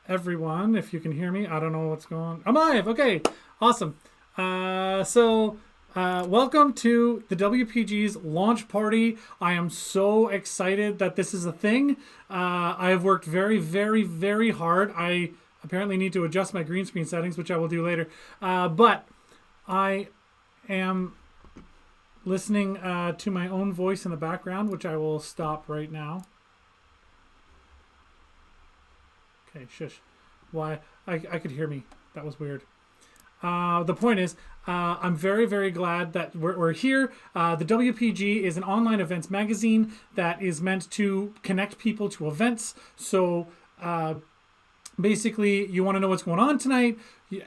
everyone, if you can hear me. I don't know what's going on. I'm live. Okay, awesome. Welcome to the WPG's launch party. I am so excited that this is a thing. I have worked very, very, very hard. I apparently need to adjust my green screen settings, which I will do later. But I am listening to my own voice in the background, which I will stop right now. Okay, shush. Why? I could hear me. That was weird. The point is, I'm very, very glad that we're here. The WPG is an online events magazine that is meant to connect people to events. So basically, you want to know what's going on tonight.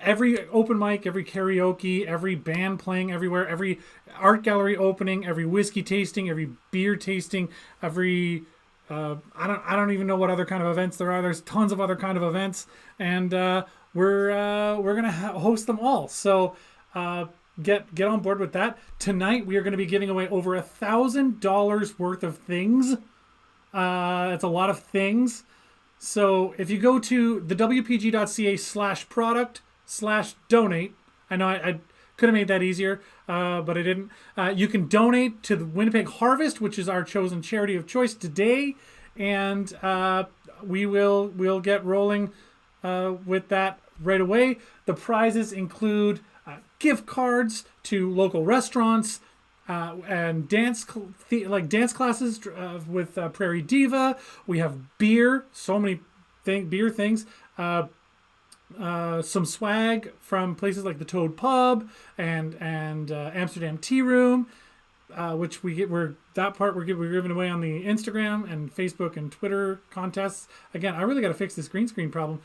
Every open mic, every karaoke, every band playing everywhere, every art gallery opening, every whiskey tasting, every beer tasting, every I don't even know what other kind of events there are. There's tons of other kind of events, and we're gonna host them all. So get on board with that. Tonight we are going to be giving away over $1,000 worth of things. It's a lot of things. So if you go to the wpg.ca/product/donate, I know I could have made that easier, but I didn't. You can donate to the Winnipeg Harvest, which is our chosen charity of choice today, and we'll get rolling with that right away. The prizes include gift cards to local restaurants and dance classes with Prairie Diva. We have beer, so many beer things. Some swag from places like the Toad Pub and Amsterdam Tea Room, which we're giving away on the Instagram and Facebook and Twitter contests. Again, I really got to fix this green screen problem.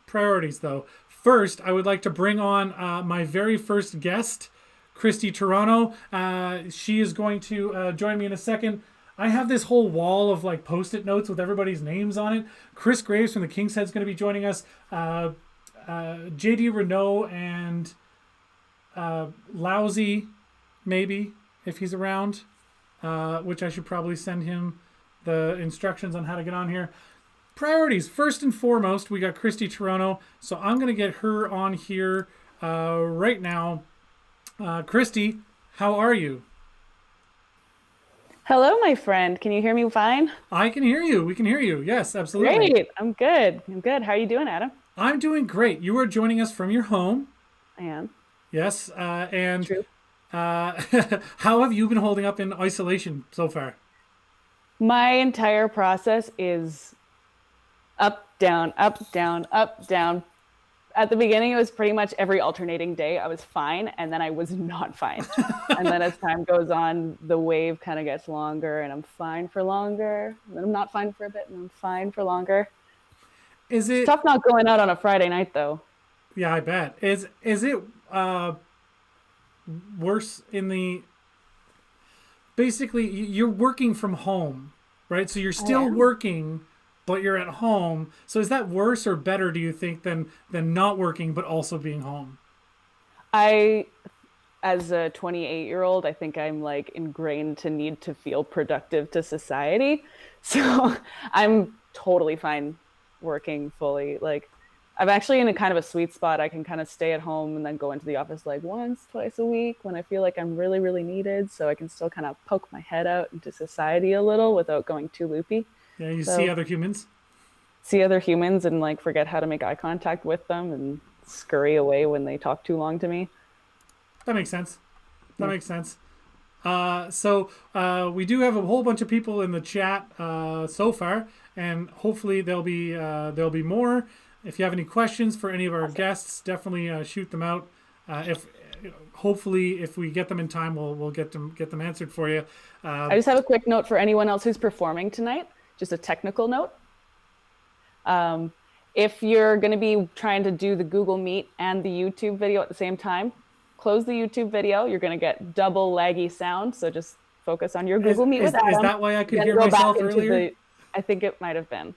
Priorities though. First, I would like to bring on my very first guest, Christy Toronto. She is going to join me in a second. I have this whole wall of like post-it notes with everybody's names on it. Chris Graves from the King's Head is going to be joining us. JD Renault and Lousy, maybe, if he's around, which I should probably send him the instructions on how to get on here. Priorities. First and foremost, we got Christy Toronto. So I'm going to get her on here right now. Christy, how are you? Hello, my friend. Can you hear me fine? I can hear you. We can hear you. Yes, absolutely. Great. I'm good. How are you doing, Adam? I'm doing great. You are joining us from your home. I am. Yes. And True. how have you been holding up in isolation so far? My entire process is up, down, up, down, up, down. At the beginning, it was pretty much every alternating day I was fine, and then I was not fine. And then as time goes on, the wave kind of gets longer, and I'm fine for longer. And then I'm not fine for a bit, and I'm fine for longer. Is it It's tough not going out on a Friday night, though? Yeah, I bet. Is it worse in the... Basically, you're working from home, right? So you're still working, but you're at home. So is that worse or better, do you think, than not working but also being home? As a 28-year-old, I think I'm like ingrained to need to feel productive to society. So I'm totally fine working fully. Like I'm actually in a kind of a sweet spot. I can kind of stay at home and then go into the office like once, twice a week when I feel like I'm really, really needed. So I can still kind of poke my head out into society a little without going too loopy. Yeah, you see other humans? See other humans and like forget how to make eye contact with them and scurry away when they talk too long to me. That makes sense. Makes sense. So we do have a whole bunch of people in the chat so far, and hopefully there'll be more. If you have any questions for any of our guests, definitely shoot them out. Hopefully, if we get them in time, we'll get them answered for you. I just have a quick note for anyone else who's performing tonight. Just a technical note. If you're going to be trying to do the Google Meet and the YouTube video at the same time, close the YouTube video. You're going to get double laggy sound. So just focus on your Google Meet with Adam. Is that why I could hear myself earlier? I think it might have been.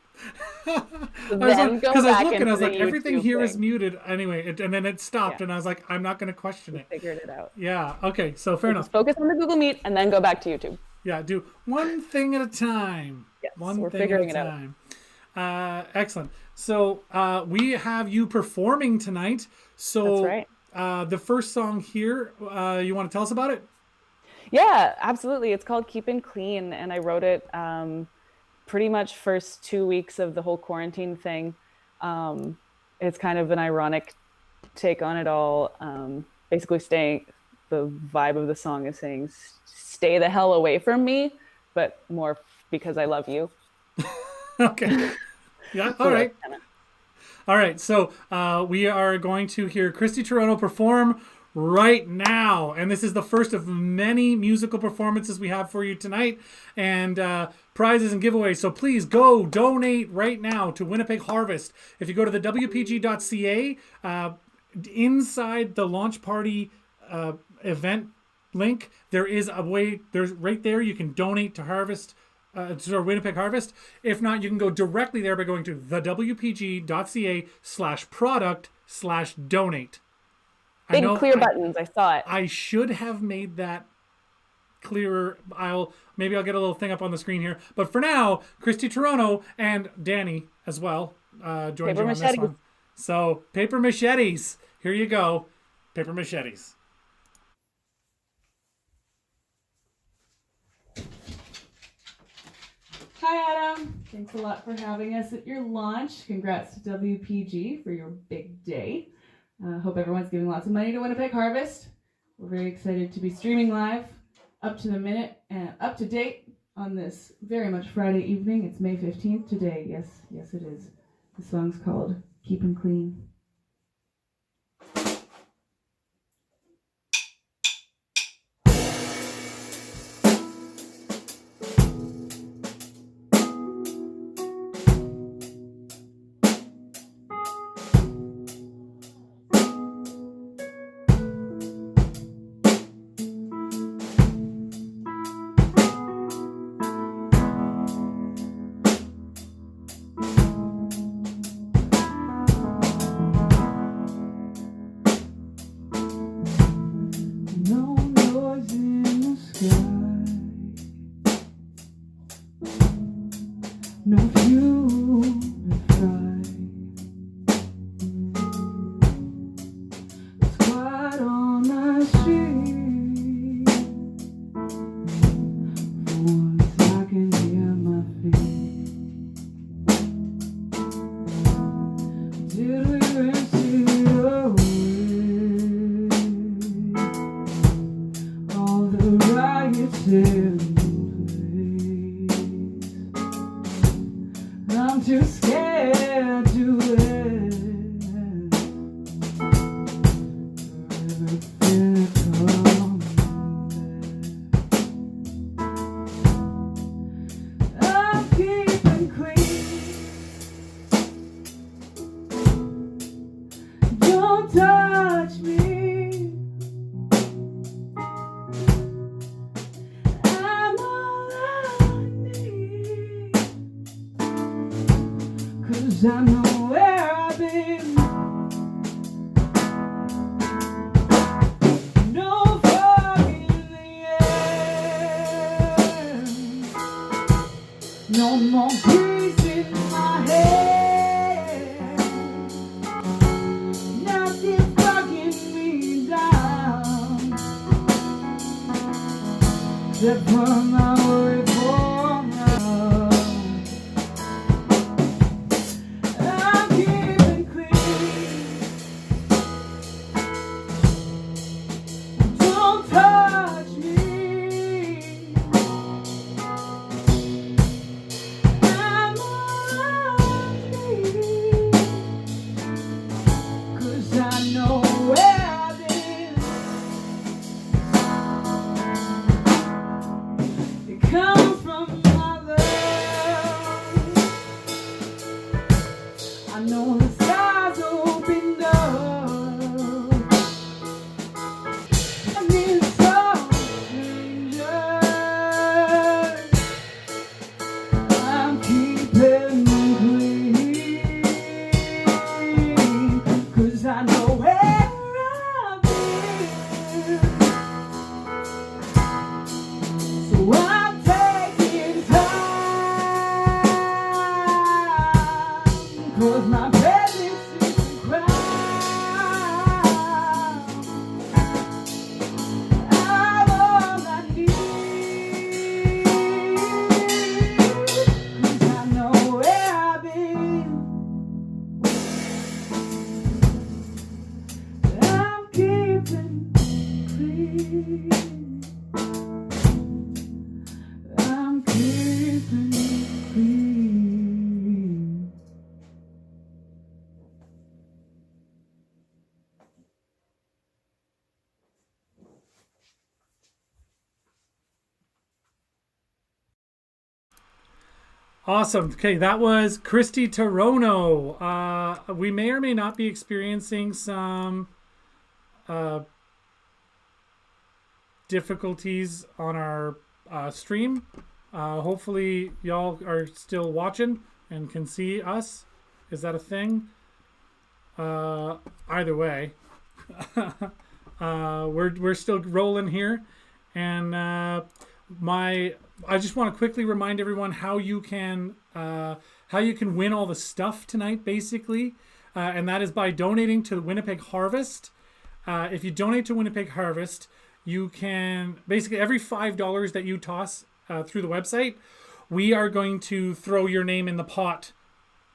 Because I was like, everything here is muted anyway, and then it stopped, and I was like, I'm not going to question it. Figured it out. Yeah. Okay. So fair enough. Just focus on the Google Meet and then go back to YouTube. Yeah. Do one thing at a time. Yes, one we're thing figuring at a time. Excellent. So we have you performing tonight. So That's right. the first song here, you want to tell us about it? Yeah, absolutely. It's called Keeping Clean, and I wrote it pretty much first 2 weeks of the whole quarantine thing. It's kind of an ironic take on it all. Basically, the vibe of the song is saying, "Stay the hell away from me," but more because I love you. Okay. Yeah. All So that's right. kind of All right. So we are going to hear Christy Toronto perform right now. And this is the first of many musical performances we have for you tonight, and prizes and giveaways. So please go donate right now to Winnipeg Harvest. If you go to the WPG.ca, inside the launch party event link, there is a way, there's right there, you can donate to Harvest. To our Winnipeg Harvest. If not, you can go directly there by going to the WPG.ca/product/donate. I big know clear buttons. I saw it. I should have made that clearer. Maybe I'll get a little thing up on the screen here. But for now, Christy Toronto and Danny as well joined Paper you on this machetes. one. So paper machetes. Here you go. Paper machetes. Hi, Adam. Thanks a lot for having us at your launch. Congrats to WPG for your big day. Hope everyone's giving lots of money to Winnipeg Harvest. We're very excited to be streaming live, up to the minute and up to date on this very much Friday evening. It's May 15th today. Yes, it is. The song's called Keep 'Em Clean. No noise in the sky, no fuel to fry. It's quiet on my street. For once I can hear my feet. Did we rinse it away? All the riots in place. I'm too scared to end everything come back. I'm keeping clean. Don't touch me. I'm all I need. 'Cause I know where I've been. No fog in the air. No more breeze in my head. Nothing's bugging me down. Except for my worry for now. I'm keeping clean. Don't touch me. I'm all I need. 'Cause I know where I've been. It comes from my love. I know the skies opened up. I need some strangers. I'm keeping clean. 'Cause I know where I've been. So I'm taking time 'cause my presence is a crowd. I'm all I need, 'cause I know where I've been. I'm keeping clean. I'm keeping clean. Awesome. Okay, that was Christy Torono. We may or may not be experiencing some difficulties on our stream. Hopefully, y'all are still watching and can see us. Is that a thing? Either way, we're still rolling here, and I just want to quickly remind everyone how you can win all the stuff tonight, basically, and that is by donating to the Winnipeg Harvest. If you donate to Winnipeg Harvest, you can basically every $5 that you toss through the website, we are going to throw your name in the pot,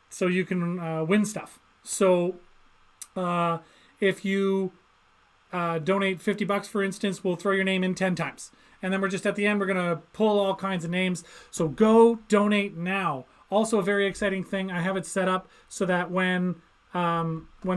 so you can win stuff. So if you donate $50, for instance, we'll throw your name in 10 times. And then we're just at the end, we're going to pull all kinds of names. So go donate now. Also, a very exciting thing, I have it set up so that when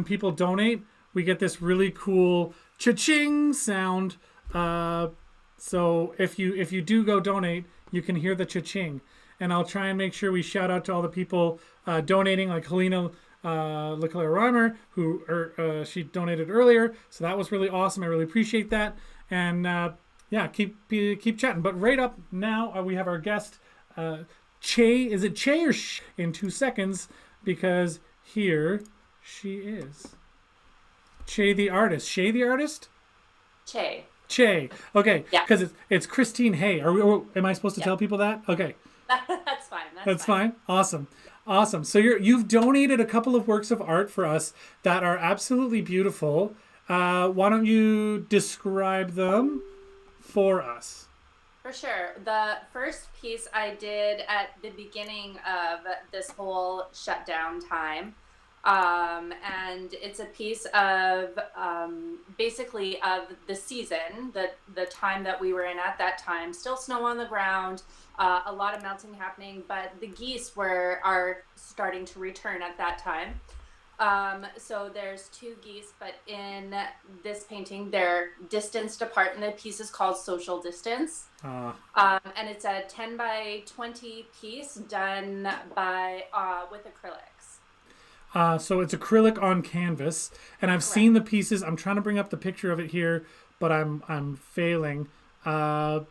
people donate, we get this really cool cha-ching sound. So if you do go donate, you can hear the cha-ching. And I'll try and make sure we shout out to all the people donating, like Helena Leclerc-Reimer, who she donated earlier. So that was really awesome. I really appreciate that. And yeah, keep chatting. But right up now, we have our guest, Che. Is it Che or Sh? In 2 seconds, because here she is. Che the artist. Shay the artist? Che. Che. Okay. Yeah. Because it's Christine Hay. Am I supposed to tell people that? Okay. That's fine. That's fine. Awesome. So you've donated a couple of works of art for us that are absolutely beautiful. Why don't you describe them for us? For sure. The first piece I did at the beginning of this whole shutdown time. And it's a piece of basically of the season, the time that we were in at that time. Still snow on the ground, a lot of melting happening, but the geese are starting to return at that time. So there's 2 geese, but in this painting, they're distanced apart, and the piece is called Social Distance. And it's a 10 by 20 piece done by with acrylics. So it's acrylic on canvas, and I've seen the pieces. I'm trying to bring up the picture of it here, but I'm failing. I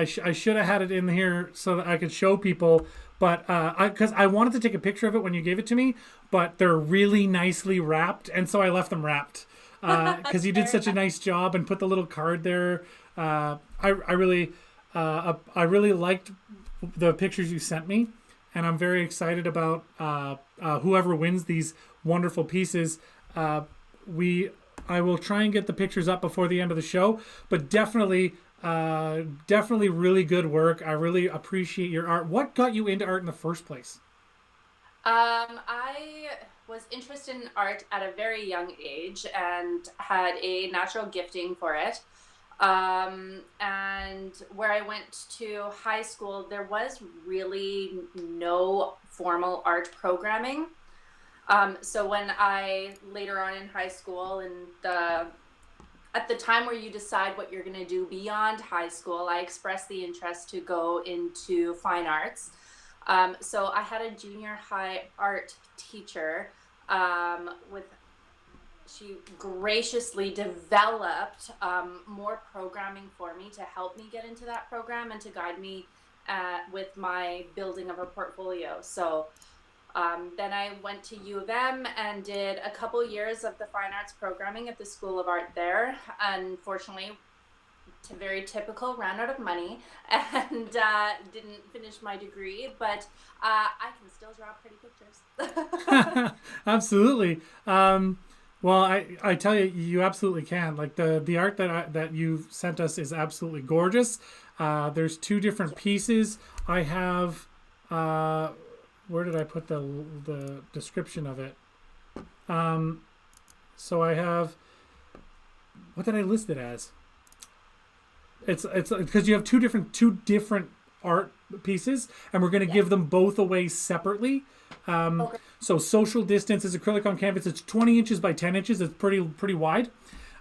should have had it in here so that I could show people, but because I wanted to take a picture of it when you gave it to me, but they're really nicely wrapped, and so I left them wrapped because you did such a nice job and put the little card there. I really liked the pictures you sent me, and I'm very excited about whoever wins these wonderful pieces. I will try and get the pictures up before the end of the show, but definitely really good work. I really appreciate your art. What got you into art in the first place? I was interested in art at a very young age and had a natural gifting for it. And where I went to high school, there was really no formal art programming. So when I later on in high school at the time where you decide what you're going to do beyond high school, I expressed the interest to go into fine arts. So I had a junior high art teacher she graciously developed more programming for me to help me get into that program and to guide me with my building of a portfolio. So then I went to U of M and did a couple years of the fine arts programming at the School of Art there. Unfortunately, very typical, ran out of money, and didn't finish my degree, but I can still draw pretty pictures. Absolutely. Well, I tell you, you absolutely can. Like the art that you've sent us is absolutely gorgeous. There's two different pieces. I have. Where did I put the description of it? So I have. What did I list it as? It's because you have two different art pieces, and we're going to give them both away separately. Okay. So social distance is acrylic on canvas. It's 20 inches by 10 inches. It's pretty wide.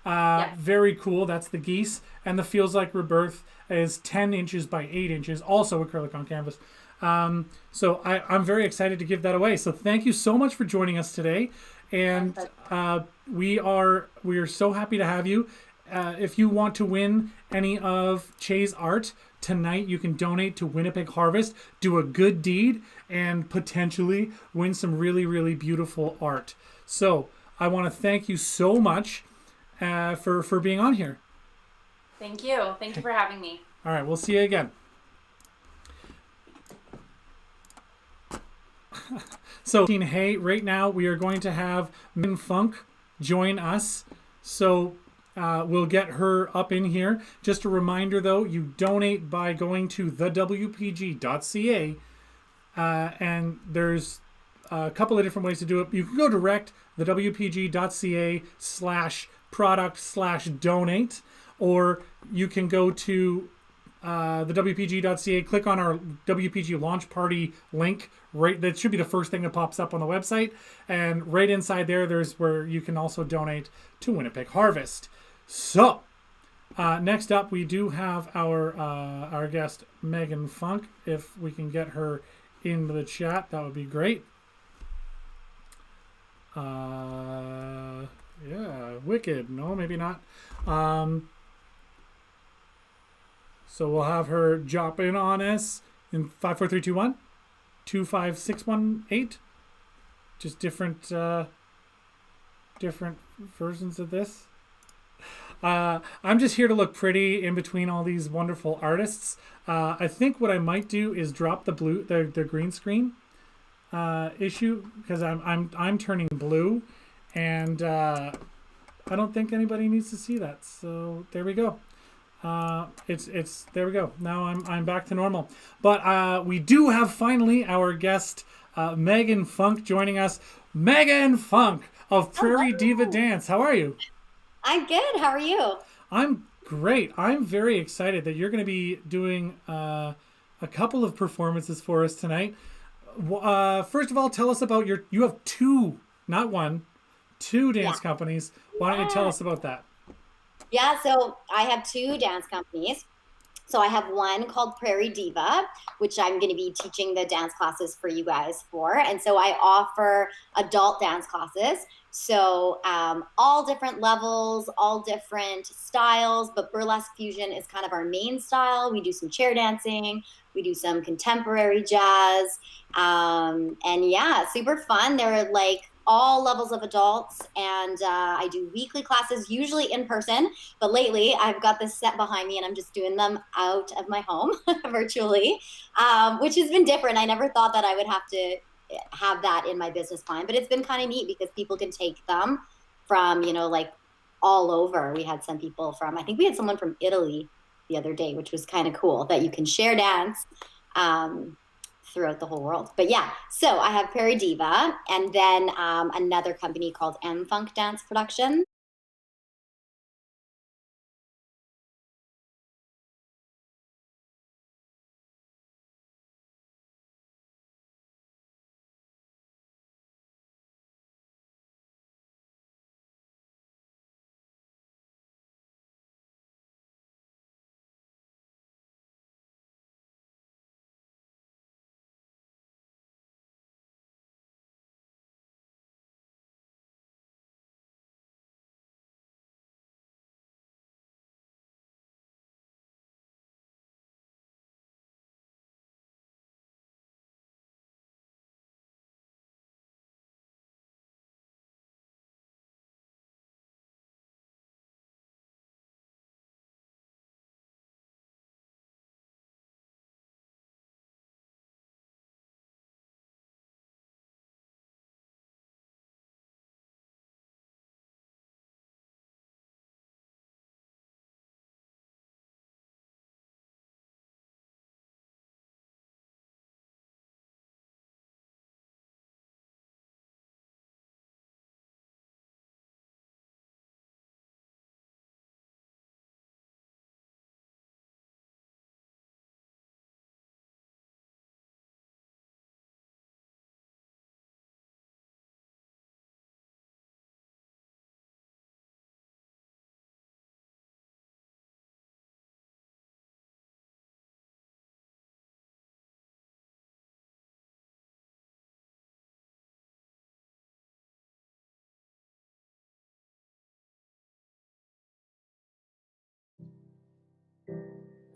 Yes. Very cool. That's the geese. And the Feels Like Rebirth is 10 inches by 8 inches, also acrylic on canvas. So I'm very excited to give that away. So thank you so much for joining us today. And we are so happy to have you. If you want to win any of Che's art tonight, you can donate to Winnipeg Harvest, do a good deed, and potentially win some really, really beautiful art. So I want to thank you so much for being on here. Thank you. Thank you for having me. All right, we'll see you again. So, hey, right now we are going to have Min Funk join us. So we'll get her up in here. Just a reminder, though, you donate by going to thewpg.ca, and there's a couple of different ways to do it. You can go direct, thewpg.ca/product/donate, or you can go to the WPG.ca, click on our WPG launch party link. Right, that should be the first thing that pops up on the website, and right inside there's where you can also donate to Winnipeg Harvest. So, next up, we do have our guest Megan Funk. If we can get her into the chat, that would be great. Yeah, wicked. No, maybe not. So we'll have her drop in on us in 5, 4, 3, 2, 1, 2, 5, 6, 1, 8. Just different versions of this. I'm just here to look pretty in between all these wonderful artists. I think what I might do is drop the green screen issue, because I'm turning blue, and I don't think anybody needs to see that. So there we go. It's there we go. Now I'm back to normal. But we do have finally our guest Megan Funk joining us. Megan Funk of Prairie Diva Dance. How are you? I'm good. How are you? I'm great. I'm very excited that you're going to be doing a couple of performances for us tonight. First of all, tell us about you have two, not one, two dance companies. Why don't you tell us about that? Yeah, so I have two dance companies. So I have one called Prairie Diva, which I'm going to be teaching the dance classes for you guys for. And so I offer adult dance classes. So all different levels, all different styles, but burlesque fusion is kind of our main style. We do some chair dancing. We do some contemporary jazz. And yeah, super fun. They're like all levels of adults, and I do weekly classes, usually in person, but lately I've got this set behind me and I'm just doing them out of my home virtually, which has been different. I never thought that I would have to have that in my business plan, but it's been kind of neat because people can take them from, like all over. We had some people from, I think we had someone from Italy the other day, which was kind of cool that you can share dance throughout the whole world. But yeah, so I have Prairie Diva, and then another company called M Funk Dance Production.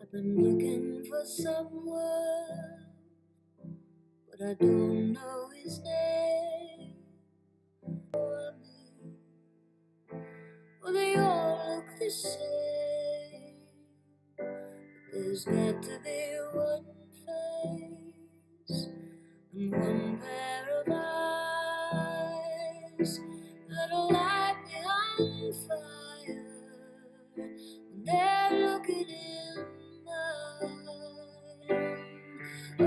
I've been looking for someone, but I don't know his name. For me, well, they all look the same. There's got to be one face and one pair of eyes that'll light me on fire when they're looking in mine. Oh,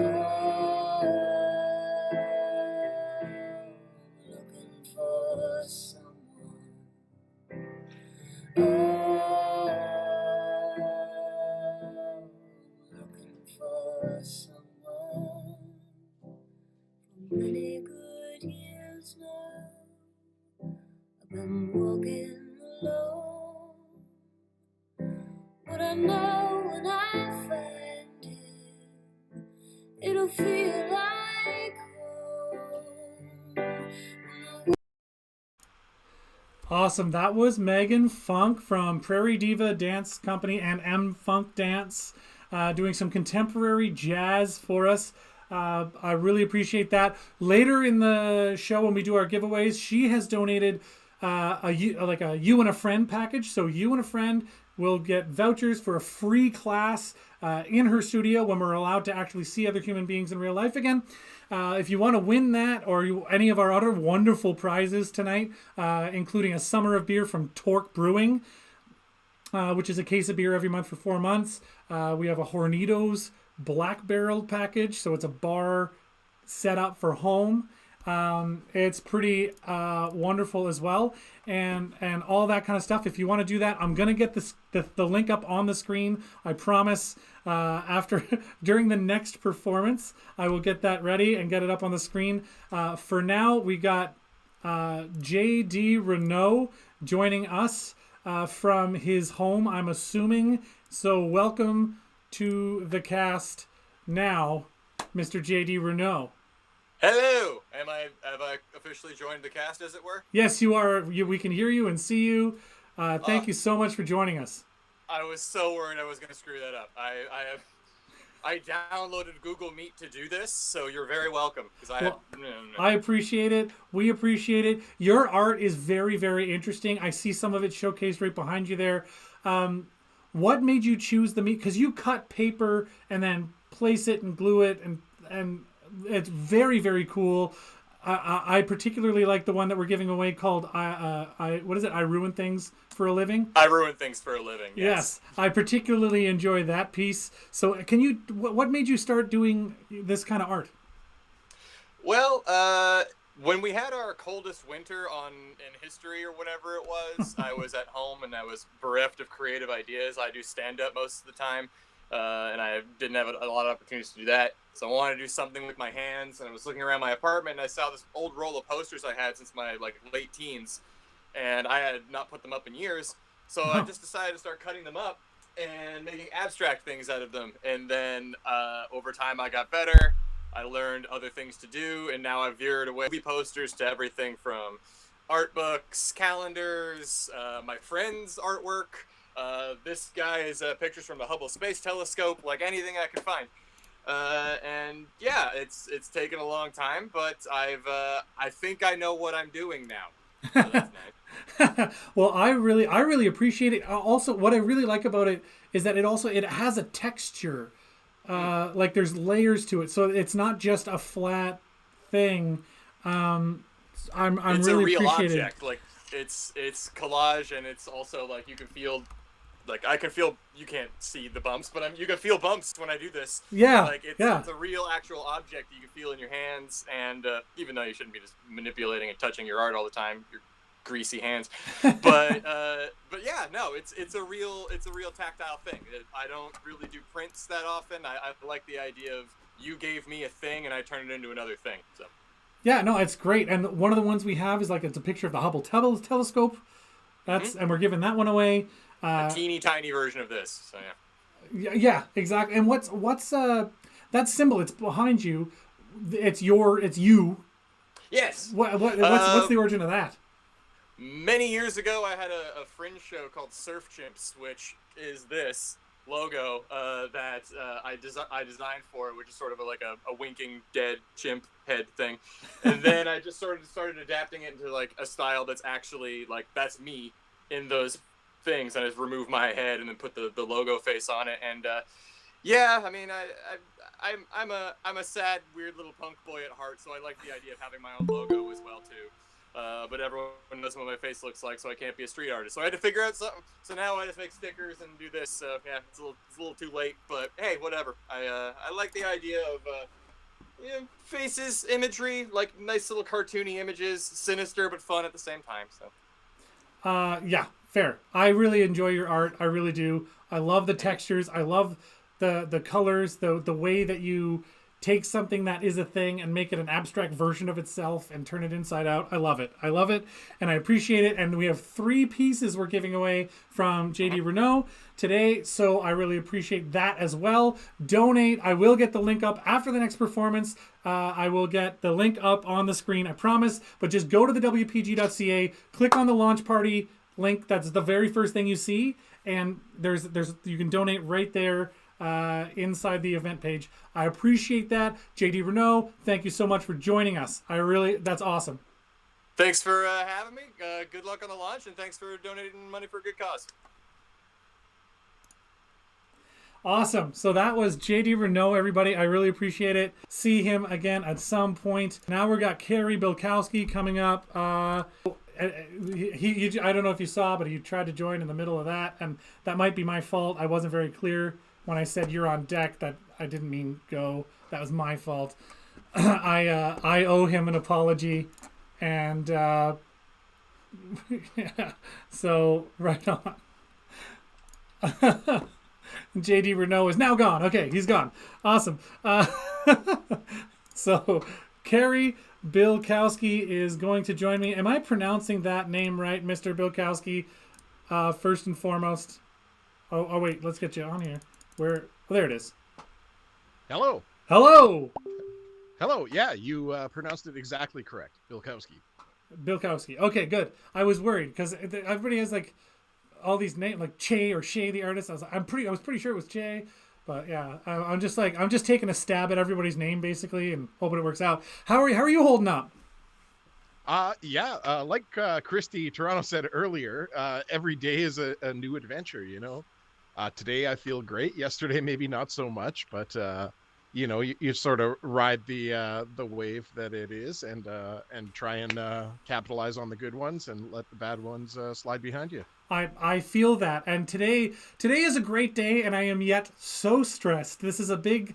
looking for someone. Looking for someone. For many good years now, I've been walking alone, but I know when I find him, it'll feel like home. Awesome. That was Megan Funk from Prairie Diva Dance Company and M Funk Dance, doing some contemporary jazz for us. I really appreciate that. Later in the show, when we do our giveaways, she has donated a you and a friend package. So you and a friend will get vouchers for a free class in her studio when we're allowed to actually see other human beings in real life again. If you want to win that or any of our other wonderful prizes tonight, including a summer of beer from Torque Brewing, which is a case of beer every month for 4 months. We have a Hornitos Black Barrel package, so it's a bar set up for home. It's pretty wonderful as well, and all that kind of stuff. If you want to do that, I'm gonna get the link up on the screen. I promise. After during the next performance, I will get that ready and get it up on the screen. For now, we got J.D. Renault joining us from his home, I'm assuming. So welcome to the cast now, Mr. J.D. Renault. Hello! Have I officially joined the cast, as it were? Yes, you are. We can hear you and see you. Thank you so much for joining us. I was so worried I was going to screw that up. I downloaded Google Meet to do this, so you're very welcome. I appreciate it. We appreciate it. Your art is very, very interesting. I see some of it showcased right behind you there. What made you choose the meat? Because you cut paper and then place it and glue it, and it's very, very cool. I particularly like the one that we're giving away called what is it? I Ruin Things for a Living. I Ruin Things for a Living. Yes, I particularly enjoy that piece. So, what made you start doing this kind of art? Well, when we had our coldest winter in history or whatever it was, I was at home and I was bereft of creative ideas. I do stand up most of the time. And I didn't have a lot of opportunities to do that. So I wanted to do something with my hands, and I was looking around my apartment, and I saw this old roll of posters I had since my late teens, and I had not put them up in years. So I just decided to start cutting them up and making abstract things out of them. And then over time, I got better. I learned other things to do, and now I've veered away movie posters to everything from art books, calendars, my friends' artwork. This guy is pictures from the Hubble Space Telescope, like anything I could find. And yeah, it's taken a long time, but I think I know what I'm doing now. So that's nice. Well, I really appreciate it. Also, what I really like about it is that it has a texture. Like there's layers to it, so it's not just a flat thing. It's really a real object. Like it's collage, and it's also like you can feel. Like I can feel, you can't see the bumps, but you can feel bumps when I do this. Yeah, like it's a real actual object that you can feel in your hands, and even though you shouldn't be just manipulating and touching your art all the time, your greasy hands. But yeah, no, it's a real tactile thing. I don't really do prints that often. I like the idea of you gave me a thing and I turned it into another thing. So yeah, no, it's great. And one of the ones we have is it's a picture of the Hubble telescope. That's and we're giving that one away. A teeny tiny version of this. So yeah. Yeah, exactly. And what's that symbol? It's behind you. It's you. Yes. What's the origin of that? Many years ago, I had a fringe show called Surf Chimps, which is this. logo that I designed for it, which is sort of like a winking dead chimp head thing, and then I just sort of started adapting it into like a style that's actually like that's me in those things. I just remove my head and then put the logo face on it, and yeah, I mean I'm a sad weird little punk boy at heart, so I like the idea of having my own logo as well too. But everyone knows what my face looks like, so I can't be a street artist. So I had to figure out something. So now I just make stickers and do this. So yeah, it's a little too late, but hey, whatever. I like the idea of faces, imagery, like nice little cartoony images, sinister but fun at the same time. So Yeah, fair. I really enjoy your art. I really do. I love the textures. I love the colors, the way that you take something that is a thing and make it an abstract version of itself and turn it inside out. I love it. I love it, and I appreciate it. And we have 3 pieces we're giving away from JD Renault today, so I really appreciate that as well. Donate. I will get the link up after the next performance. I will get the link up on the screen, I promise. But just go to the WPG.ca, click on the launch party link. That's the very first thing you see, and there's you can donate right there. Inside the event page. I appreciate that. JD Renault, thank you so much for joining us. That's awesome. thanks for having me. Good luck on the launch, and thanks for donating money for a good cause. Awesome. So that was JD Renault, everybody. I really appreciate it. See him again at some point. Now we got Carrie Bilkowski coming up. He I don't know if you saw, but he tried to join in the middle of that, and that might be my fault. I wasn't very clear when I said you're on deck. That I didn't mean go. That was my fault. I owe him an apology, and yeah, so right on. JD Renault is now gone. Okay, he's gone. Awesome. So Carrie Bilkowski is going to join me. Am I pronouncing that name right, Mr. Bilkowski? First and foremost. Oh wait, let's get you on here. Where? Oh, there it is. Hello. Hello. Hello. Yeah, you pronounced it exactly correct. Bilkowski. Bilkowski. Okay, good. I was worried because everybody has like all these names, like Che or Shay the artist. I was pretty sure it was Che, but yeah, I'm just taking a stab at everybody's name basically and hoping it works out. How are you holding up? Like Christy Toronto said earlier, every day is a new adventure, you know. Today I feel great. Yesterday maybe not so much, but you sort of ride the wave that it is, and try and capitalize on the good ones and let the bad ones slide behind you. I feel that, and today is a great day, and I am yet so stressed. This is a big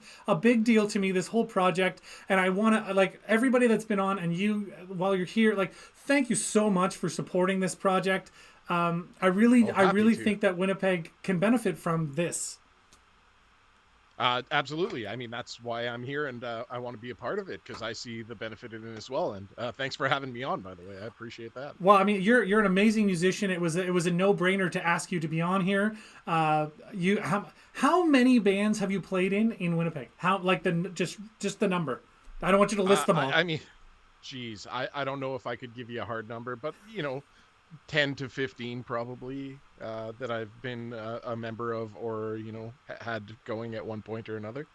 deal to me, this whole project, and I want to, like, everybody that's been on, and you while you're here, like, thank you so much for supporting this project. I really think that Winnipeg can benefit from this. Absolutely. I mean, that's why I'm here, and I want to be a part of it because I see the benefit in it as well. And thanks for having me on, by the way. I appreciate that. Well, I mean, you're an amazing musician. It was a no-brainer to ask you to be on here. How many bands have you played in Winnipeg? How, like, just the number? I don't want you to list them all. I mean, geez, I don't know if I could give you a hard number, but 10 to 15 probably that I've been a member of or had going at one point or another.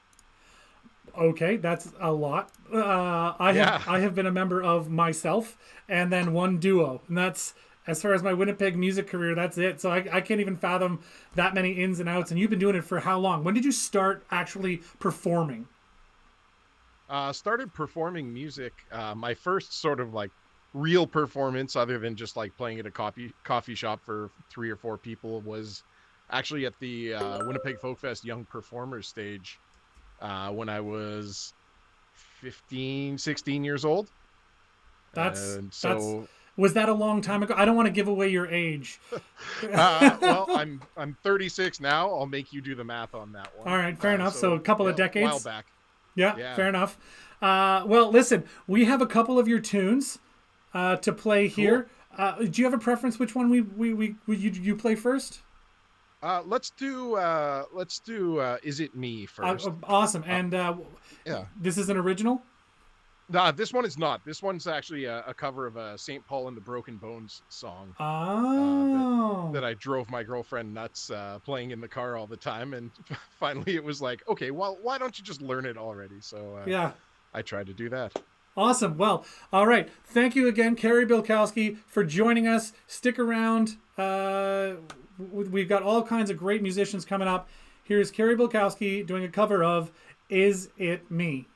Okay, that's a lot. I have been a member of myself and then one duo, and that's, as far as my Winnipeg music career, that's it. So I can't even fathom that many ins and outs. And you've been doing it for how long? When did you start actually performing? Started performing music. My first sort of like real performance, other than just like playing at a coffee shop for 3 or 4 people, was actually at the Winnipeg Folk Fest Young Performers stage when I was 15, 16 years old. Was that a long time ago? I don't want to give away your age. Well, I'm 36 now. I'll make you do the math on that one. All right, fair enough. So a couple of decades. A while back. Yeah, fair enough. Well, listen, we have a couple of your tunes to play here. Cool. Do you have a preference which one you play first? Let's do Is It Me first. Awesome. And yeah, this is an original? This one is not. This one's actually a cover of a St. Paul and the Broken Bones song. Oh. That I drove my girlfriend nuts playing in the car all the time, and finally it was like, okay, well, why don't you just learn it already? So Yeah. I tried to do that. Awesome. Well, all right. Thank you again, Carrie Bilkowski, for joining us. Stick around. We've got all kinds of great musicians coming up. Here's Carrie Bilkowski doing a cover of Is It Me?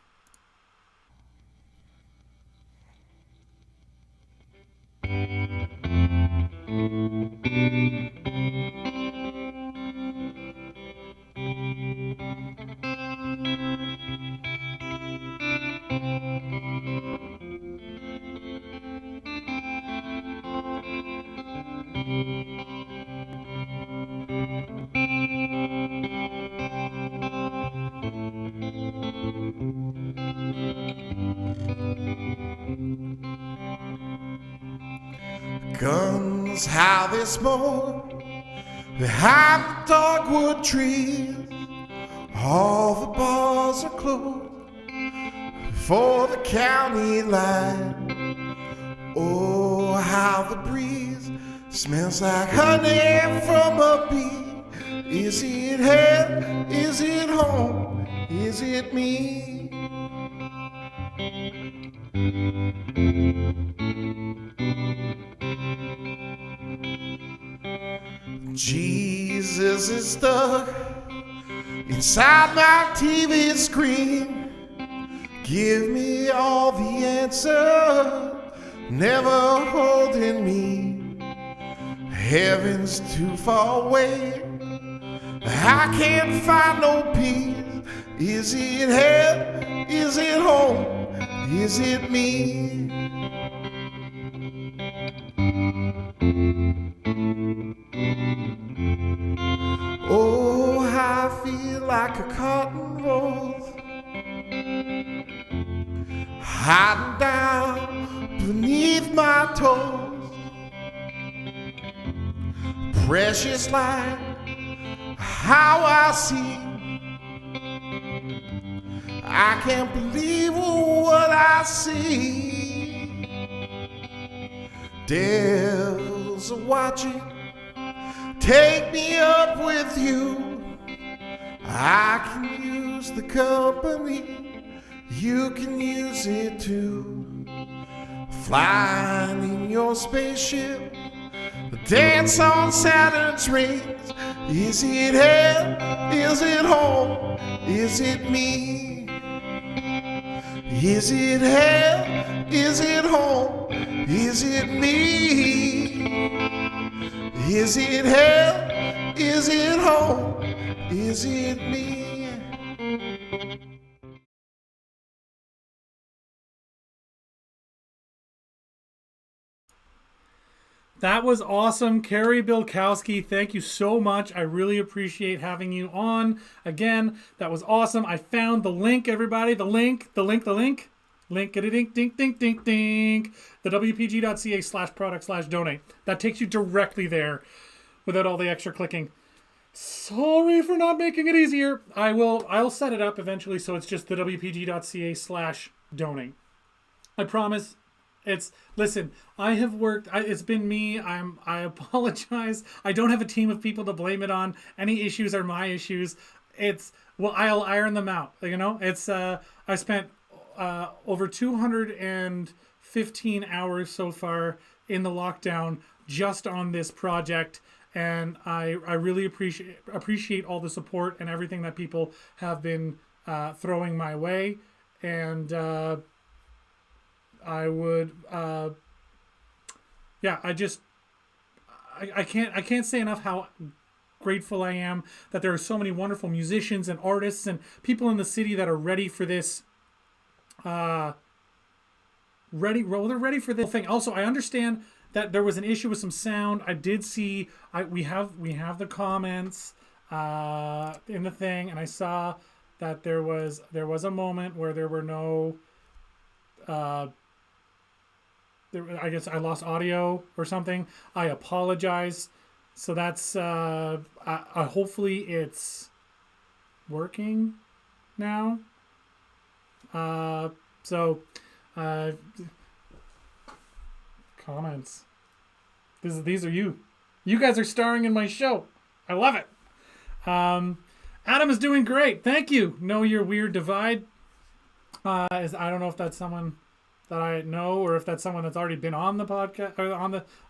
Guns how they smoke behind the dogwood trees. All the bars are closed for the county line. Oh, how the breeze smells like honey from a bee. Is it hell? Is it home? Is it me? Jesus is stuck inside my TV screen. Give me all the answers, never holding me. Heaven's too far away, I can't find no peace. Is it hell? Is it home? Is it me? Oh, I feel like a cotton roll, hiding down beneath my toes. Precious light, how I see. I can't believe what I see. Devils are watching, take me up with you. I can use the company, you can use it too. Flying in your spaceship, dance on Saturn's rings. Is it hell? Is it home? Is it me? Is it hell? Is it home? Is it me? Is it hell? Is it home? Is it me? That was awesome. Carrie Bilkowski, thank you so much. I really appreciate having you on. Again, that was awesome. I found the link, everybody. The link. Link it a dink, dink, dink, dink, dink. The WPG.ca/product/donate. That takes you directly there without all the extra clicking. Sorry for not making it easier. I'll set it up eventually so it's just the WPG.ca/donate. I promise. Listen, I have worked, it's been me. I apologize. I don't have a team of people to blame it on. Any issues are my issues. I'll iron them out. I spent over 215 hours so far in the lockdown just on this project. And I really appreciate all the support and everything that people have been throwing my way. And I would, I can't say enough how grateful I am that there are so many wonderful musicians and artists and people in the city that are ready for this. They're ready for this thing. Also, I understand that there was an issue with some sound. I did see, we have the comments in the thing, and I saw that there was a moment where there were no. I guess I lost audio or something. I apologize. So that's hopefully it's working now. So Comments. These are you. You guys are starring in my show. I love it. Adam is doing great. Thank you. Know Your Weird Divide. I don't know if that's someone that I know or if that's someone that's already been on the podcast or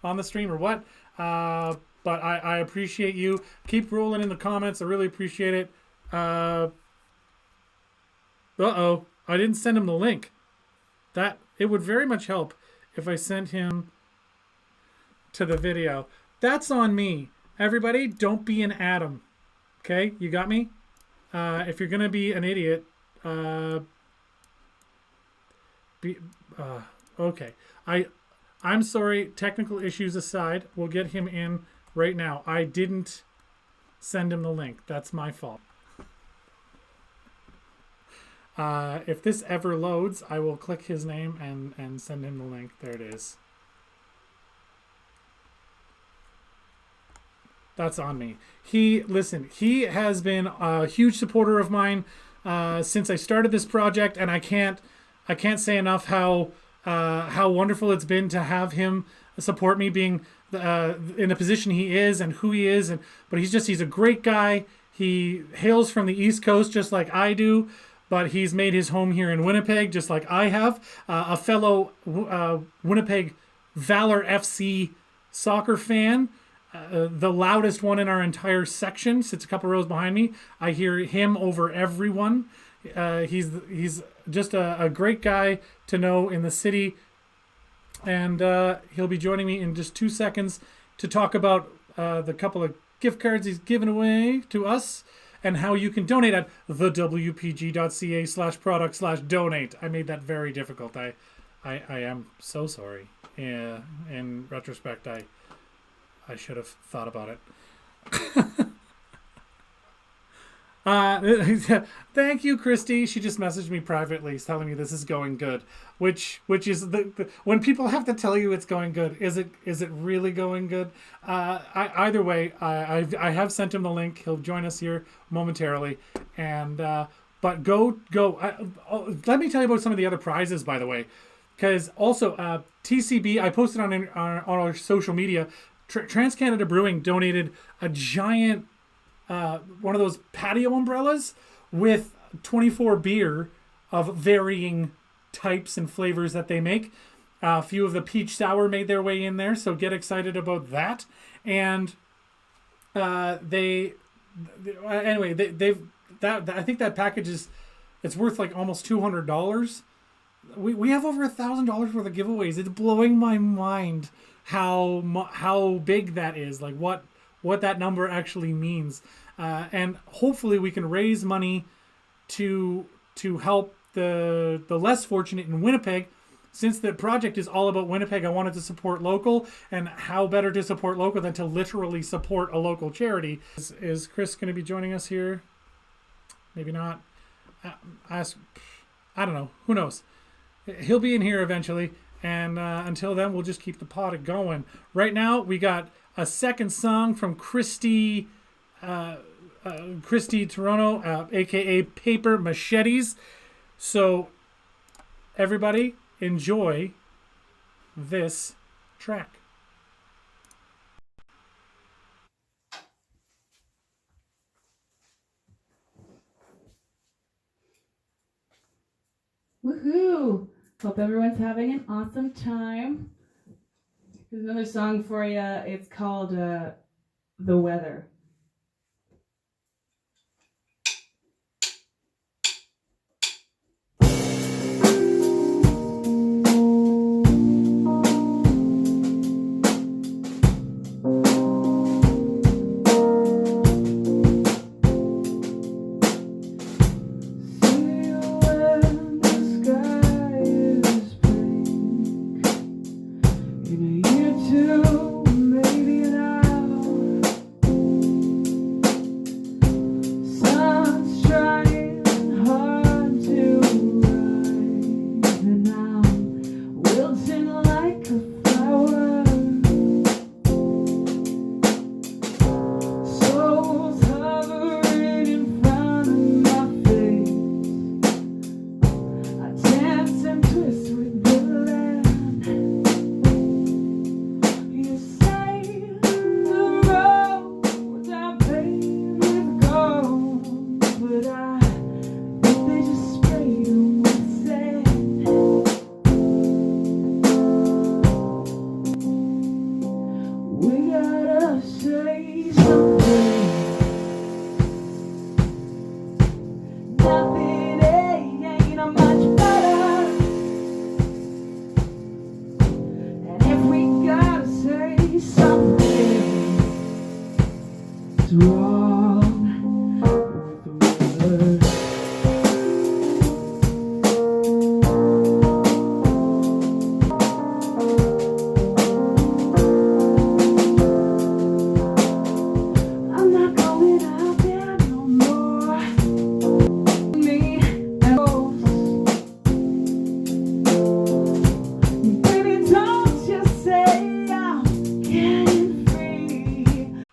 on the stream or what. But I appreciate you. Keep rolling in the comments. I really appreciate it. Uh-oh. I didn't send him the link. It would very much help if I sent him to the video. That's on me. Everybody, don't be an Adam. Okay? You got me? If you're going to be an idiot, okay. I'm sorry. Technical issues aside, we'll get him in right now. I didn't send him the link. That's my fault. If this ever loads, I will click his name and send him the link. There it is. That's on me. He has been a huge supporter of mine since I started this project, and I can't say enough how wonderful it's been to have him support me, being in the position he is and who he is. But he's a great guy. He hails from the East Coast just like I do, but he's made his home here in Winnipeg just like I have. A fellow Winnipeg Valor FC soccer fan. The loudest one in our entire section, sits a couple rows behind me. I hear him over everyone. He's just a great guy to know in the city, and he'll be joining me in just 2 seconds to talk about the couple of gift cards he's given away to us and how you can donate at thewpg.ca/product/donate. I made that very difficult. I am so sorry. Yeah, in retrospect, I should have thought about it. Thank you, Christy. She just messaged me privately telling me this is going good, which is the when people have to tell you it's going good, is it really going good? Either way, I have sent him the link. He'll join us here momentarily, and but go. Let me tell you about some of the other prizes, by the way, because also TCB. I posted on our social media. Trans-Canada Brewing donated a giant one of those patio umbrellas with 24 beer of varying types and flavors that they make. A few of the peach sour made their way in there, so get excited about that. And I think that package it's worth like almost $200. We have over $1,000 worth of giveaways. It's blowing my mind how big that is, like what that number actually means, and hopefully we can raise money to help the less fortunate in Winnipeg. Since the project is all about Winnipeg, I wanted to support local, and how better to support local than to literally support a local charity. Is Chris going to be joining us here? Maybe not. I don't know. Who knows? He'll be in here eventually. And until then, we'll just keep the pot going. Right now, we got a second song from Christy Toronto, a.k.a. Paper Machetes. So, everybody, enjoy this track. Woohoo! Hope everyone's having an awesome time. Here's another song for you. It's called The Weather. Twist with something's wrong with the weather. I'm not going out there no more. Me and ghosts. Baby, don't you say I'm getting free.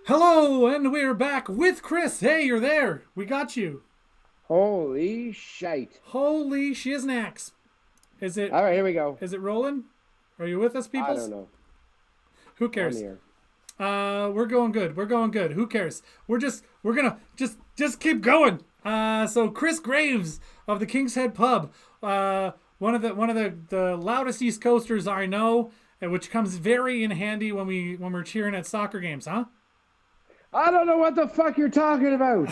Hello, and we're back with Chris. Hey, you're there. We got you. Holy shite. Holy shiznacks. Is it All right, here we go. is it rolling? Are you with us, people? I don't know. Who I'm cares? here. We're going good. We're going good. Who cares? We're gonna just keep going. So Chris Graves of the King's Head Pub, one of the loudest East Coasters I know, and which comes very in handy when we're cheering at soccer games, huh? I don't know what the fuck you're talking about.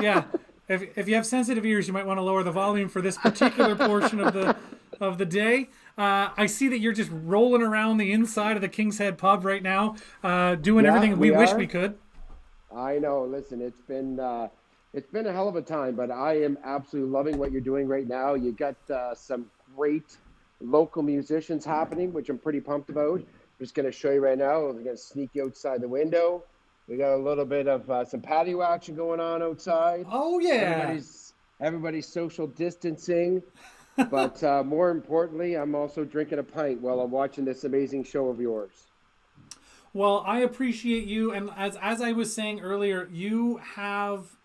Yeah. If you have sensitive ears, you might want to lower the volume for this particular portion of the day. I see that you're just rolling around the inside of the King's Head Pub right now, doing Yeah, everything we we wish are. we could. I know. Listen, it's been a hell of a time, but I am absolutely loving what you're doing right now. You got some great local musicians happening, which I'm pretty pumped about. I'm just going to show you right now. We're going to sneak you outside the window. We got a little bit of some patio action going on outside. Oh yeah. Everybody's social distancing, but more importantly, I'm also drinking a pint while I'm watching this amazing show of yours. Well, I appreciate you, and as I was saying earlier, you have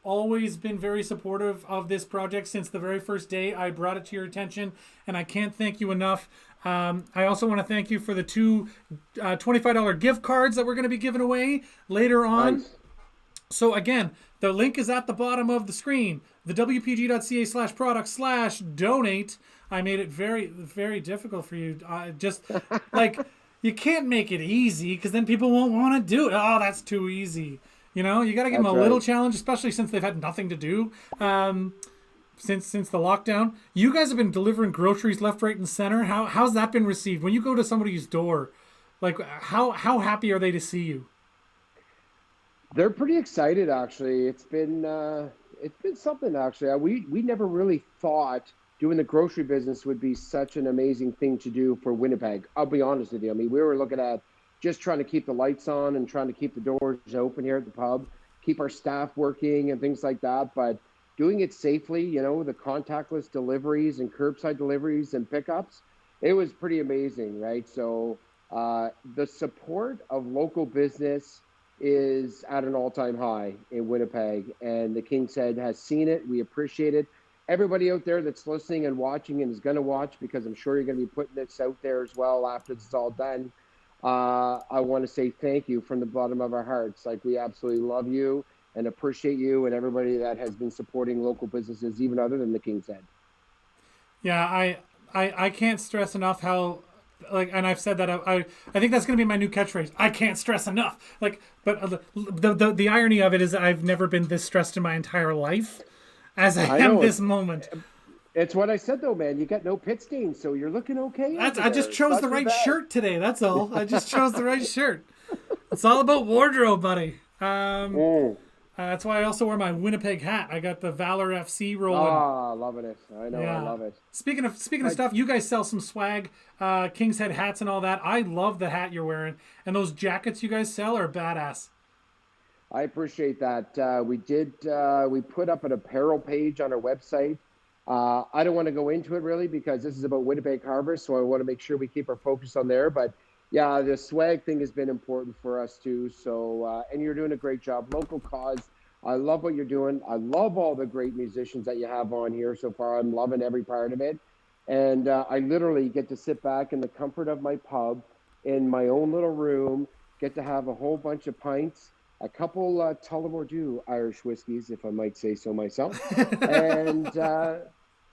always been very supportive of this project since the very first day I brought it to your attention, and I can't thank you enough. I also want to thank you for the two $25 gift cards that we're going to be giving away later on. Nice. So again, the link is at the bottom of the screen, the wpg.ca/product/donate. I made it very, very difficult for you. Just like, you can't make it easy because then people won't want to do it. Oh, that's too easy. You know, you got to give them a That's little right. challenge, especially since they've had nothing to do since the lockdown. You guys have been delivering groceries left, right, and center. How's that been received? When you go to somebody's door, like how happy are they to see you? They're pretty excited, actually. It's been something, actually. We never really thought doing the grocery business would be such an amazing thing to do for Winnipeg. I'll be honest with you. I mean, we were looking at just trying to keep the lights on and trying to keep the doors open here at the pub, keep our staff working and things like that. But doing it safely, you know, the contactless deliveries and curbside deliveries and pickups, it was pretty amazing, right? So the support of local business is at an all-time high in Winnipeg, and the King's Head has seen it. We appreciate it. Everybody out there that's listening and watching and is going to watch, because I'm sure you're going to be putting this out there as well after this is all done, I want to say thank you from the bottom of our hearts. Like, we absolutely love you and appreciate you and everybody that has been supporting local businesses, even other than the King's Head. Yeah, I can't stress enough how, like, and I've said that I think that's gonna be my new catchphrase. I can't stress enough. Like, but the irony of it is I've never been this stressed in my entire life as I am know, this moment. It's what I said, though, man. You got no pit stains, so you're looking okay. I just chose the right shirt today. That's all. I just chose the right shirt. It's all about wardrobe, buddy. That's why I also wear my Winnipeg hat. I got the Valor FC rolling. Ah, loving it. I know, Yeah. I love it. Speaking of stuff, you guys sell some swag, King's Head hats and all that. I love the hat you're wearing, and those jackets you guys sell are badass. I appreciate that. We put up an apparel page on our website. I don't want to go into it really because this is about Winnipeg Harvest, so I want to make sure we keep our focus on there. But yeah, the swag thing has been important for us too. So, and you're doing a great job. Local cause. I love what you're doing. I love all the great musicians that you have on here so far. I'm loving every part of it. And I literally get to sit back in the comfort of my pub in my own little room, get to have a whole bunch of pints, a couple Tullamore Dew Irish whiskeys, if I might say so myself,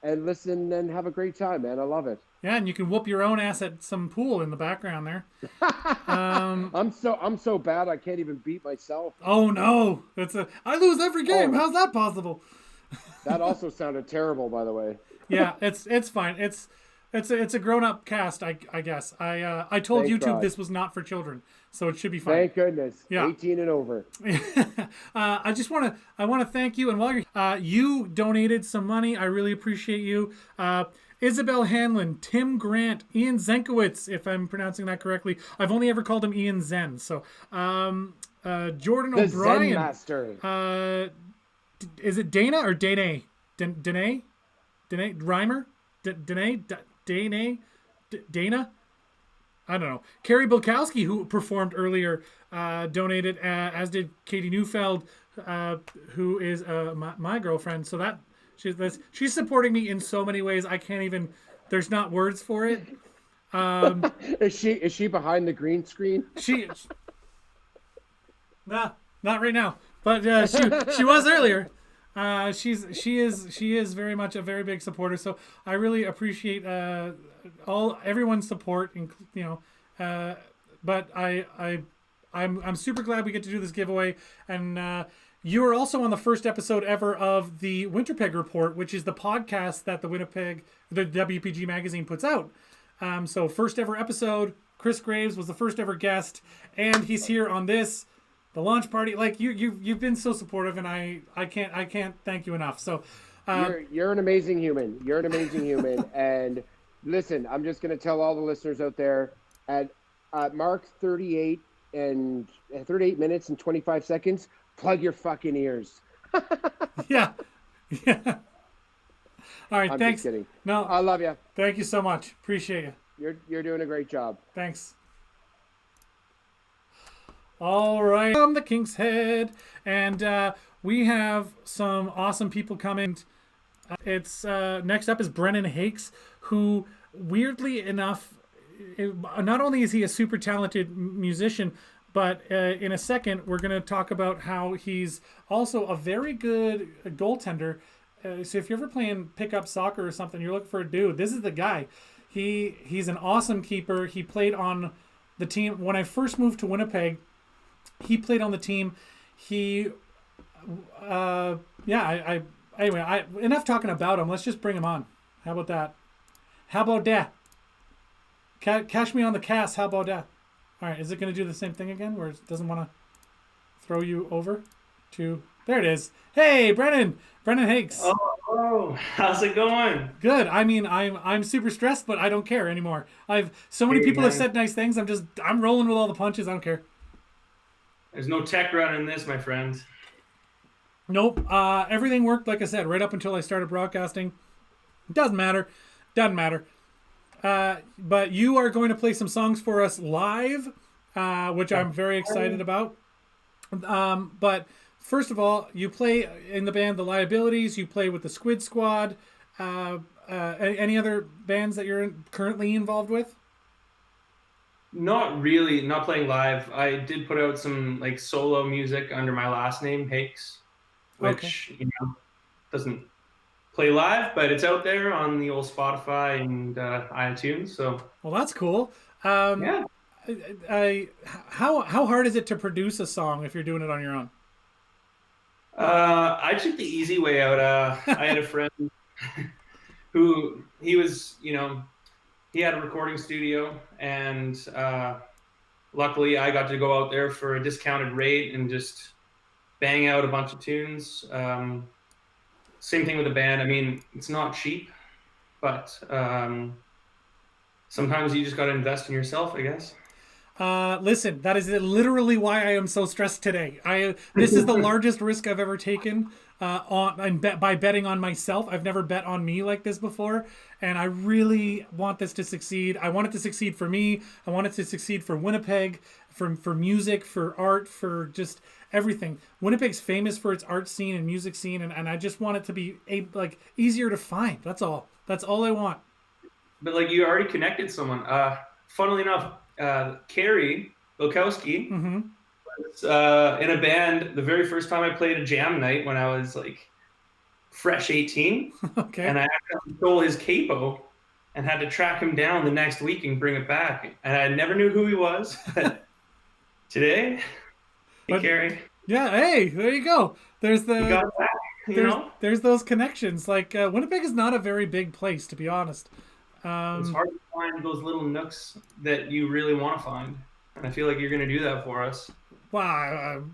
and listen and have a great time, man. I love it. Yeah, and you can whoop your own ass at some pool in the background there. I'm so bad I can't even beat myself. Oh no, I lose every game. Oh. How's that possible? That also sounded terrible, by the way. Yeah, it's fine. it's a grown up cast, I guess. I told Thank YouTube God. this was not for children, so it should be fine. Thank goodness. Yeah. 18 and over. I want to thank you, and while you donated some money, I really appreciate you. Isabel Hanlon, Tim Grant, Ian Zenkowitz, if I'm pronouncing that correctly. I've only ever called him Ian Zen. So Jordan The O'Brien. Zen Master. Is it Dana or Danae? Danae? Danae? Reimer? Danae? Danae? Dana? I don't know. Carrie Bilkowski, who performed earlier, donated, as did Katie Neufeld, who is my girlfriend. So that she's supporting me in so many ways. I can't even. There's not words for it. Is she behind the green screen? Nah, not right now. But she was earlier. She is very much a very big supporter. So I really appreciate everyone's support. But I'm super glad we get to do this giveaway. And you are also on the first episode ever of the Winterpeg Report, which is the podcast that the WPG magazine puts out. So first ever episode. Chris Graves was the first ever guest, and he's here on the launch party. Like you've been so supportive, and I can't thank you enough. So you're an amazing human. You're an amazing human. And listen, I'm just going to tell all the listeners out there at mark 38 minutes and 25 seconds. Plug your fucking ears. Yeah. All right. I'm Thanks. just kidding. No, I love you. Thank you so much. Appreciate you. You're doing a great job. Thanks. All right, from the King's Head, and we have some awesome people coming. It's next up is Brennan Hakes, who weirdly enough, not only is he a super talented musician, but in a second we're going to talk about how he's also a very good goaltender. So if you're ever playing pickup soccer or something, you're looking for a dude, this is the guy. He's an awesome keeper. He played on the team when I first moved to Winnipeg. He played on the team. Anyway, enough talking about him. Let's just bring him on. How about that? How about that? Cash me on the cast. How about that? All right, is it going to do the same thing again, where it doesn't want to throw you over to? There it is. Hey, Brennan Hakes. Oh, how's it going? Good. I mean, I'm super stressed, but I don't care anymore. So many people have said nice things. I'm rolling with all the punches. I don't care. There's no tech running this, my friend. Nope. Everything worked, like I said, right up until I started broadcasting. Doesn't matter. But you are going to play some songs for us live, which I'm very excited about. But first of all, you play in the band The Liabilities. You play with the Squid Squad. Any other bands that you're currently involved with? Not really, not playing live. I did put out some like solo music under my last name, Hakes, which doesn't play live, but it's out there on the old Spotify and iTunes. So well, that's cool. Yeah. How hard is it to produce a song if you're doing it on your own? I took the easy way out. I had a friend who he had a recording studio, and luckily I got to go out there for a discounted rate and just bang out a bunch of tunes. Same thing with the band. I mean, it's not cheap, but sometimes you just got to invest in yourself, I guess. Listen, that is literally why I am so stressed today. This is the largest risk I've ever taken by betting on myself. I've never bet on me like this before, and I really want this to succeed. I want it to succeed for me. I want it to succeed for Winnipeg, for music, for art, for just everything. Winnipeg's famous for its art scene and music scene, and I just want it to be easier to find. That's all. That's all I want. But like you already connected someone. Funnily enough, Carrie Bilkowski was in a band the very first time I played a jam night when I was like fresh 18. Okay. And I actually stole his capo and had to track him down the next week and bring it back. And I never knew who he was. But today, Carrie. Yeah, hey, there you go. There's You got that, there's those connections. Like Winnipeg is not a very big place, to be honest. It's hard to find those little nooks that you really want to find, and I feel like you're going to do that for us. Wow,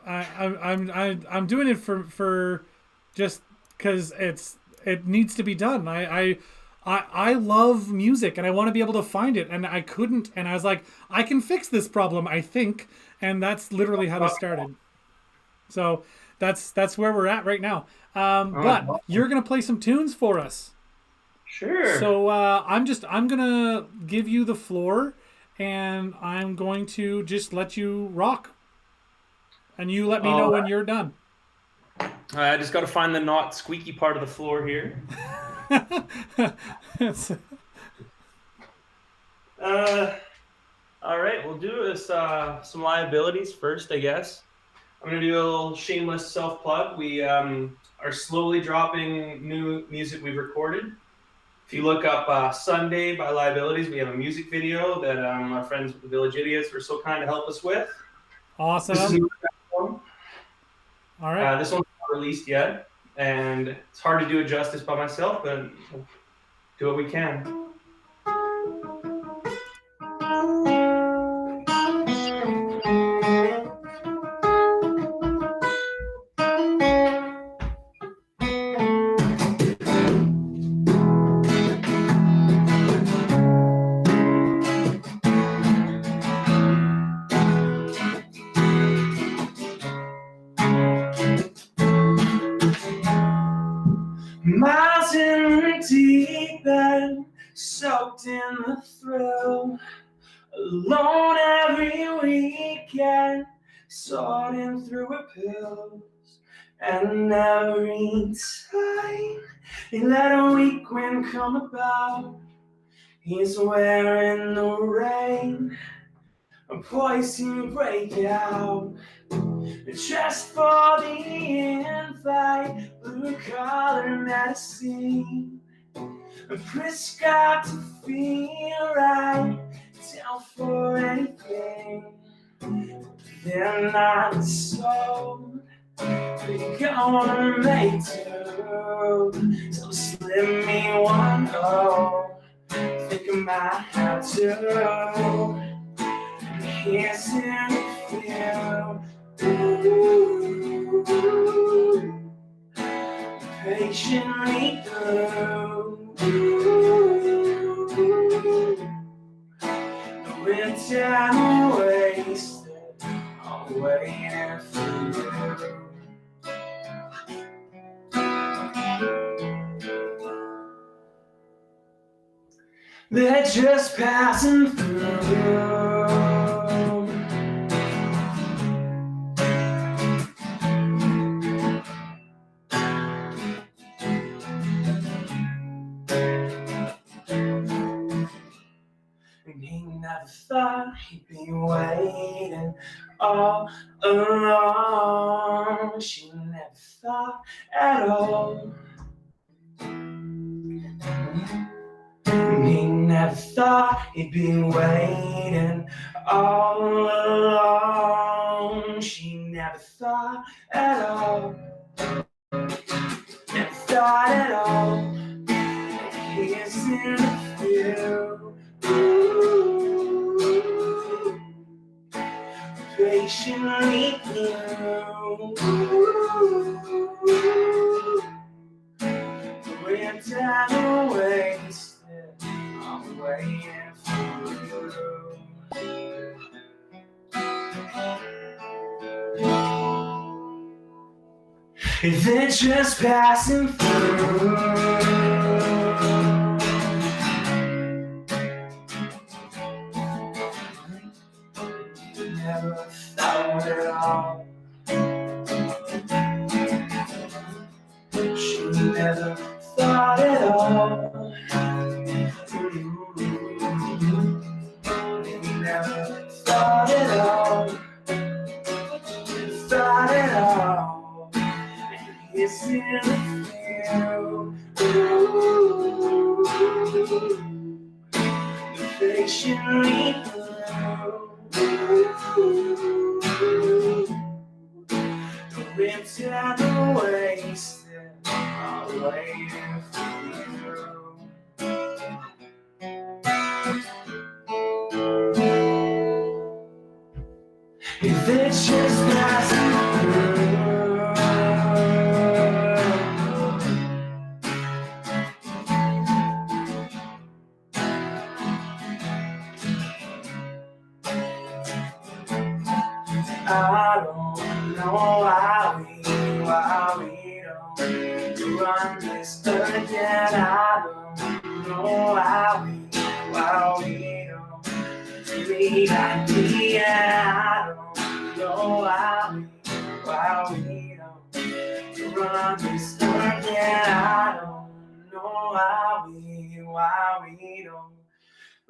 I'm doing it for just because it needs to be done. I love music and I want to be able to find it, and I couldn't, and I was like, I can fix this problem, I think, and that's literally how this started. So that's where we're at right now. But you're gonna play some tunes for us. Sure. So I'm gonna give you the floor, and I'm going to just let you rock, and you let me know when you're done. I just got to find the not squeaky part of the floor here. All right, we'll do this some liabilities first, I guess. I'm gonna do a little shameless self-plug. We are slowly dropping new music we've recorded. If you look up Sunday by Liabilities, we have a music video that our friends with the Village Idiots were so kind to help us with. Awesome. This is all right. This one's not released yet, and it's hard to do it justice by myself, but we'll do what we can. Miles in the deep end, soaked in the thrill, alone every weekend, sorting through her pills. And every time you let a weak wind come about, he's wearing the rain, a poison break out. Just for the invite, blue-collar medicine, prescribed to feel right, down for anything. They're not sold, they're gonna make do. So slip me one, think I might have to. Here's in the field. Patiently through the winter wasted, I'm waiting for you. They're just passing through. Never thought he'd be waiting all alone. She never thought at all. He never thought he'd be waiting all alone. She never thought at all. Never thought at all. He's in the field. Patiently through when time wasted, I'm waiting for you. They're just passing through. Never thought at all. She never thought at all. Never thought at all. Thought at all. It's in the field. Patiently through. The winter wasted, I'm waiting for you. it's just passing through. I don't know why we don't run this again. I don't know why we don't rewrite the end. I don't know why we don't run this again. I don't know why we don't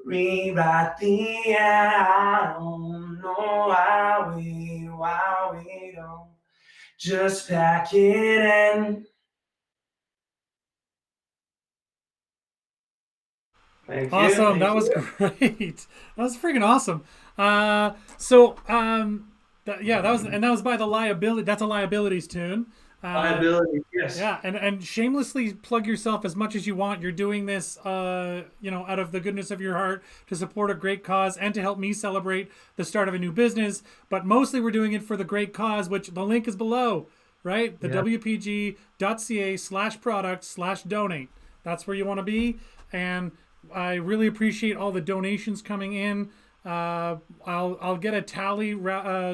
rewrite the end. I don't know why we don't just pack it in. Thank you. Awesome. That was great. That was freaking awesome. That was by the Liability. That's a Liabilities tune. Liability, yes. Yeah, and shamelessly plug yourself as much as you want. You're doing this, out of the goodness of your heart to support a great cause and to help me celebrate the start of a new business. But mostly we're doing it for the great cause, which the link is below, right? The WPG.ca/product/donate. That's where you want to be. And I really appreciate all the donations coming in. I'll get a tally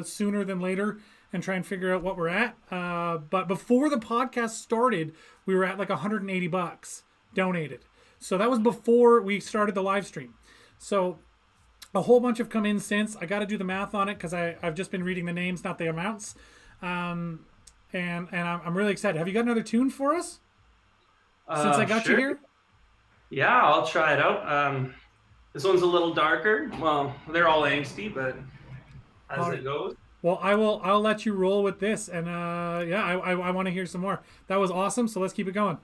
sooner than later and try and figure out what we're at. But before the podcast started, we were at like $180 donated. So that was before we started the live stream. So a whole bunch have come in since. I got to do the math on it because I've just been reading the names, not the amounts. And I'm really excited. Have you got another tune for us since I got you here? Yeah, I'll try it out. This one's a little darker. Well, they're all angsty, but as it goes. Well, I'll let you roll with this, and I want to hear some more. That was awesome, so let's keep it going.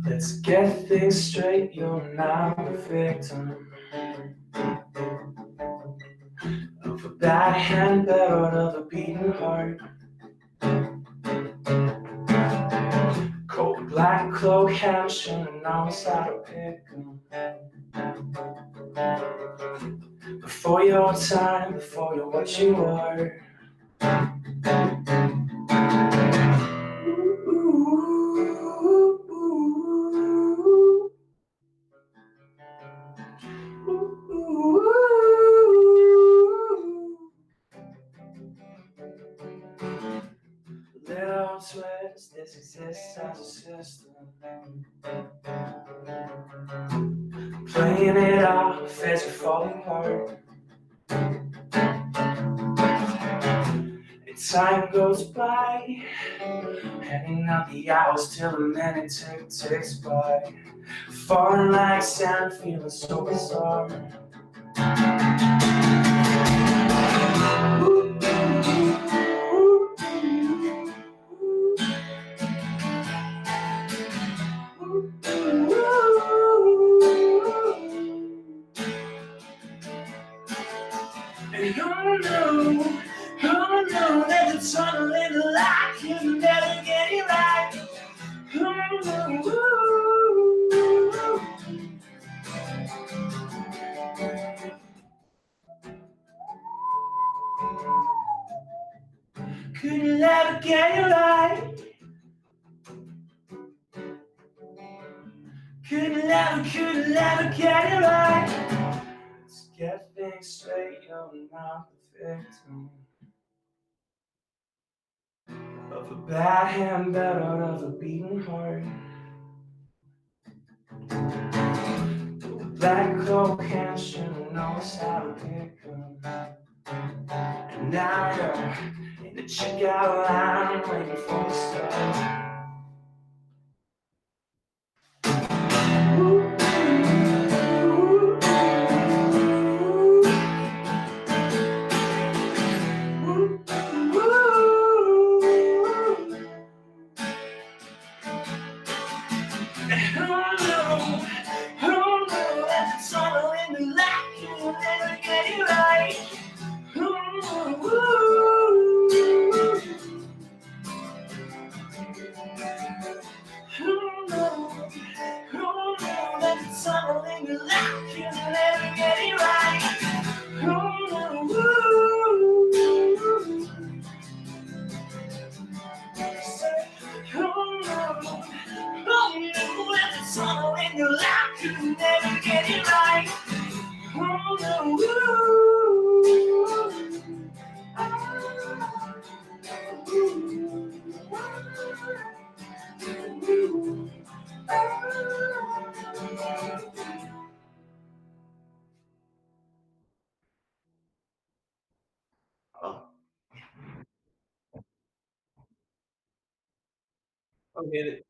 Let's get things straight, you're not a victim of a bad hand out of a beating heart. Cold black cloak hand should've known how to pick 'em. Before your time, before you're what you are. Little twist, this exists as a system. Playing it off as you're falling apart. And time goes by, heading out the hours till the minute ticks by. Falling like sand, feeling so bizarre. And who knew that the tunnel in the light could never get it right? Could never get it right. Could never get it right. Let's get things straight, you're not the victim of a bad hand out of a beating heart. Black cloak hand should've knows how to pick 'em. And now you're in the checkout line waiting for the start. Who knew that the tunnel in the light could never get it right? Oh. Okay.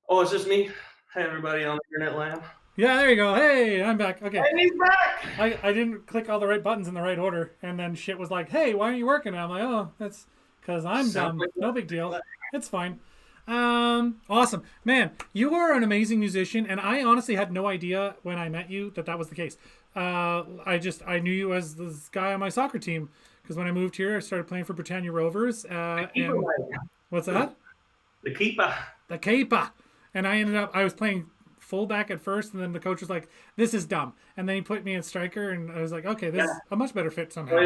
Oh, it's just me. Hi, everybody on the internet land. Yeah, there you go. Hey, I'm back. Okay. And he's back! I didn't click all the right buttons in the right order, and then shit was like, hey, why aren't you working? And I'm like, oh, that's because I'm dumb. Like No big deal. It's fine. Awesome. Man, you are an amazing musician, and I honestly had no idea when I met you that was the case. I knew you as this guy on my soccer team, because when I moved here, I started playing for Britannia Rovers. And what's that? The keeper. The keeper. And I was playing fullback at first, and then the coach was like, this is dumb. And then he put me in striker, and I was like, okay, this is a much better fit somehow.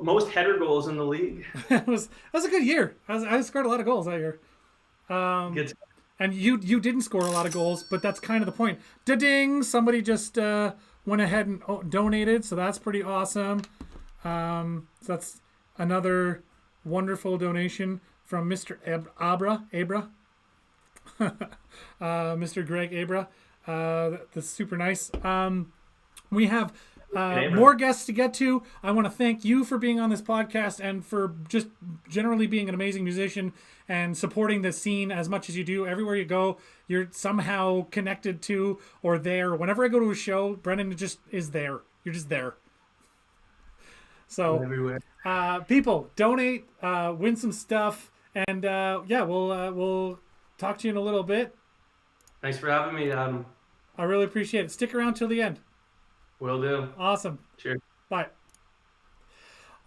Most header goals in the league. That was a good year. I scored a lot of goals that year. And you didn't score a lot of goals, but that's kind of the point. Da-ding! Somebody just went ahead and donated, so that's pretty awesome. So that's another wonderful donation from Mr. Abra. Mr. Greg Abra. That's super nice. We have more guests to get to. I want to thank you for being on this podcast and for just generally being an amazing musician and supporting the scene as much as you do. Everywhere you go, you're somehow connected to or there. Whenever I go to a show, Brendan just is there. You're just there. So everywhere. People, donate, win some stuff, and we'll talk to you in a little bit. Thanks for having me, Adam. I really appreciate it. Stick around till the end. Will do. Awesome. Cheers. Bye.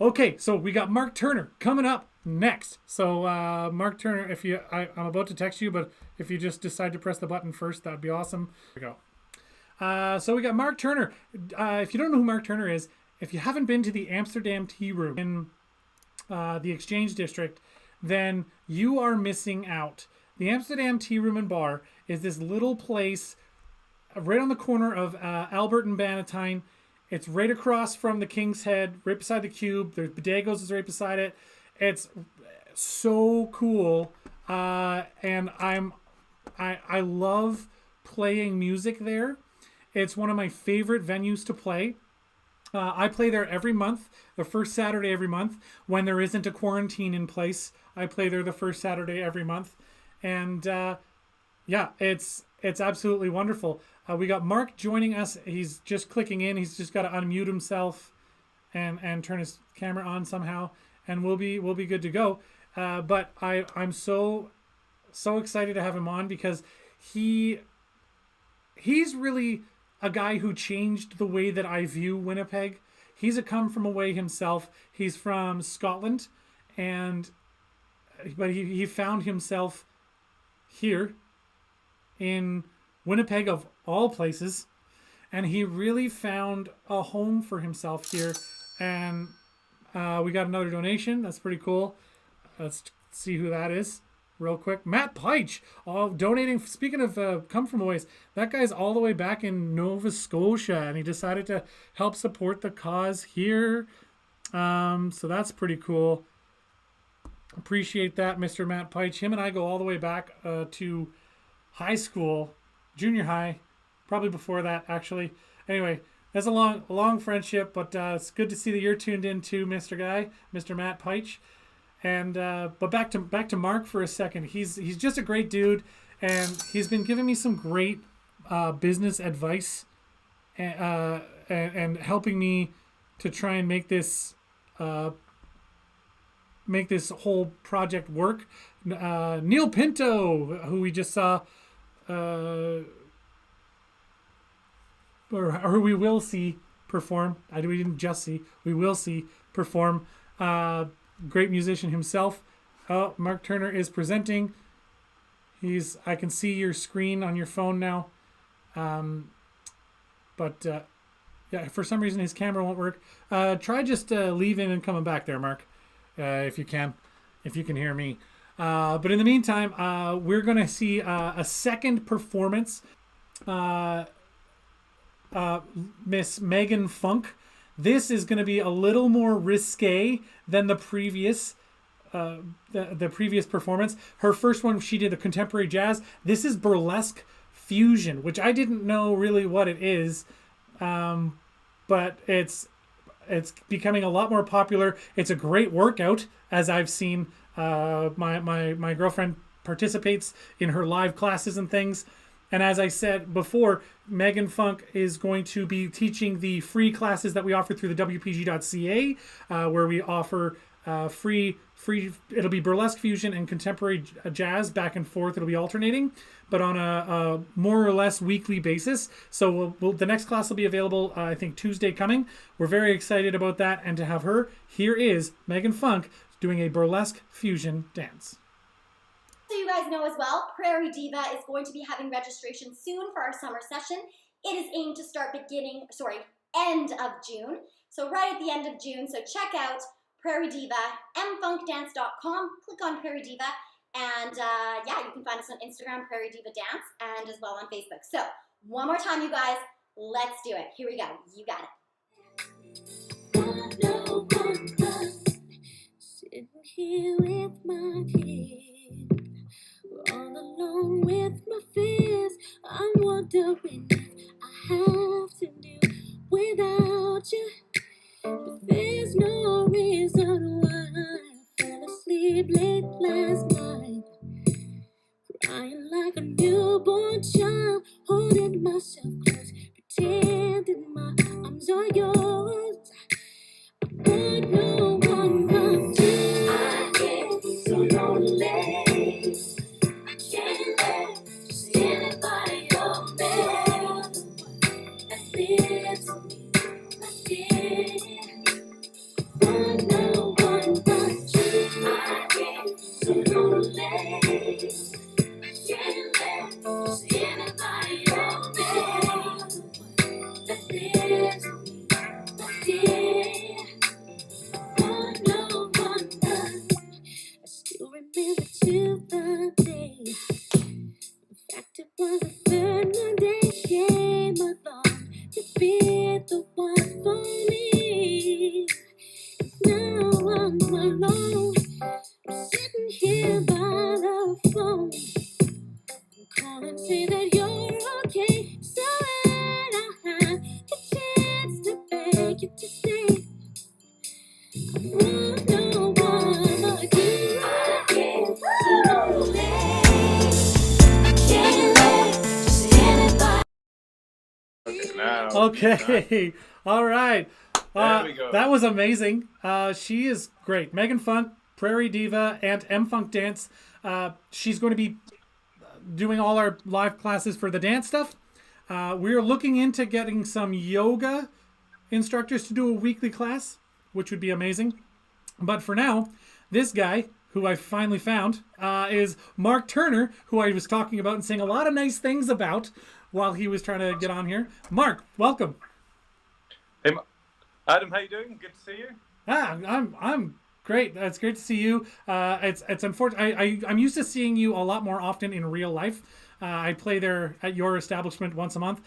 Okay, so we got Mark Turner coming up next. So Mark Turner, I'm about to text you, but if you just decide to press the button first, that'd be awesome. Here we go. So we got Mark Turner. If you don't know who Mark Turner is, if you haven't been to the Amsterdam Tea Room in the Exchange District, then you are missing out. The Amsterdam Tea Room and Bar is this little place right on the corner of Albert and Bannatyne. It's right across from the King's Head, right beside the Cube. There's Bodego's is right beside it. It's so cool, and I love playing music there. It's one of my favorite venues to play. I play there every month, the first Saturday every month. When there isn't a quarantine in place, I play there the first Saturday every month. And it's absolutely wonderful. We got Mark joining us. He's just clicking in. He's just got to unmute himself and turn his camera on somehow, and we'll be good to go. But I'm so excited to have him on because he's really a guy who changed the way that I view Winnipeg. He's a come from away himself. He's from Scotland, but he found himself here in Winnipeg of all places, and he really found a home for himself here. And we got another donation. That's pretty cool. Let's see who that is real quick. Matt Peich, donating. Speaking of come from ways, that guy's all the way back in Nova Scotia, and he decided to help support the cause here. So that's pretty cool. Appreciate that, Mr. Matt Peich. Him and I go all the way back to high school, junior high, probably before that actually. Anyway, that's a long friendship, but it's good to see that you're tuned in too, Mr. Guy, Mr. Matt Peich. And but back to Mark for a second. He's just a great dude, and he's been giving me some great business advice and helping me to try and make this whole project work. Neil Pinto, who we just saw, or who we will see perform. We didn't just see. We will see perform. Great musician himself. Oh, Mark Turner is presenting. I can see your screen on your phone now. But for some reason his camera won't work. Try just leaving and coming back there, Mark, if you can hear me. But in the meantime, we're going to see a second performance. Miss Megan Funk. This is going to be a little more risque than the previous the previous performance. Her first one, she did the contemporary jazz. This is burlesque fusion, which I didn't know really what it is, but it's it's becoming a lot more popular. It's a great workout, as I've seen. My girlfriend participates in her live classes and things. And as I said before, Megan Funk is going to be teaching the free classes that we offer through the WPG.ca, where we offer free. It'll be burlesque fusion and contemporary jazz back and forth. It'll be alternating, but on a more or less weekly basis. So the next class will be available, I think, Tuesday coming. We're very excited about that, and to have her. Here is Megan Funk doing a burlesque fusion dance. So you guys know as well, Prairie Diva is going to be having registration soon for our summer session. It is aimed to start end of June. So right at the end of June. So check out Prairie Diva, mfunkdance.com. Click on Prairie Diva. And yeah, you can find us on Instagram, Prairie Diva Dance, and as well on Facebook. So one more time, you guys, let's do it. Here we go. You got it. Sitting here with my kids, all alone with my fears. I'm wondering if I have to do without you. But there's no reason why I fell asleep late last night, crying like a newborn child, holding myself close, pretending my arms are yours. But no one but you. I get so lonely. I can't let just anybody else that lives in me like this. But no one but you. I get so lonely. I can't let just anybody else that lives in me like this. I still remember to the day. In fact, it was the third Monday came along to be the one for me. Now I'm alone. I'm sitting here by the phone. Call and say that you're okay. So when I have the chance to beg you to stay, no one like you. I get so lonely. Can't let just anybody. Okay, now. Okay, all right. There we go. That was amazing. She is great. Megan Funk, Prairie Diva, and M Funk Dance. She's going to be doing all our live classes for the dance stuff. We're looking into getting some yoga instructors to do a weekly class, which would be amazing. But for now, this guy, who I finally found, is Mark Turner, who I was talking about and saying a lot of nice things about while he was trying to get on here. Mark, welcome. Hey, Adam, how you doing? Good to see you. I'm great. It's great to see you. It's unfortunate. I'm used to seeing you a lot more often in real life. I play there at your establishment once a month.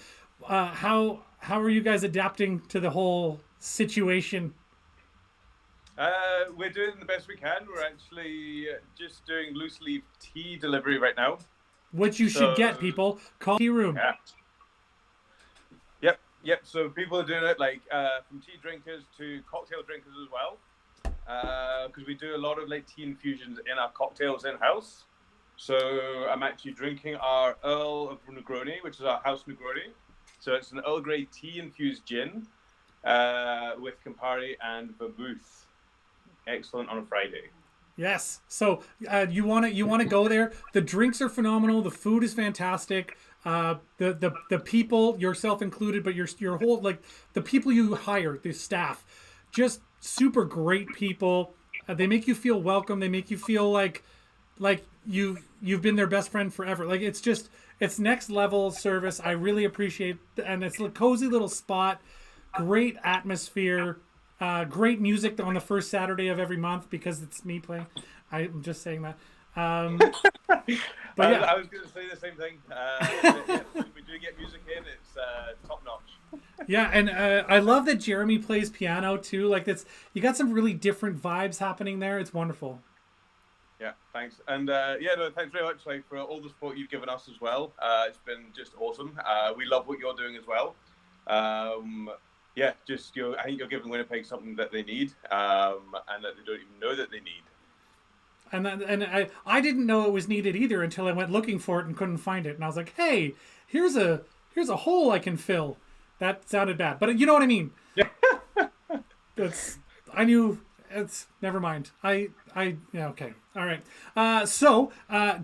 How are you guys adapting to the whole situation? We're doing the best we can. We're actually just doing loose leaf tea delivery right now. Which you should get, people. Call Tea Room. Yeah. Yep. So people are doing it like from tea drinkers to cocktail drinkers as well. Because we do a lot of like tea infusions in our cocktails in-house. So I'm actually drinking our Earl of Negroni, which is our house Negroni. So it's an Earl Grey tea infused gin with Campari and vermouth. Excellent on a Friday. Yes. So you want to go there. The drinks are phenomenal. The food is fantastic. The people, yourself included, but your whole, like, the people you hire, the staff, just super great people. They make you feel welcome. They make you feel like you've been their best friend forever. Like, it's next level service. I really appreciate, and it's a cozy little spot. Great atmosphere. Great music on the first Saturday of every month because it's me playing. I'm just saying that. But yeah. I was going to say the same thing. We do get music in. It's top notch. Yeah, and I love that Jeremy plays piano too. Like, you got some really different vibes happening there. It's wonderful. Yeah, thanks. And thanks very much, like, for all the support you've given us as well. It's been just awesome. We love what you're doing as well. yeah, just I think you're giving Winnipeg something that they need, and that they don't even know that they need. And I didn't know it was needed either until I went looking for it and couldn't find it. And I was like, hey, here's a hole I can fill. That sounded bad, but you know what I mean. Yeah. I knew. It's never mind. Yeah, okay. All right. So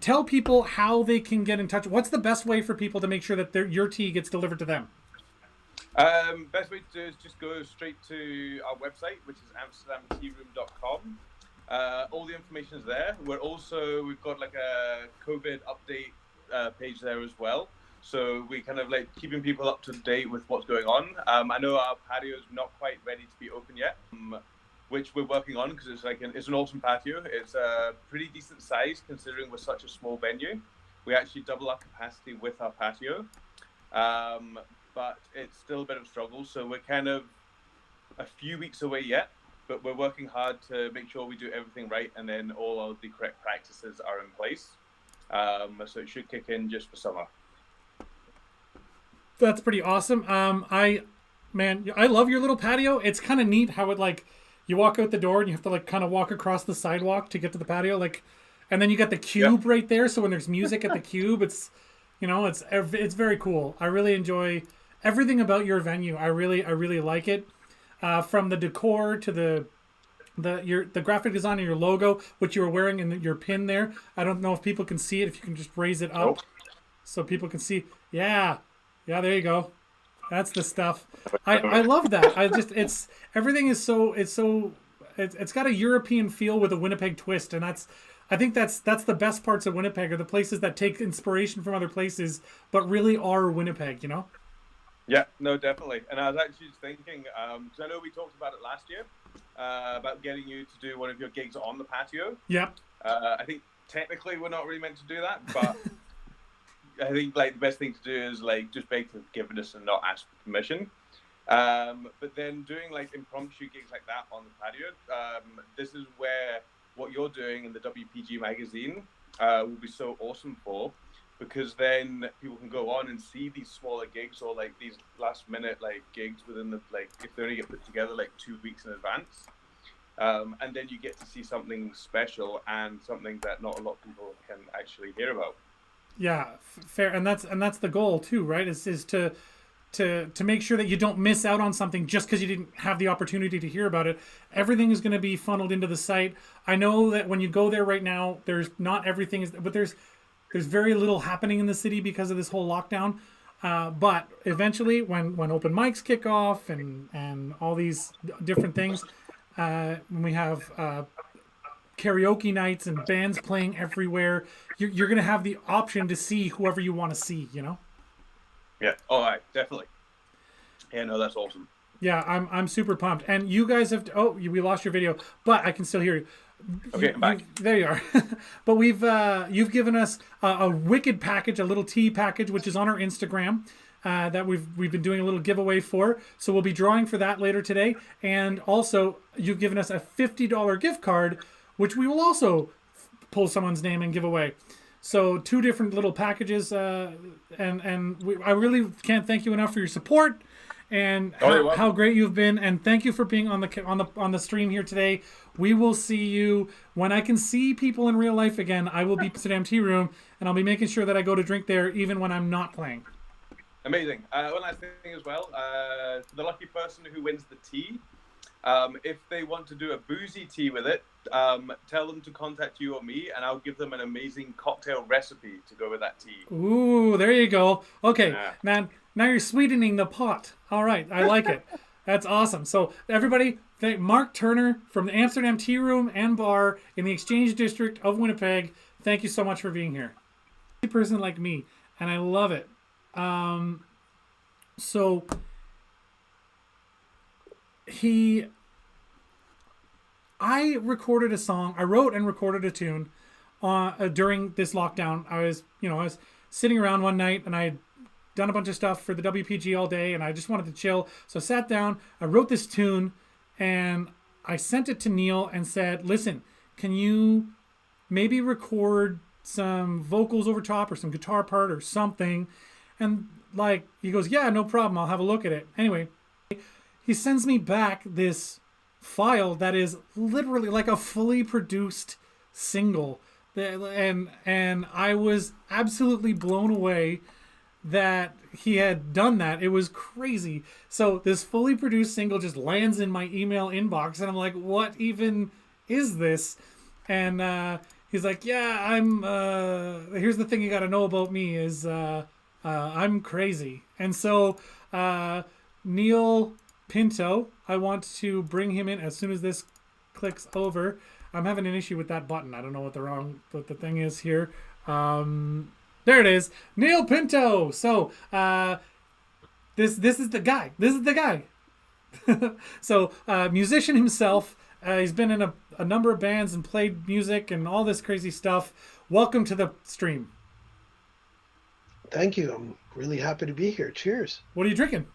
tell people how they can get in touch. What's the best way for people to make sure that your tea gets delivered to them? Best way to do is just go straight to our website, which is amsterdamtearoom.com. All the information is there. We've got like a COVID update page there as well. So we kind of like keeping people up to date with what's going on. I know our patio is not quite ready to be open yet, which we're working on because it's an awesome patio. It's a pretty decent size considering we're such a small venue. We actually double our capacity with our patio, but it's still a bit of a struggle. So we're kind of a few weeks away yet, but we're working hard to make sure we do everything right and then all of the correct practices are in place. So it should kick in just for summer. That's pretty awesome. I love your little patio. It's kind of neat how it like you walk out the door and you have to like kind of walk across the sidewalk to get to the patio, like, and then you got the cube right there. So when there's music at the cube, it's very cool. I really enjoy everything about your venue. I really like it. From the decor to the graphic design of your logo, which you were wearing in your pin there. I don't know if people can see it. If you can just raise it up so people can see. Yeah, there you go. That's the stuff. I love that. Everything is it's got a European feel with a Winnipeg twist, and I think that's the best parts of Winnipeg are the places that take inspiration from other places, but really are Winnipeg, you know? Yeah, no, definitely. And I was actually just thinking, because I know we talked about it last year, about getting you to do one of your gigs on the patio. Yep. I think technically we're not really meant to do that, but I think like the best thing to do is like just beg for forgiveness and not ask for permission. But then doing like impromptu gigs like that on the patio, this is where what you're doing in the WPG magazine will be so awesome for, because then people can go on and see these smaller gigs or like these last minute like gigs within the like if they only get put together like 2 weeks in advance. And then you get to see something special and something that not a lot of people can actually hear about. Yeah, fair, and that's the goal too, right? Is to make sure that you don't miss out on something just because you didn't have the opportunity to hear about it. Everything is going to be funneled into the site. I know that when you go there right now, there's not everything but there's very little happening in the city because of this whole lockdown. But eventually, when open mics kick off and all these different things, when we have karaoke nights and bands playing everywhere, you're going to have the option to see whoever you want to see, you know? Yeah. All right. Definitely. Yeah. No, that's awesome. Yeah, I'm super pumped. And you guys have we lost your video, but I can still hear you. Okay, I'm back. There you are. But you've given us a wicked package, a little tea package, which is on our Instagram. That we've been doing a little giveaway for. So we'll be drawing for that later today. And also, you've given us a $50 gift card, which we will also pull someone's name and give away. So 2 different little packages, I really can't thank you enough for your support and how great you've been. And thank you for being on the stream here today. We will see you when I can see people in real life again. I will be at Amsterdam Tea Room, and I'll be making sure that I go to drink there even when I'm not playing. Amazing. One last thing as well. For the lucky person who wins the tea, if they want to do a boozy tea with it, tell them to contact you or me, and I'll give them an amazing cocktail recipe to go with that tea. Ooh, there you go. Okay, now you're sweetening the pot. All right, I like it. That's awesome. So everybody, thank Mark Turner from the Amsterdam Tea Room and Bar in the Exchange District of Winnipeg. Thank you so much for being here. A person like me, and I love it. So I recorded a song. I wrote and recorded a tune during this lockdown. I was sitting around one night and I had done a bunch of stuff for the WPG all day and I just wanted to chill. So I sat down, I wrote this tune, and I sent it to Neil and said, listen, can you maybe record some vocals over top or some guitar part or something? And like, he goes, yeah, no problem. I'll have a look at it. Anyway, he sends me back this file that is literally like a fully produced single, and I was absolutely blown away that he had done that. It was crazy. So this fully produced single just lands in my email inbox, and I'm like, what even is this? And he's like, yeah, I'm here's the thing you got to know about me is I'm crazy. And so Neil Pinto, I want to bring him in as soon as this clicks over. I'm having an issue with that button. I don't know what the thing is here. There it is, Neil Pinto. So this is the guy. This is the guy. So musician himself. He's been in a number of bands and played music and all this crazy stuff. Welcome to the stream. Thank you. I'm really happy to be here. Cheers. What are you drinking?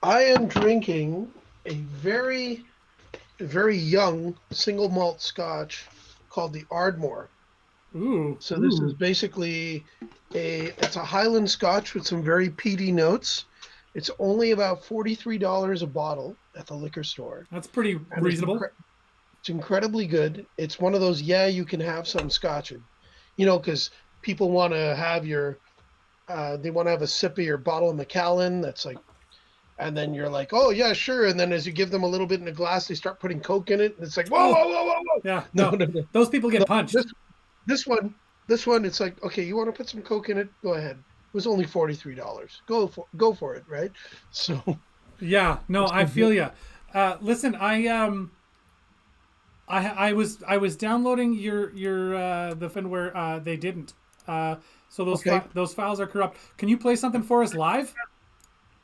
I am drinking a very, very young single malt scotch called the Ardmore. Ooh. So this is basically it's a Highland scotch with some very peaty notes. It's only about $43 a bottle at the liquor store. That's pretty reasonable. It's incredibly good. It's one of those, yeah, you can have some scotch. You know, because people want to have they want to have a sip of your bottle of Macallan that's like, and then you're like, oh, yeah, sure. And then as you give them a little bit in a glass, they start putting Coke in it. And it's like, whoa, whoa, whoa, whoa, whoa. Yeah, no. Those people get punched. This one, it's like, okay, you want to put some Coke in it? Go ahead. It was only $43. Go for it, right? So. Yeah, no, I feel you. Listen, I was downloading your the Finware. They didn't. So those files are corrupt. Can you play something for us live?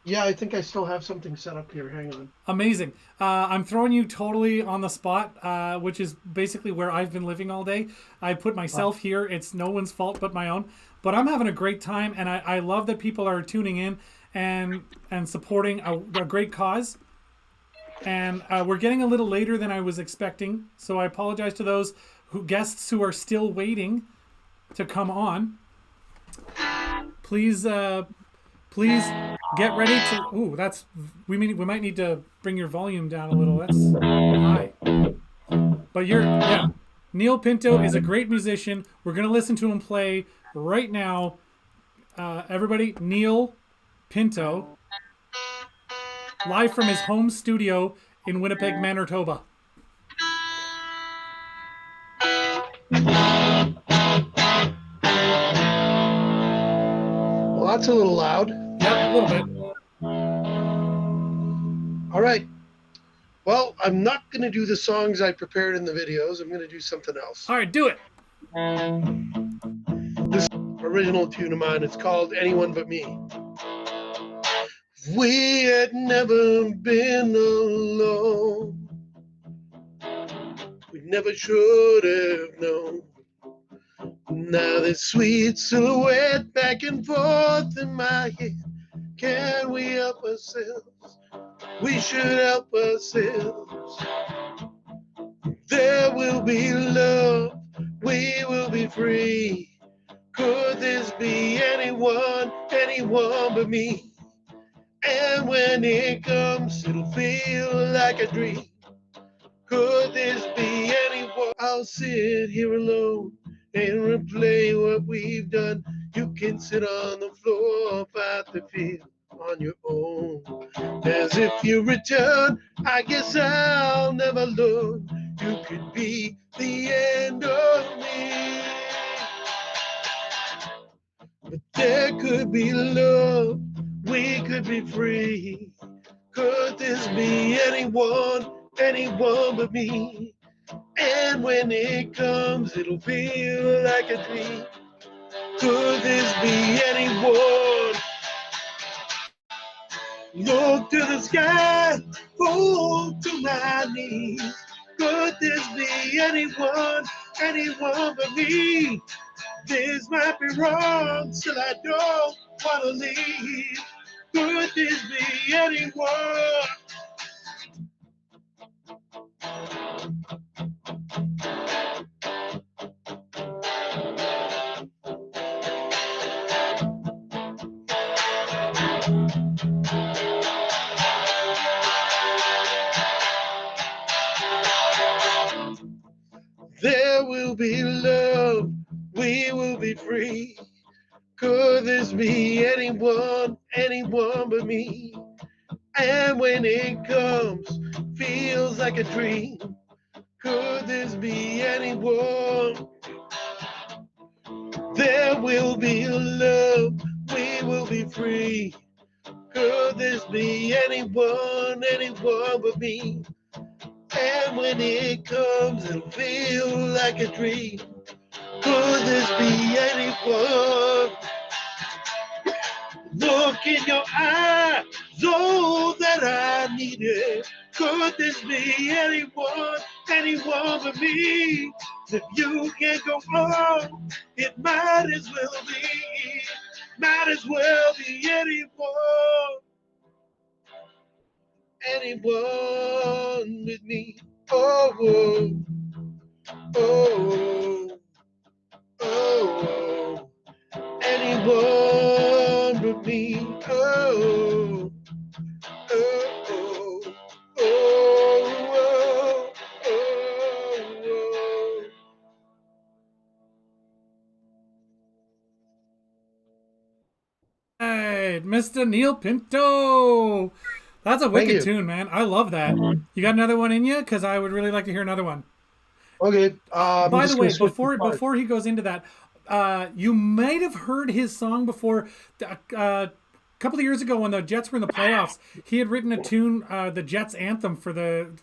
Yeah, I think I still have something set up here. Hang on. Amazing. I'm throwing you totally on the spot, which is basically where I've been living all day. I put myself here. It's no one's fault but my own. But I'm having a great time, and I love that people are tuning in and supporting a great cause. And we're getting a little later than I was expecting, so I apologize to those guests who are still waiting to come on. Please get ready to. Ooh, that's we might need to bring your volume down a little. That's high. But Neil Pinto is a great musician. We're gonna listen to him play right now. Everybody, Neil Pinto, live from his home studio in Winnipeg, Manitoba. Well, that's a little loud. Yeah, a little bit. All right. Well, I'm not going to do the songs I prepared in the videos. I'm going to do something else. All right, do it. This original tune of mine, it's called Anyone But Me. We had never been alone. We never should have known. Now this sweet silhouette back and forth in my head. Can we help ourselves? We should help ourselves. There will be love. We will be free. Could this be anyone but me? And when it comes, it'll feel like a dream. Could this be anyone? I'll sit here alone and replay what we've done. You can sit on the floor, fight the field on your own. As if you return, I guess I'll never learn. You could be the end of me. But there could be love, we could be free. Could this be anyone but me? And when it comes, it'll feel like a dream. Could this be anyone? Look to the sky, fall to my knees. Could this be anyone but me? This might be wrong, still I don't want to leave. Could this be anyone? be free. Could this be anyone but me? And when it comes, feels like a dream. Could this be anyone? There will be love, we will be free. Could this be anyone but me? And when it comes, it'll feel like a dream. Could this be anyone? Look in your eyes, all that I needed. Could this be anyone but me? If you can't go on, it might as well be anyone with me. Oh, oh, oh, oh, anyone but me. Oh, oh, oh, oh, oh, oh, oh. Hey, Mr. Neil Pinto. That's a Thank wicked you. tune, man. I love that. You got another one in you? Because I would really like to hear another one. Okay. By the way, before he goes into that, you might have heard his song before. A couple of years ago, when the Jets were in the playoffs, he had written a tune, the Jets anthem for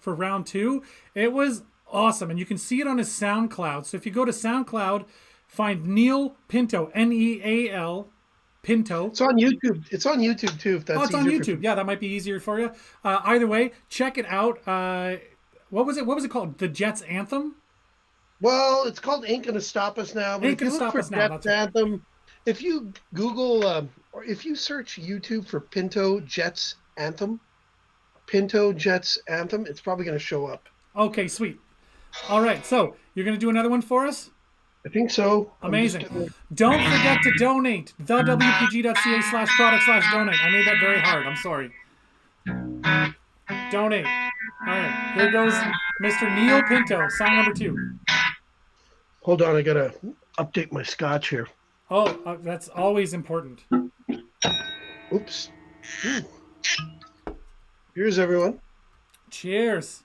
round 2. It was awesome, and you can see it on his SoundCloud. So if you go to SoundCloud, find Neil Pinto, Neal Pinto. It's on YouTube. It's on YouTube too. If that's it's on easier YouTube. Yeah, that might be easier for you. Either way, check it out. What was it called? The Jets anthem. Well, it's called Ain't Gonna Stop Us Now. But Ain't Gonna Stop Us Now. Jets Anthem, if you Google or if you search YouTube for Pinto Jets Anthem, it's probably going to show up. Okay, sweet. All right, so you're going to do another one for us? I think so. Amazing. Don't forget to donate. thewpg.ca/product/donate. I made that very hard. I'm sorry. Donate. All right, here goes Mr. Neil Pinto, song number 2. Hold on, I got to update my scotch here. Oh, that's always important. Oops. Ooh. Here's everyone. Cheers.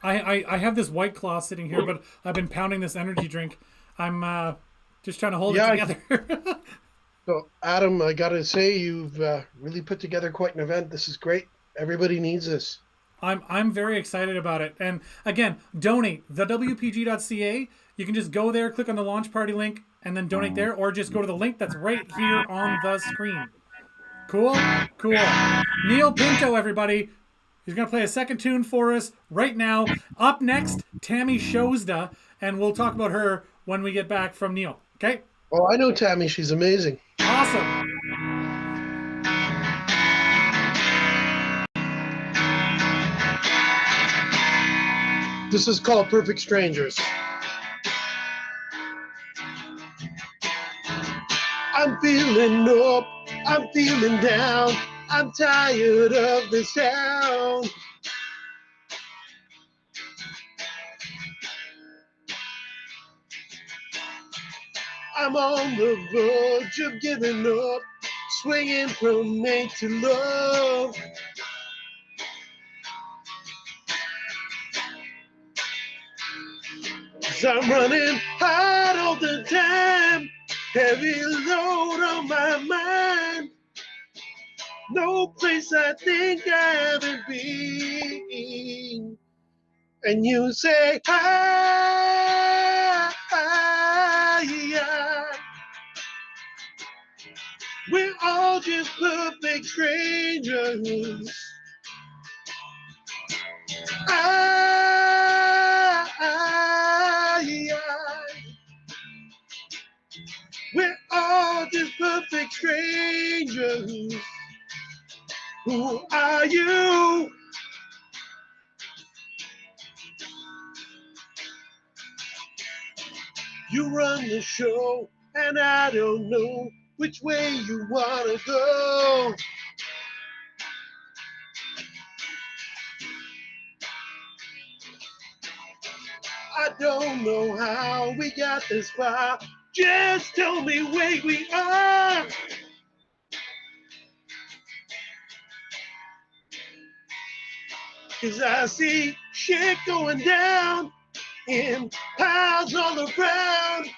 I have this White Claw sitting here, but I've been pounding this energy drink. I'm just trying to hold it together. So, Adam, I got to say, you've really put together quite an event. This is great. Everybody needs this. I'm very excited about it. And again, donate. thewpg.ca. You can just go there, click on the launch party link, and then donate there, or just go to the link that's right here on the screen. Cool? Cool. Neil Pinto, everybody. He's going to play a second tune for us right now. Up next, Tammy Shozda, and we'll talk about her when we get back from Neil. Okay? Oh, I know Tammy. She's amazing. Awesome. This is called Perfect Strangers. I'm feeling up, I'm feeling down, I'm tired of this town. I'm on the verge of giving up, swinging from hate to love. I'm running hard all the time, heavy load on my mind. No place I think I haven't been. And you say, we're all just perfect strangers. We're all just perfect strangers. Who are you? You run the show, and I don't know which way you wanna go. I don't know how we got this far. Just tell me where we are. 'Cause I see shit going down in piles all around.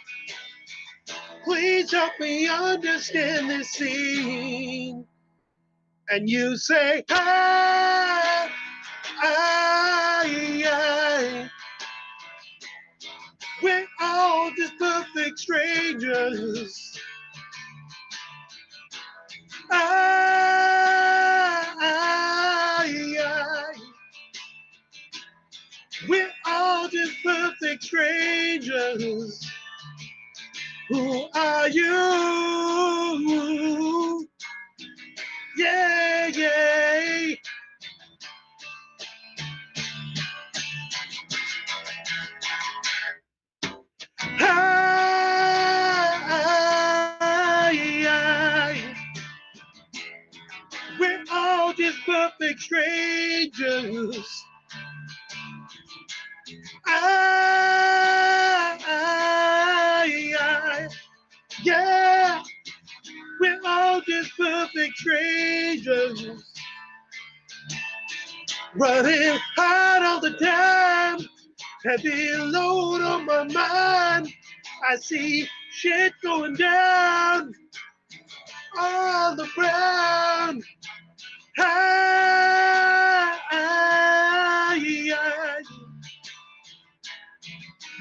Please help me understand this scene. And you say, I. We're all just perfect strangers. I. We're all just perfect strangers. Who are you? Yeah, yeah. I. We're all just perfect strangers. I. Yeah. We're all just perfect strangers. Running hard all the time. Heavy load on my mind. I see shit going down on the ground.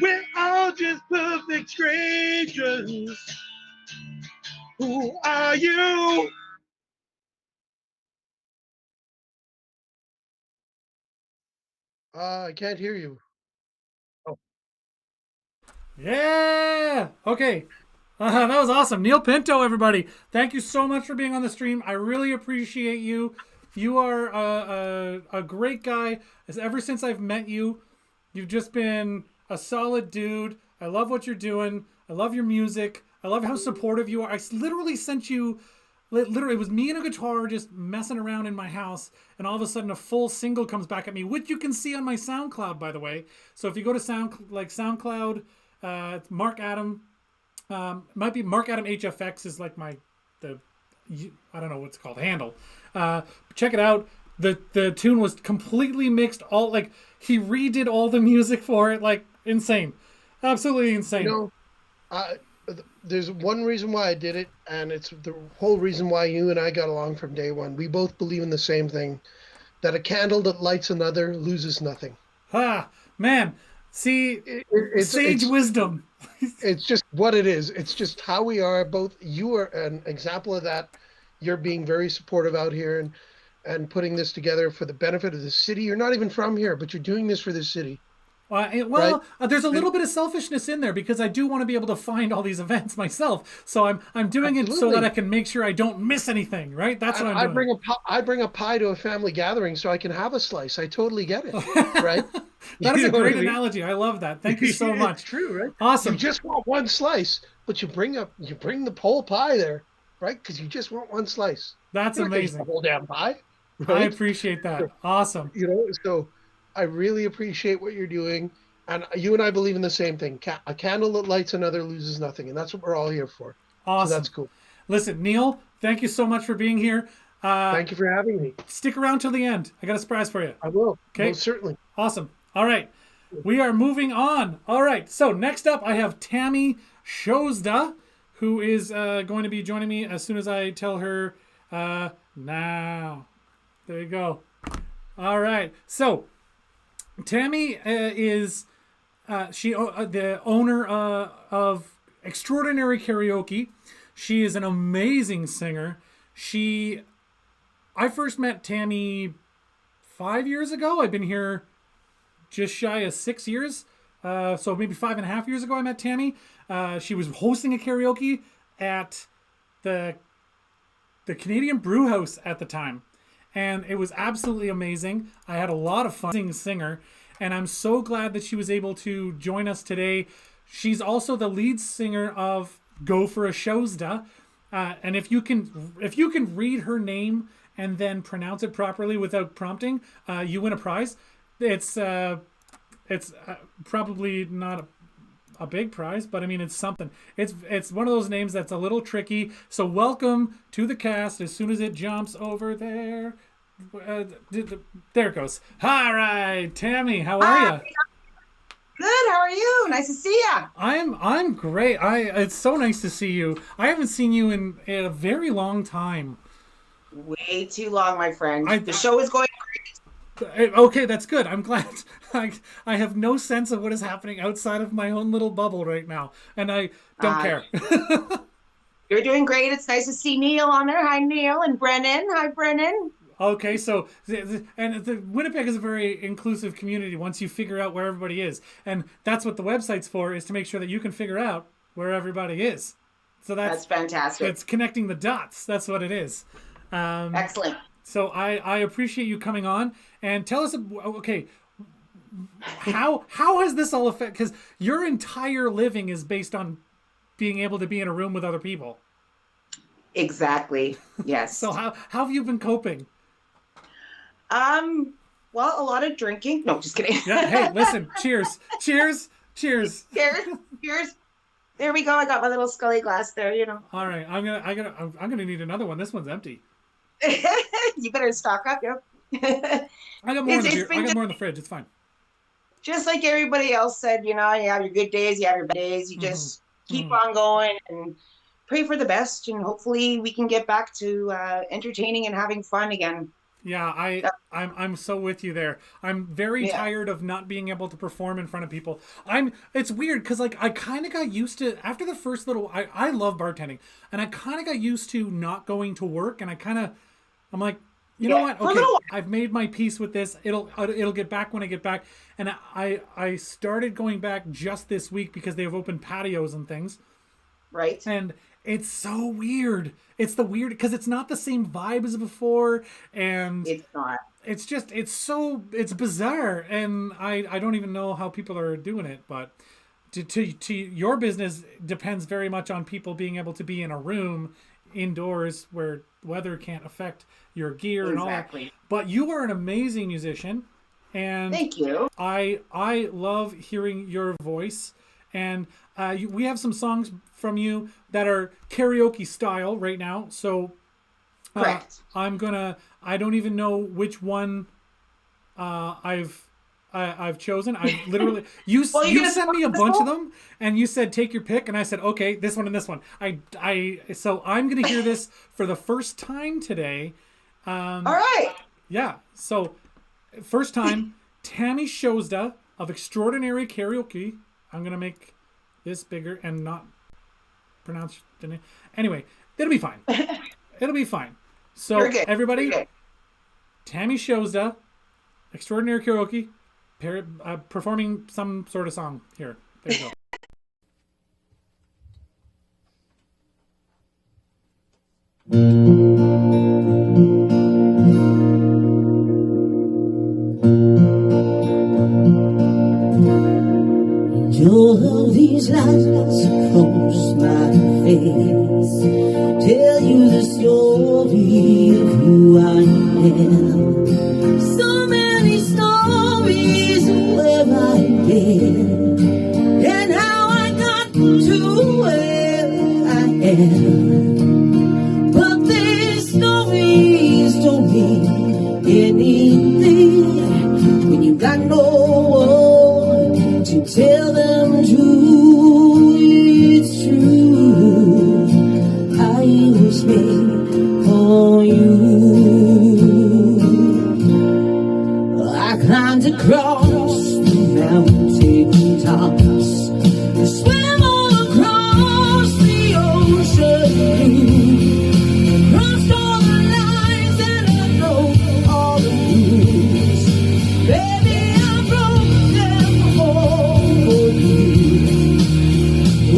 We're all just perfect strangers. Who are you? I can't hear you. Yeah. Okay. That was awesome. Neil Pinto, everybody. Thank you so much for being on the stream. I really appreciate you. You are a great guy. Ever since I've met you, you've just been a solid dude. I love what you're doing. I love your music. I love how supportive you are. I literally sent you, literally, it was me and a guitar just messing around in my house, and all of a sudden a full single comes back at me, which you can see on my SoundCloud, by the way. So if you go to SoundCloud, it's Mark Adam. Might be Mark Adam HFX is like I don't know what's called, handle. Check it out. The tune was completely mixed. All like he redid all the music for it. Like insane, absolutely insane. You know, there's one reason why I did it, and it's the whole reason why you and I got along from day one. We both believe in the same thing: that a candle that lights another loses nothing. Man, see, it's sage wisdom. It's just what it is. It's just how we are. Both you are an example of that. You're being very supportive out here and putting this together for the benefit of the city. You're not even from here, but you're doing this for the city. There's a little bit of selfishness in there because I do want to be able to find all these events myself. So I'm doing it so that I can make sure I don't miss anything. Right? That's what I'm doing. I bring a pie to a family gathering so I can have a slice. I totally get it. Right? That is a great analogy. I love that. Thank you so much. It's true, right? Awesome. You just want one slice, but you bring the whole pie there, right? Because you just want one slice. That's amazing. The whole damn pie. Right? I appreciate that. Awesome. So I really appreciate what you're doing, and you and I believe in the same thing. A candle that lights another loses nothing, and that's what we're all here for. Awesome. So that's cool. Listen, Neil, thank you so much for being here. Thank you for having me. Stick around till the end. I got a surprise for you. I will. Okay. Most certainly. Awesome. All right. We are moving on. All right. So next up, I have Tammy Shozda, who is going to be joining me as soon as I tell her now. There you go. All right. So Tammy is the owner of Extraordinary Karaoke. She is an amazing singer. I first met Tammy 5 years ago. I've been here just shy of 6 years. So maybe 5.5 years ago I met Tammy. She was hosting a karaoke at the Canadian Brew House at the time. And it was absolutely amazing. I had a lot of fun being a singer. And I'm so glad that she was able to join us today. She's also the lead singer of Go for a Showsda. And if you can read her name and then pronounce it properly without prompting, you win a prize. It's it's probably not a big prize, but I mean, it's something. It's one of those names that's a little tricky. So welcome to the cast. As soon as it jumps over there, there it goes. All right, Tammy, how are you? Good. How are you? Nice to see you. I'm great. It's so nice to see you. I haven't seen you in a very long time. Way too long, my friend. The show is going great. Okay, that's good. I'm glad. I have no sense of what is happening outside of my own little bubble right now, and I don't care. You're doing great. It's nice to see Neil on there. Hi, Neil, and Brennan. Hi, Brennan. Okay, so the Winnipeg is a very inclusive community once you figure out where everybody is, and that's what the website's for, is to make sure that you can figure out where everybody is. So that's fantastic. It's connecting the dots. That's what it is. Excellent. So I appreciate you coming on and tell us. Okay, how has this all affected? Because your entire living is based on being able to be in a room with other people. Exactly. Yes. So how have you been coping? Well, a lot of drinking. No, just kidding. Yeah. Hey, listen. Cheers. Cheers. Cheers. Cheers. Cheers. There we go. I got my little Scully glass there. You know. All right. I'm gonna need another one. This one's empty. You better stock up. Yep. I got more in the beer. I got more in the fridge. It's fine. Just like everybody else said, you know, you have your good days, you have your bad days. You just keep on going and pray for the best, and hopefully we can get back to entertaining and having fun again. Yeah, I'm so with you there. I'm very tired of not being able to perform in front of people. It's weird because like I kind of got used to after the first little. I love bartending, and I kind of got used to not going to work, and I'm like, you know what? Okay, I've made my peace with this. It'll get back when I get back, and I started going back just this week because they have opened patios and things. Right. And it's so weird. It's because it's not the same vibe as before, and it's not. It's just it's bizarre, and I don't even know how people are doing it. But to your business depends very much on people being able to be in a room indoors where weather can't affect your gear and all that. But you are an amazing musician, and thank you. I love hearing your voice, and we have some songs from you that are karaoke style right now. So I don't even know which one I've chosen. I've literally you sent me a bunch of them, and you said take your pick, and I said okay, this one and this one. So I'm gonna hear this for the first time today. All right. Yeah. So first time, Tammy Shozda of Extraordinary Karaoke. I'm gonna make this bigger and not pronounce the name. Anyway, it'll be fine. It'll be fine. So everybody, Tammy Shozda, Extraordinary Karaoke, performing some sort of song here. There you go. All of these lines across my face tell you the story of who I am. So many stories of where I've been and how I got to where I am. But these stories don't mean anything when you got no one to tell them to. It's true, I was made for you. I climbed across the mountain tops, swam all across the ocean blue, crossed all the lines and I broke all the rules. Baby, I broke them all for you.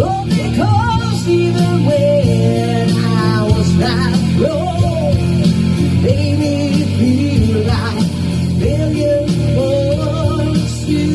Oh, because even when I was not wrong, they made me feel like failure was you.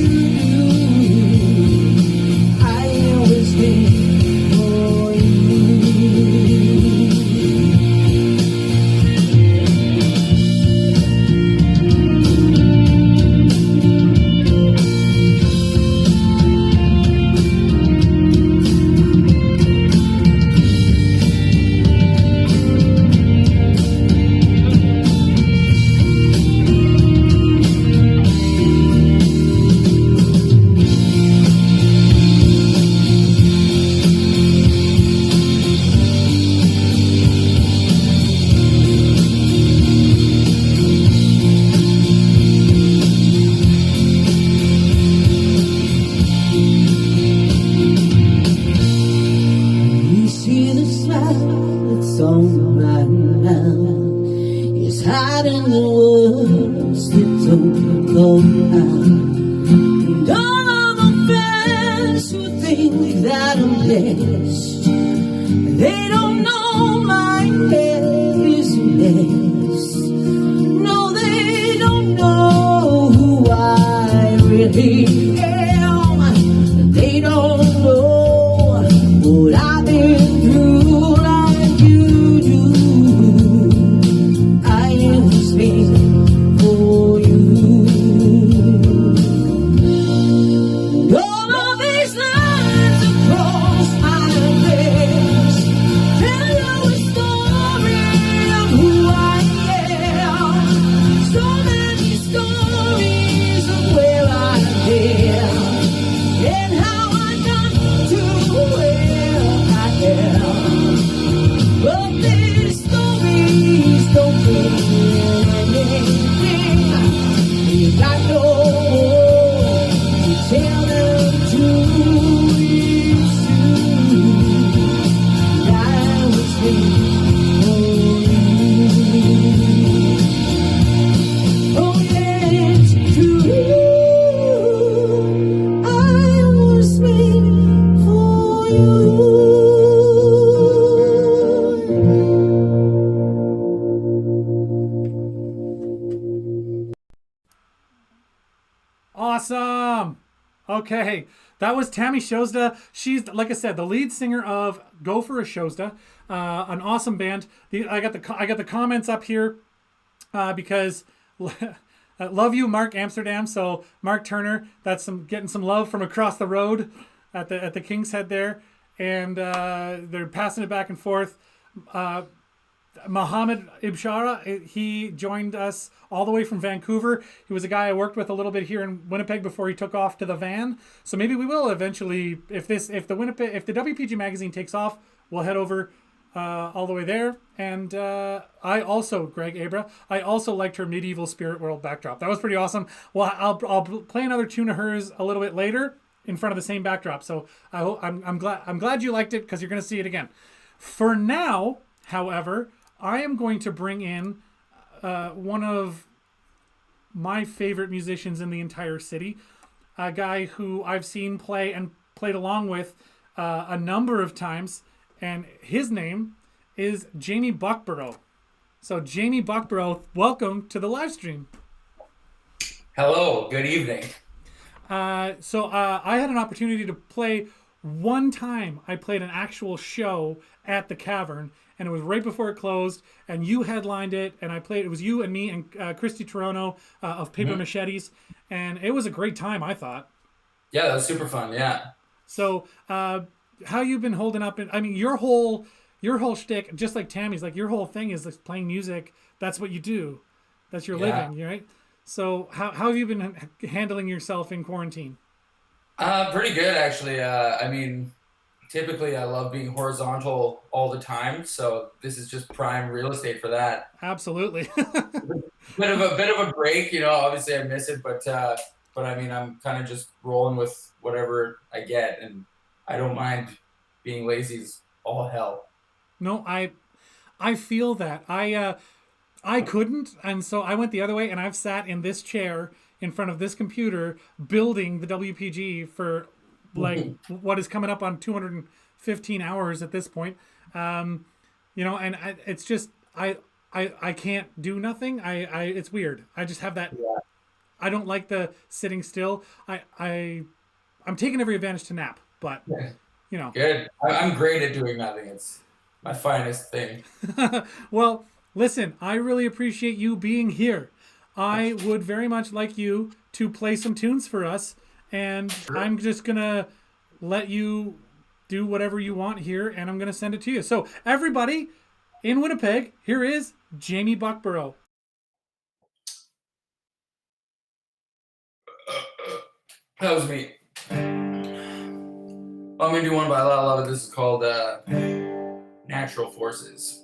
Awesome. Okay. That was Tammy Shosda. She's, like I said, the lead singer of Go for a Shosda, an awesome band. I got the comments up here because love you, Mark Amsterdam. So Mark Turner, that's getting some love from across the road at the King's Head there, and they're passing it back and forth. Mohammed Ibshara, he joined us all the way from Vancouver. He was a guy I worked with a little bit here in Winnipeg before he took off to the van. So maybe we will eventually, if the WPG magazine takes off, we'll head over all the way there. And I also, Greg Abra, I also liked her medieval spirit world backdrop. That was pretty awesome. Well, I'll play another tune of hers a little bit later in front of the same backdrop. So I'm glad you liked it, because you're going to see it again. For now, however, I am going to bring in one of my favorite musicians in the entire city, a guy who I've seen play and played along with a number of times, and his name is Jamie Buckborough. So Jamie Buckborough, welcome to the live stream. Hello, good evening. So I had an opportunity to play one time. I played an actual show at the Cavern, and it was right before it closed, and you headlined it, and I played. It was you and me and Christy Toronto of Paper Machetes, and it was a great time, I thought. Yeah, that was super fun. Yeah. So how you been holding up? I mean, your whole shtick, just like Tammy's, like your whole thing is like playing music. That's what you do. That's your living, right? So how have you been handling yourself in quarantine? Pretty good, actually. I mean, typically I love being horizontal all the time, so this is just prime real estate for that. Absolutely. bit of a break, obviously I miss it, but I mean, I'm kind of just rolling with whatever I get, and I don't mind being lazy as all hell. No, I feel that. I couldn't, and so I went the other way, and I've sat in this chair in front of this computer building the WPG for like what is coming up on 215 hours at this point. And it's just I can't do nothing. It's weird. I just have that. Yeah. I don't like the sitting still. I'm taking every advantage to nap, but Good. I'm great at doing nothing. It's my finest thing. Well, listen, I really appreciate you being here. I would very much like you to play some tunes for us, and sure. I'm just going to let you do whatever you want here, and I'm going to send it to you. So, everybody in Winnipeg, here is Jamie Buckborough. That was me. I'm going to do one by La La. This is called Natural Forces.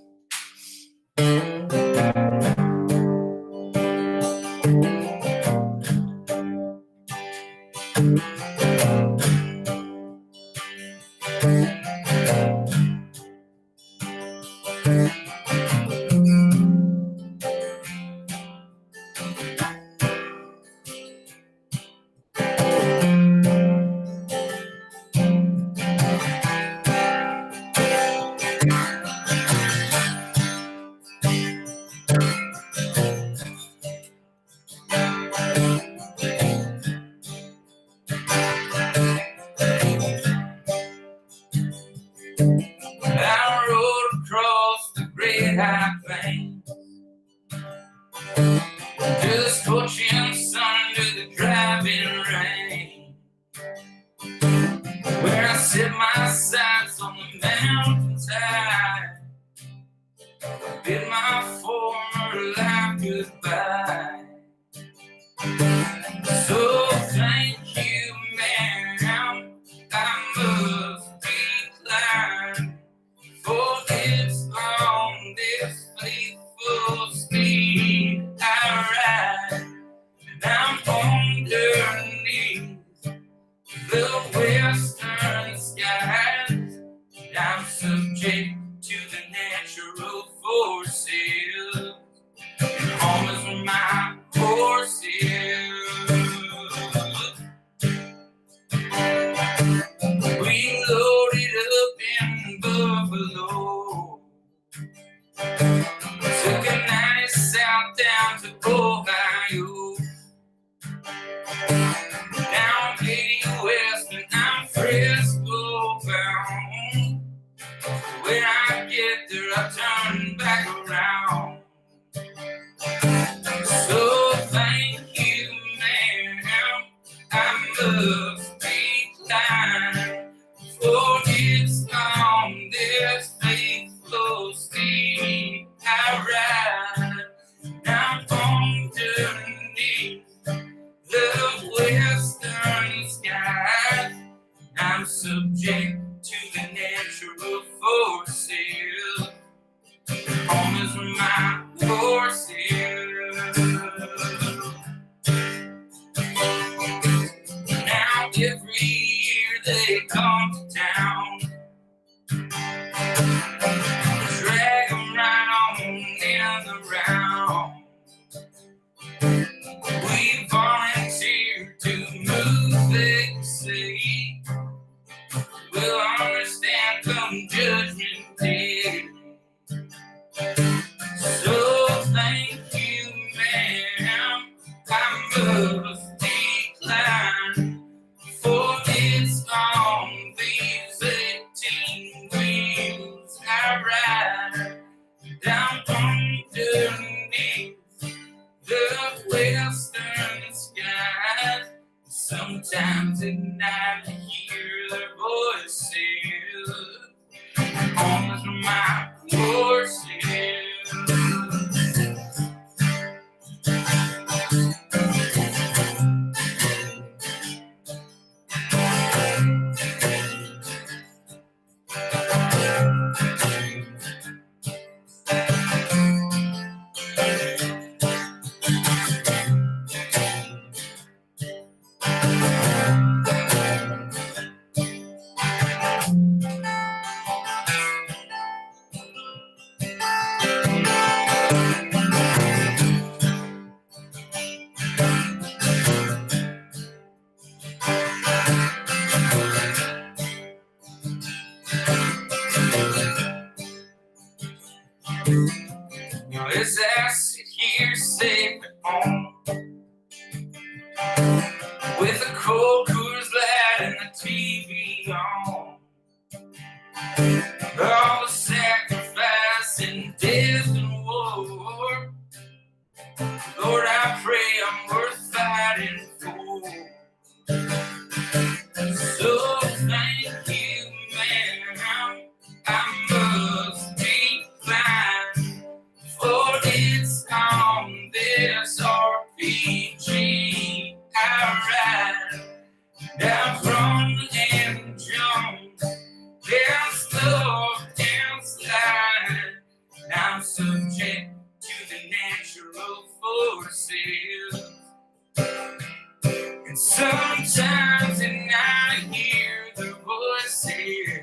Home is my horses. every year they come to town. Drag 'em right on in the round. We volunteer to move, they say. We'll understand come judgment day. So thank you, ma'am. I must decline, for it's on these 18 wheels I ride down underneath the western skies. Sometimes at night I hear their voices on my horses. Now as I sit here safe at home, with a cold Coors Light and the TV on, all the sacrifice and death and war, Lord, I pray I'm worth fighting for. So thank you, ma'am. I must be fine, for it's on this RPG I ride down from the end Jones, down slow, down slide. I'm subject to the natural forces, and sometimes at night I hear the voices.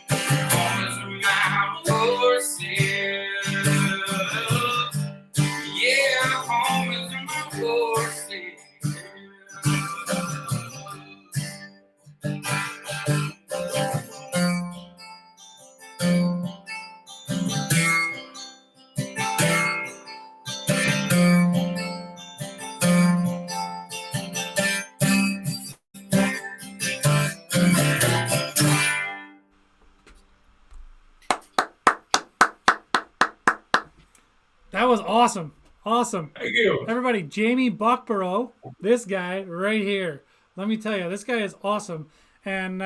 Homes are my horses. Yeah, home is my horses. That was awesome. Awesome. Thank you. Everybody, Jamie Buckborough, this guy right here. Let me tell you, this guy is awesome. And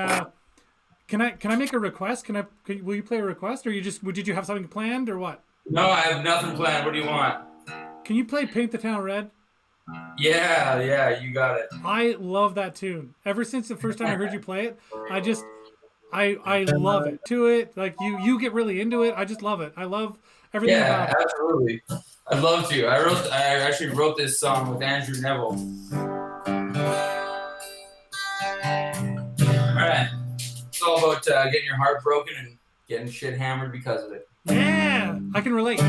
can I make a request? Will you play a request, or did you have something planned, or what? No, I have nothing planned. What do you want? Can you play Paint the Town Red? Yeah, you got it. I love that tune. Ever since the first time I heard you play it, I love it. To it, like you get really into it. I just love it. I love everything about it. Yeah, absolutely. I'd love to. I actually wrote this song with Andrew Neville. All right. It's all about getting your heart broken and getting shit hammered because of it. Yeah, I can relate.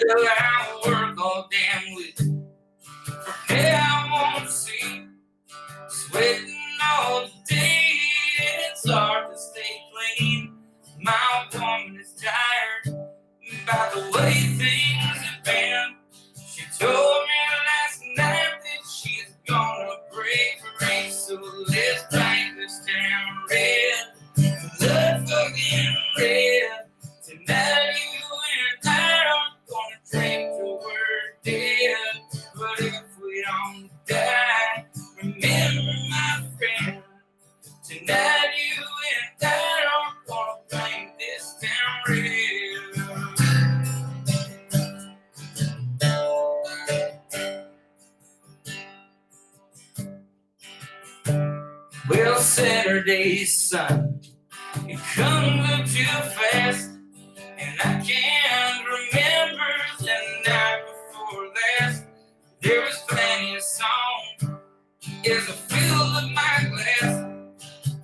Well, I work all damn week for pay I won't see. Sweating all day, it's hard to stay clean. My woman is tired by the way things have been. She told me last night that she's gonna break free. So let's paint this town red, blood fucking red. Tonight you and I are gonna drink till we're dead. Saturday sun, it comes up too fast, and I can't remember the night before last. There was plenty of song as I fill up my glass.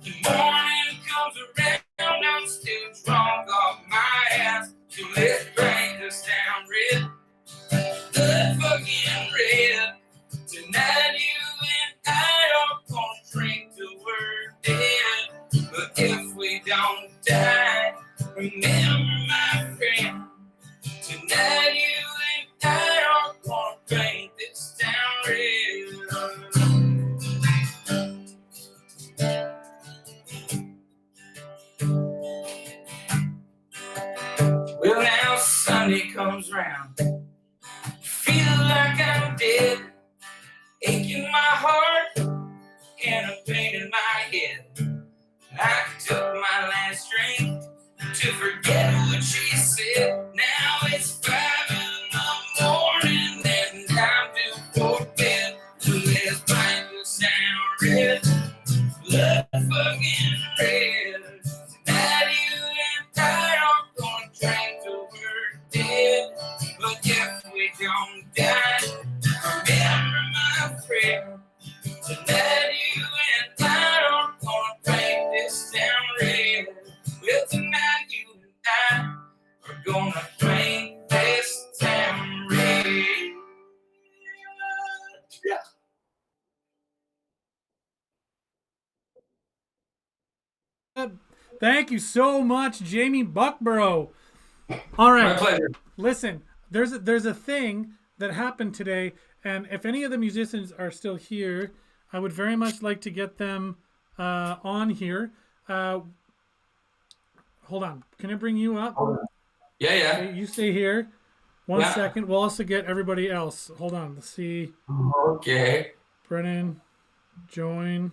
The morning comes around, I'm still drunk off my ass. So let's drink this down red, blood fucking red. Tonight you and I are gonna drink till we're dead. But if we don't die, remember my friend, tonight you and I are gonna paint this town red. Well, now Sunday comes round, feel like I'm dead, aching my heart and a pain in my head. I took my last drink to forget what she said. Now it's 5 in the morning and time to go to bed. So let's find the sound red, blood fucking red. Tonight you and I are gonna drink till we're dead. But if we don't die, remember my friend, tonight you and I are gonna paint this town red. Well, tonight you and I are gonna paint this town red. Yeah. Thank you so much, Jamie Buckborough. All right. My pleasure. Listen, there's a thing that happened today, and if any of the musicians are still here, I would very much like to get them on here. Hold on. Can I bring you up? Yeah, yeah. Okay, you stay here. One Yeah. second. We'll also get everybody else. Hold on. Let's see. Okay. Brennan, join.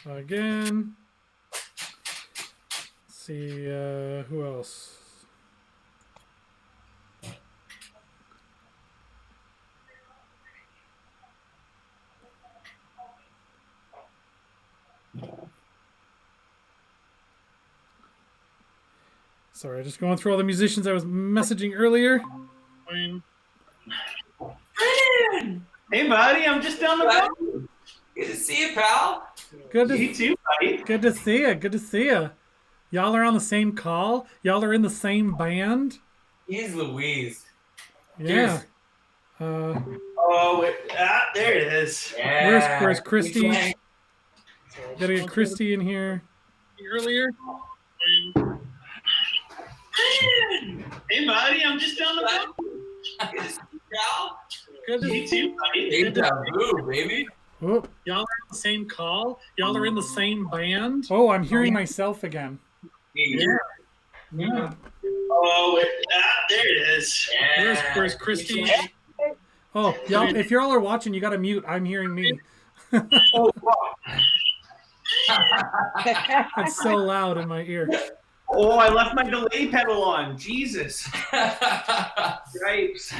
Again. Let's see who else. Sorry, just going through all the musicians I was messaging earlier. Hey, buddy, I'm just down the road. Good to see you, pal. Good to You too, buddy. Good to see you. Good to see you. Y'all are on the same call. Y'all are in the same band. He's Louise. Yeah. Oh, wait, there it is. Yeah. Where's Christy? Gotta get Christy in here. Earlier. Hey, buddy, I'm just down the road. Good to see you, pal. Good to You too, buddy. Deja vu, baby. Oh. Y'all are on the same call. Y'all are in the same band. Oh, I'm hearing myself again. Yeah. Yeah. Oh, wait, there it is. Yeah. Where's Christy? Oh, y'all, if y'all are watching, you gotta mute. I'm hearing me. Oh, fuck. It's so loud in my ear. Oh, I left my delay pedal on. Jesus. Stripes.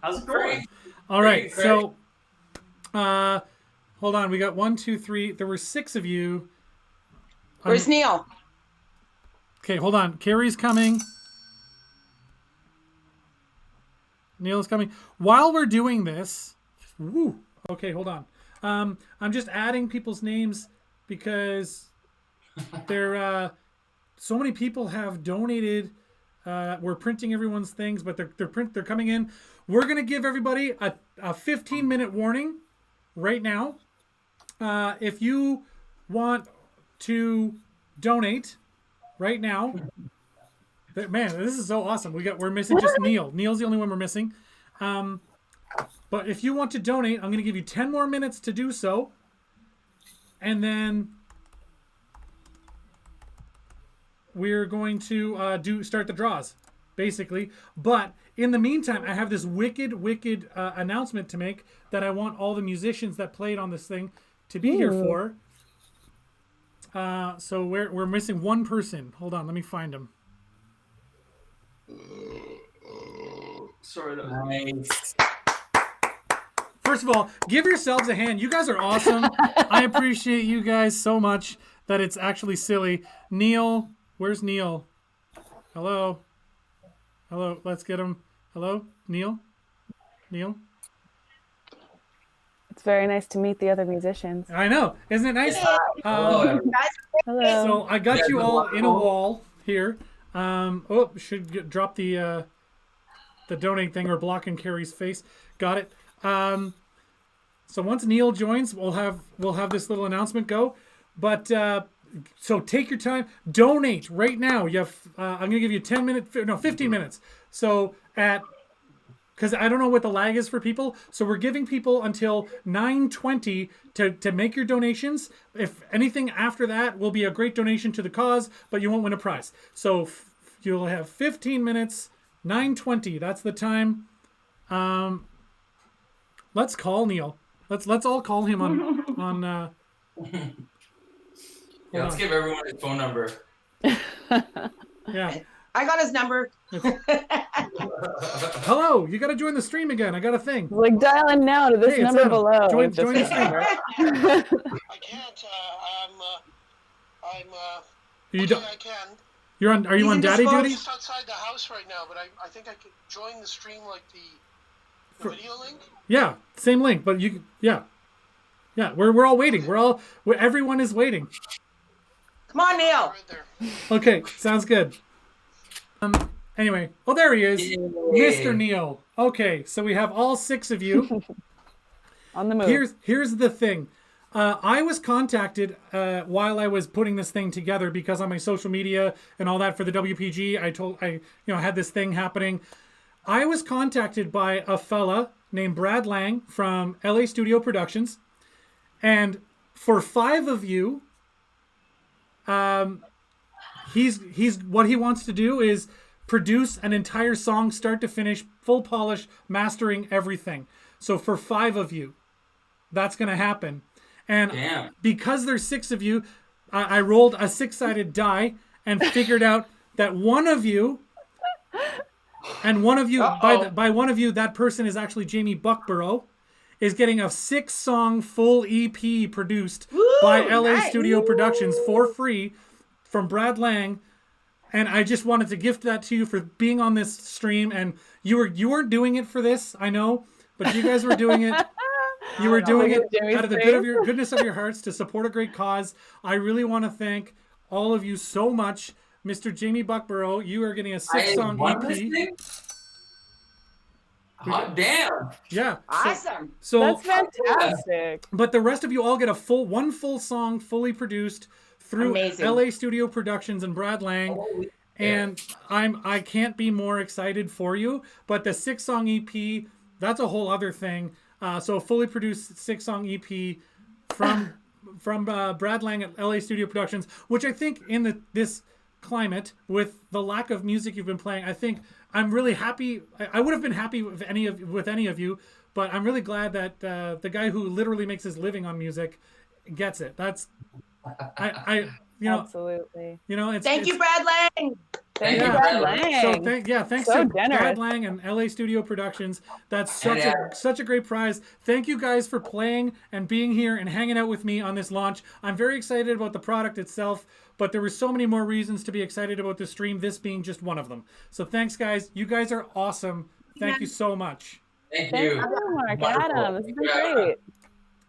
How's it going? All right, so hold on. We got 1, 2, 3. There were 6 of you. Where's Neil? Okay, hold on. Carrie's coming. Neil's coming. While we're doing this, woo. Okay, hold on. I'm just adding people's names because they're so many people have donated. We're printing everyone's things, but they're coming in. We're gonna give everybody a 15-minute warning right now. If you want to donate right now, man, this is so awesome. We're missing just Neil. Neil's the only one we're missing. But if you want to donate, I'm gonna give you 10 more minutes to do so, and then we're going to start the draws, basically. But in the meantime, I have this wicked announcement to make that I want all the musicians that played on this thing to be here for. So we're missing one person. Hold on, let me find him. Sorry, that was nice. First of all, give yourselves a hand. You guys are awesome. I appreciate you guys so much that it's actually silly. Neil, where's Neil? Hello? Hello, let's get him. Hello? Neil? Neil? It's very nice to meet the other musicians. I know. Isn't it nice? Hello. So I got you all in a wall here. Drop the donate thing or blocking Carrie's face. Got it. So once Neil joins, we'll have this little announcement go. But so take your time, donate right now. You have I'm gonna give you 15 minutes. So because I don't know what the lag is for people, so we're giving people until 9:20 to make your donations. If anything after that will be a great donation to the cause, but you won't win a prize. So you'll have 15 minutes. 9:20. That's the time. Let's call Neil. Let's all call him on. Yeah, let's give everyone his phone number. Yeah. I got his number. Hello, you got to join the stream again. I got a thing. Like dialing now to this Hey, it's number Adam. below. Join Just the stream. I can't. You don't. I can. You're on. Are you on daddy I'm duty? just outside the house right now, but I think I could join the stream like the video link. Yeah, same link, but yeah. We're all waiting. Everyone is waiting. Come on, Neil. Okay, sounds good. Anyway, there he is, Mr. Neil. Okay, so we have all 6 of you on the move. Here's the thing. I was contacted while I was putting this thing together because on my social media and all that for the WPG, I had this thing happening. I was contacted by a fella named Brad Lang from LA Studio Productions, and for 5 of you, he's what he wants to do is produce an entire song start to finish, full polish, mastering everything. So for 5 of you, that's going to happen. And because there's 6 of you, I rolled a 6-sided die and figured out that one of you, and one of you, by one of you, that person is actually Jamie Buckborough, is getting a 6-song full EP produced by LA Studio Productions for free from Brad Lang. And I just wanted to gift that to you for being on this stream. And you weren't doing it for this, I know, but you guys were doing it. You were doing it out of the goodness of your hearts to support a great cause. I really want to thank all of you so much. Mr. Jamie Buckborough, you are getting a 6-song EP. Hot damn! Yeah. Awesome. So that's fantastic. But the rest of you all get one full song, fully produced through Amazing. LA Studio Productions and Brad Lang. And I can't be more excited for you. But the 6-song EP, that's a whole other thing. So a fully produced 6-song EP from Brad Lang at LA Studio Productions, which I think in this climate with the lack of music you've been playing, I think I'm really happy. I would have been happy with any of you, but I'm really glad that the guy who literally makes his living on music gets it. That's absolutely. Thank you, Brad Lang. Thank you, Brad Lang. So thanks So to generous. Brad Lang and LA Studio Productions. That's such a great prize. Thank you guys for playing and being here and hanging out with me on this launch. I'm very excited about the product itself, but there were so many more reasons to be excited about the stream, this being just one of them. So thanks, guys. You guys are awesome. Thank you so much. Thank you. you. Mark, Adam. This has been great.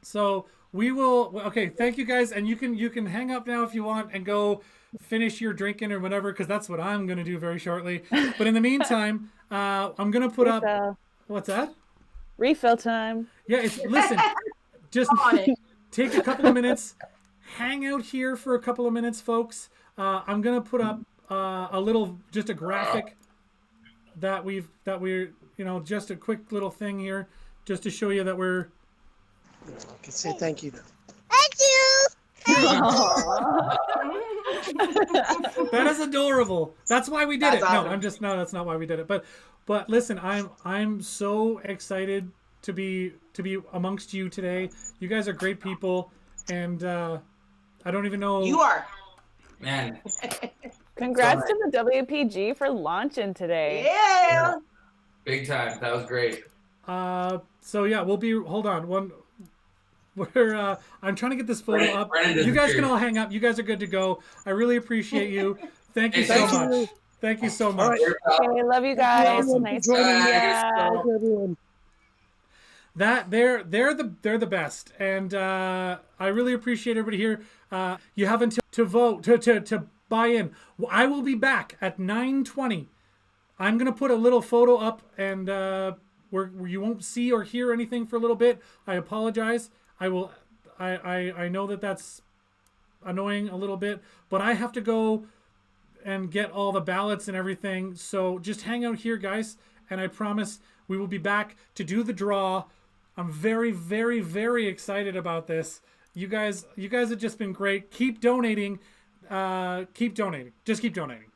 So we will. Okay, thank you guys, and you can hang up now if you want and go finish your drinking or whatever, because that's what I'm gonna do very shortly. But in the meantime, I'm gonna put up. What's that? Refill time. Yeah, listen. Just take a couple of minutes, hang out here for a couple of minutes, folks. I'm gonna put up just a graphic that we're just a quick little thing here, just to show you that we're. I can say thank you. Thank you. That is adorable. That's why we did That's it. awesome. No, that's not why we did it. But listen, I'm so excited to be amongst you today. You guys are great people, and I don't even know. You are. Man. Congrats to the WPG for launching today. Yeah. Big time. That was great. So yeah, we'll be. Hold on, one. We're. I'm trying to get this photo up. Brandon You guys can disappeared. all hang up. You guys are good to go. I really appreciate you. Thank you Hey, so thank much. you. Thank you so All much. right. Okay, love you guys. everyone, Nice for joining meeting me. ya. Thank everyone. That they're the best, and I really appreciate everybody here. You have until to vote to buy in. I will be back at 9:20. I'm gonna put a little photo up, and where you won't see or hear anything for a little bit. I apologize. I will. I know that's annoying a little bit, but I have to go and get all the ballots and everything. So just hang out here, guys, and I promise we will be back to do the draw. I'm very, very, very excited about this. You guys have just been great. Keep donating. Keep donating. Just keep donating.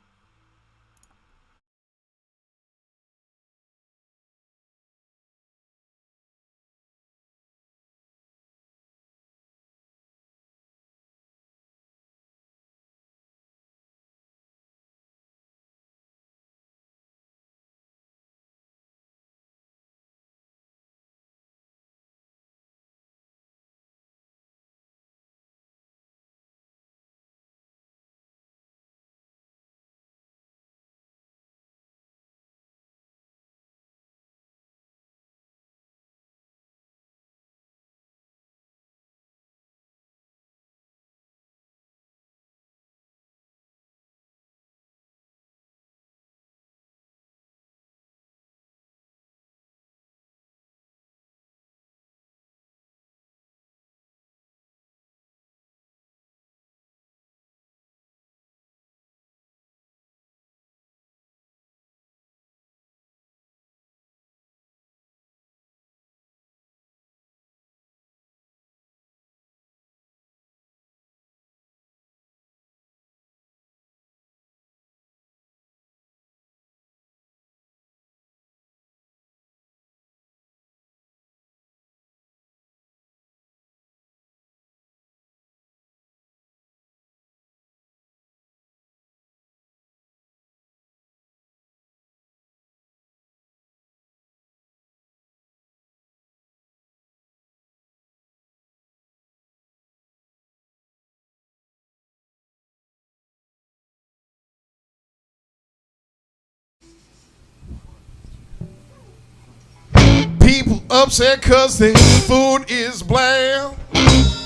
People upset cause their food is bland,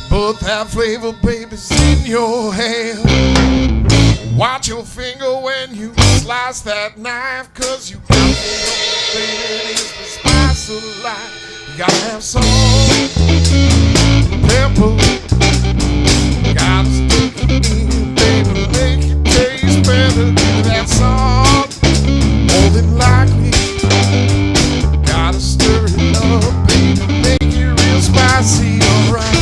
but that flavor, baby's in your hand. Watch your finger when you slice that knife, cause you got to know, baby, it is the spice of life. You gotta have salt, pepper, gotta stick it in, baby, make it taste better. That salt, more than likely, gotta stir it up, baby, make it real spicy, alright.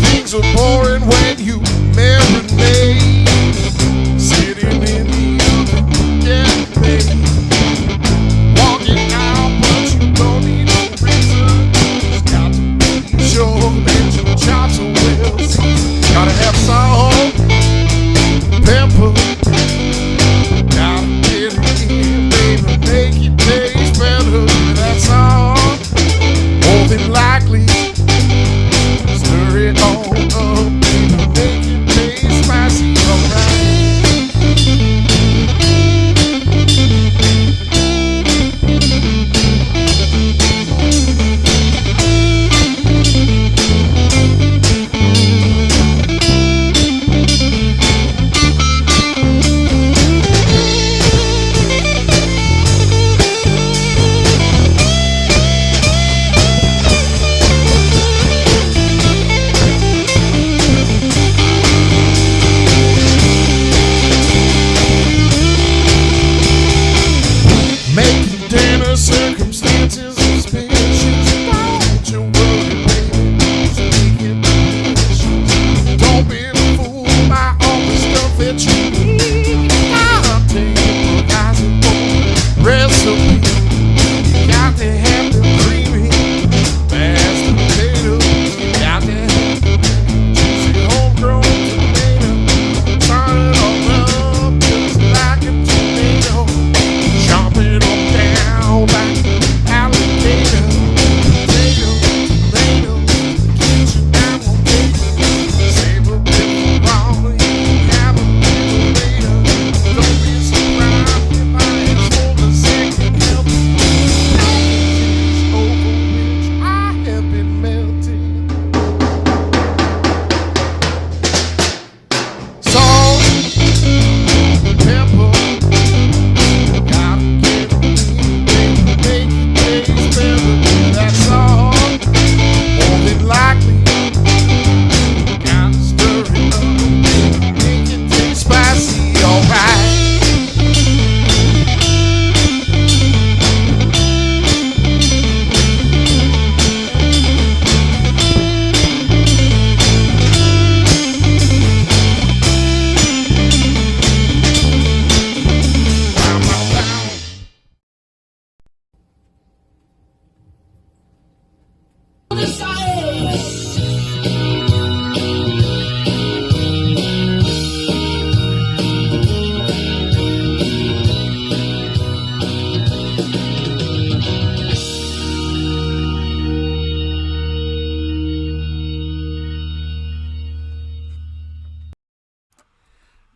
Things are boring when you marinate, sitting in the oven, getting made. Walking out, but you don't need no reason. Just got to be sure that your chops are well seasoned. Gotta have salt, pepper, gotta get it in, baby, make it taste better. That's all, more than likely. Stir it all up, baby, make it taste spicy, alright. Making dinner, circumstances, suspicions. Don't you worry, baby, just make it delicious. Don't be a fool by all the stuff that you need. I'll take improvise it for the recipe.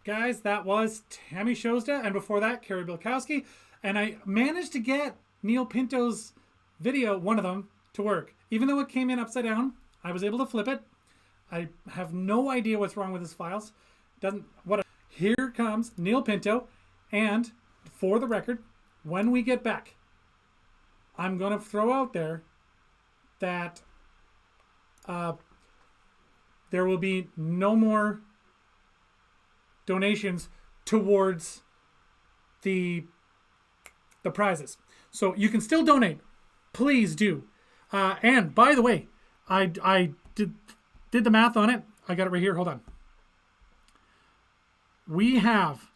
Guys, that was Tammy Shozda, and before that, Carrie Bilkowski. And I managed to get Neil Pinto's video, one of them, to work. Even though it came in upside down, I was able to flip it. I have no idea what's wrong with his files. Here comes Neil Pinto, and for the record, when we get back, I'm going to throw out there that there will be no more donations towards the prizes. So you can still donate. Please do. And by the way, I did the math on it. I got it right here. Hold on. We have,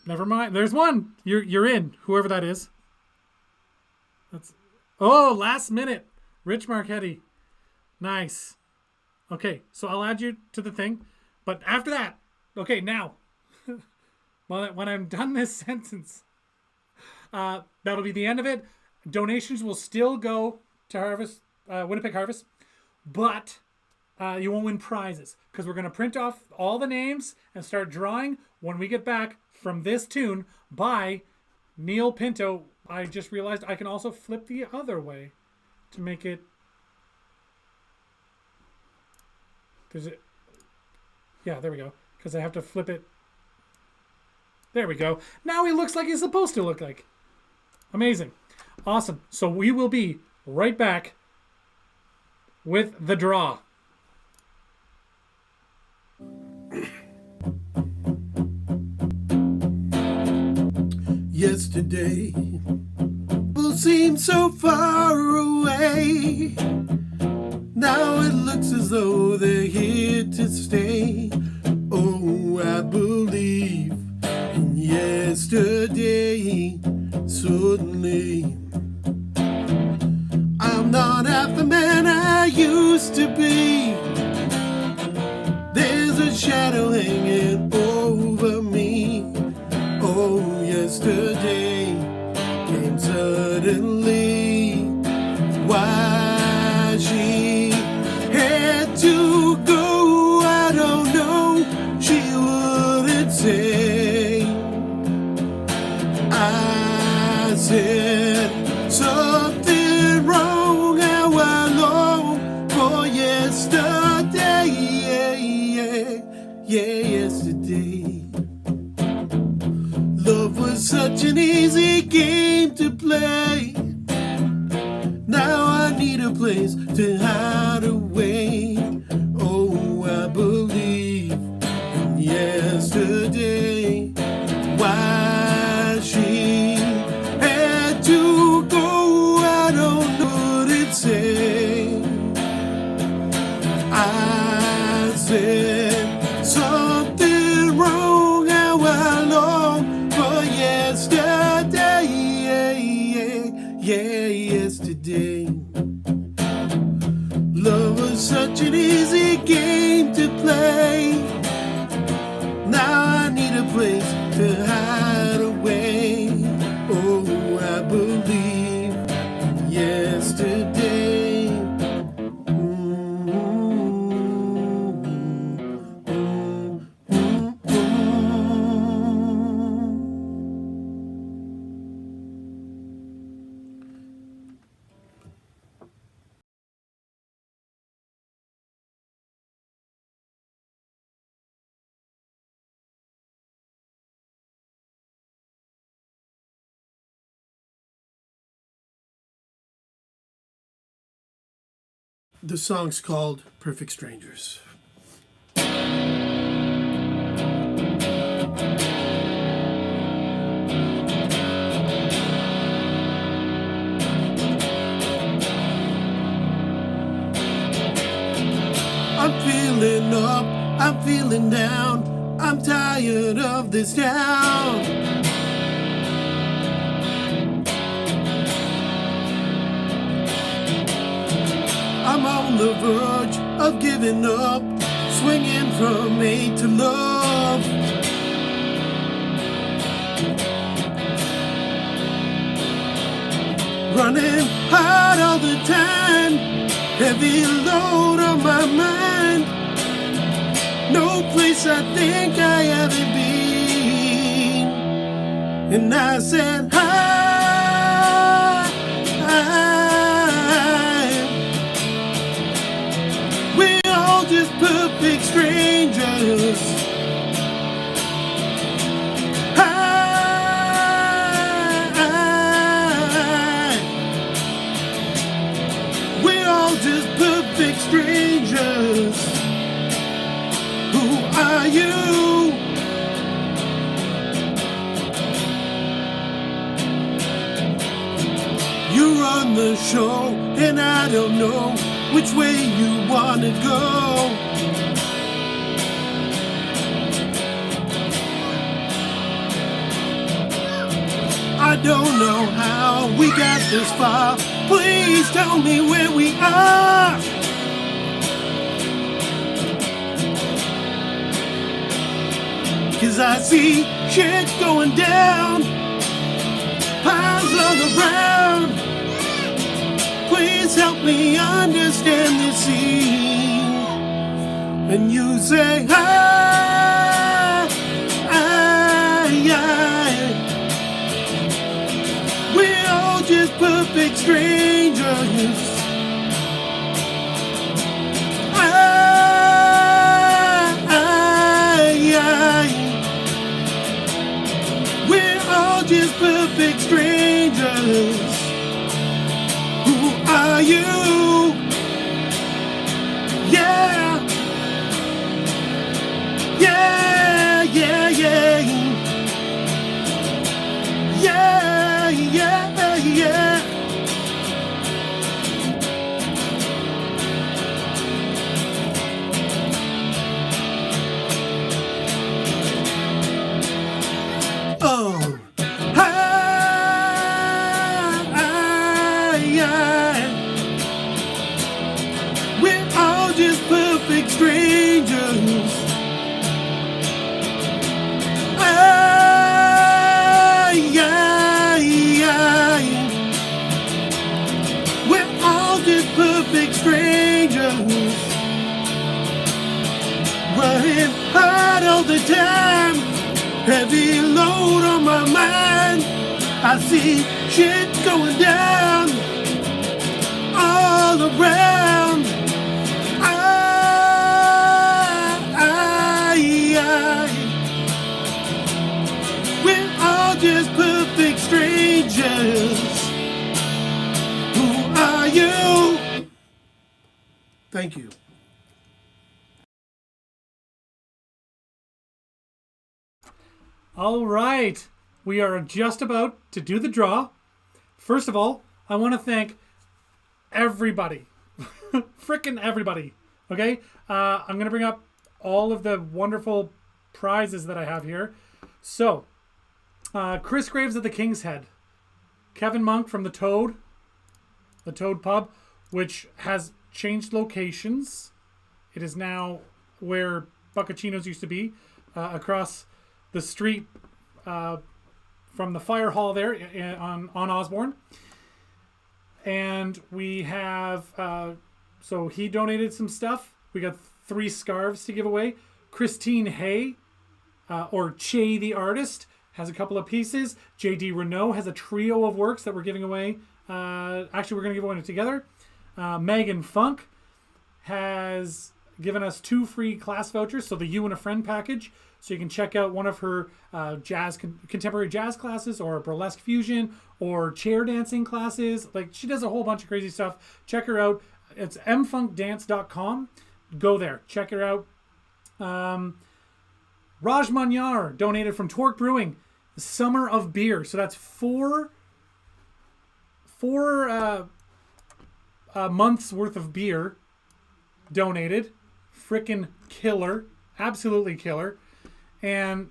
never mind. There's one. You're in, whoever that is. Last minute. Rich Marchetti. Nice. Okay, so I'll add you to the thing. But after that, okay, now, when I'm done this sentence, that'll be the end of it. Donations will still go to Harvest, Winnipeg Harvest, but you won't win prizes because we're going to print off all the names and start drawing when we get back from this tune by Neil Pinto. I just realized I can also flip the other way to make it. Yeah, there we go. Because I have to flip it. There we go. Now he looks like he's supposed to look like. Amazing. Awesome. So we will be right back with the draw. Yesterday will seem so far away. Now it looks as though they're here to stay. Oh, I believe in yesterday. Suddenly, I'm not half the man I used to be. There's a shadow hanging over me. Oh, yesterday came suddenly. Why she had to go, I don't know. She wouldn't say. I said something wrong, how I long for yesterday. Yeah, yesterday. Love was such an easy game to play. Now I need a place to hide away. Oh, I believe in yesterday. Why she had to go, I don't know what it say. I said something wrong, how I long for yesterday. Yeah, yesterday. Love was such an easy game to play. Now I need a place to hide away. Oh, I believe in yesterday. The song's called Perfect Strangers. I'm feeling up, I'm feeling down, I'm tired of this town. on the verge of giving up, swinging from hate to love. Running hard all the time, heavy load on my mind. No place I think I haven't been. And I said, we're all just perfect strangers. We're all just perfect strangers. Who are you? You run the show, and I don't know which way you wanna go. I don't know how we got this far. Please tell me where we are. Cause I see shit going down, piles on the ground. Please help me understand this scene. And you say, we're all just perfect strangers. We're all just perfect strangers. Who are you? Yeah. Yeah, yeah, yeah. Yeah, yeah, yeah. Oh. We're all just perfect strangers. We're all just perfect strangers. Running hard all the time, heavy load on my mind. I see shit going down all around. We're all just perfect strangers. Who are you? Thank you. All right, we are just about to do the draw. First of all, I want to thank everybody, frickin' everybody. Okay, I'm gonna bring up all of the wonderful prizes that I have here. So, Chris Graves at the King's Head, Kevin Monk from the Toad Pub, which has changed locations. It is now where Buccacino's used to be, across the street from the fire hall there on Osborne. And we have, so he donated some stuff. We got 3 scarves to give away. Christine Hay, or Che the Artist, has a couple of pieces. JD Renault has a trio of works that we're giving away. Actually, we're going to give away together. Megan Funk has given us 2 free class vouchers, so the You and a Friend package. So you can check out one of her contemporary jazz classes, or burlesque fusion, or chair dancing classes. Like, she does a whole bunch of crazy stuff. Check her out. It's mfunkdance.com. Go there. Check her out. Raj Manyar donated from Torque Brewing, Summer of Beer. So that's four months worth of beer donated. Frickin' killer. Absolutely killer. And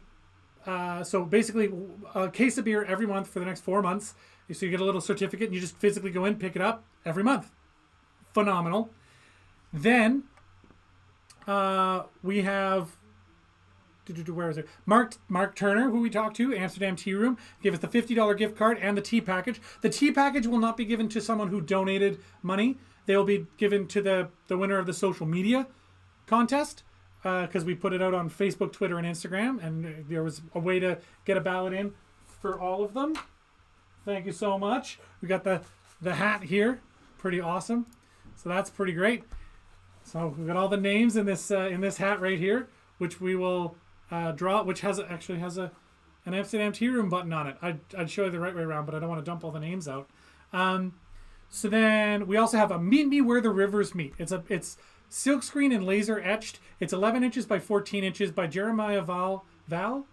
so basically a case of beer every month for the next 4 months. So you get a little certificate and you just physically go in, pick it up every month. Phenomenal. Then we have where is it? Mark Turner, who we talked to, Amsterdam Tea Room, gave us the $50 gift card and the tea package. The tea package will not be given to someone who donated money. They will be given to the winner of the social media contest, because we put it out on Facebook, Twitter, and Instagram, and there was a way to get a ballot in for all of them. Thank you so much. We got the hat here, pretty awesome. So that's pretty great. So we've got all the names in this hat right here, which we will draw, which actually has an Amsterdam Tea Room button on it. I'd show you the right way around, but I don't want to dump all the names out. So then we also have a Meet Me Where the Rivers Meet. It's silkscreen and laser etched. It's 11 inches by 14 inches by Jeremiah Valla. Valle.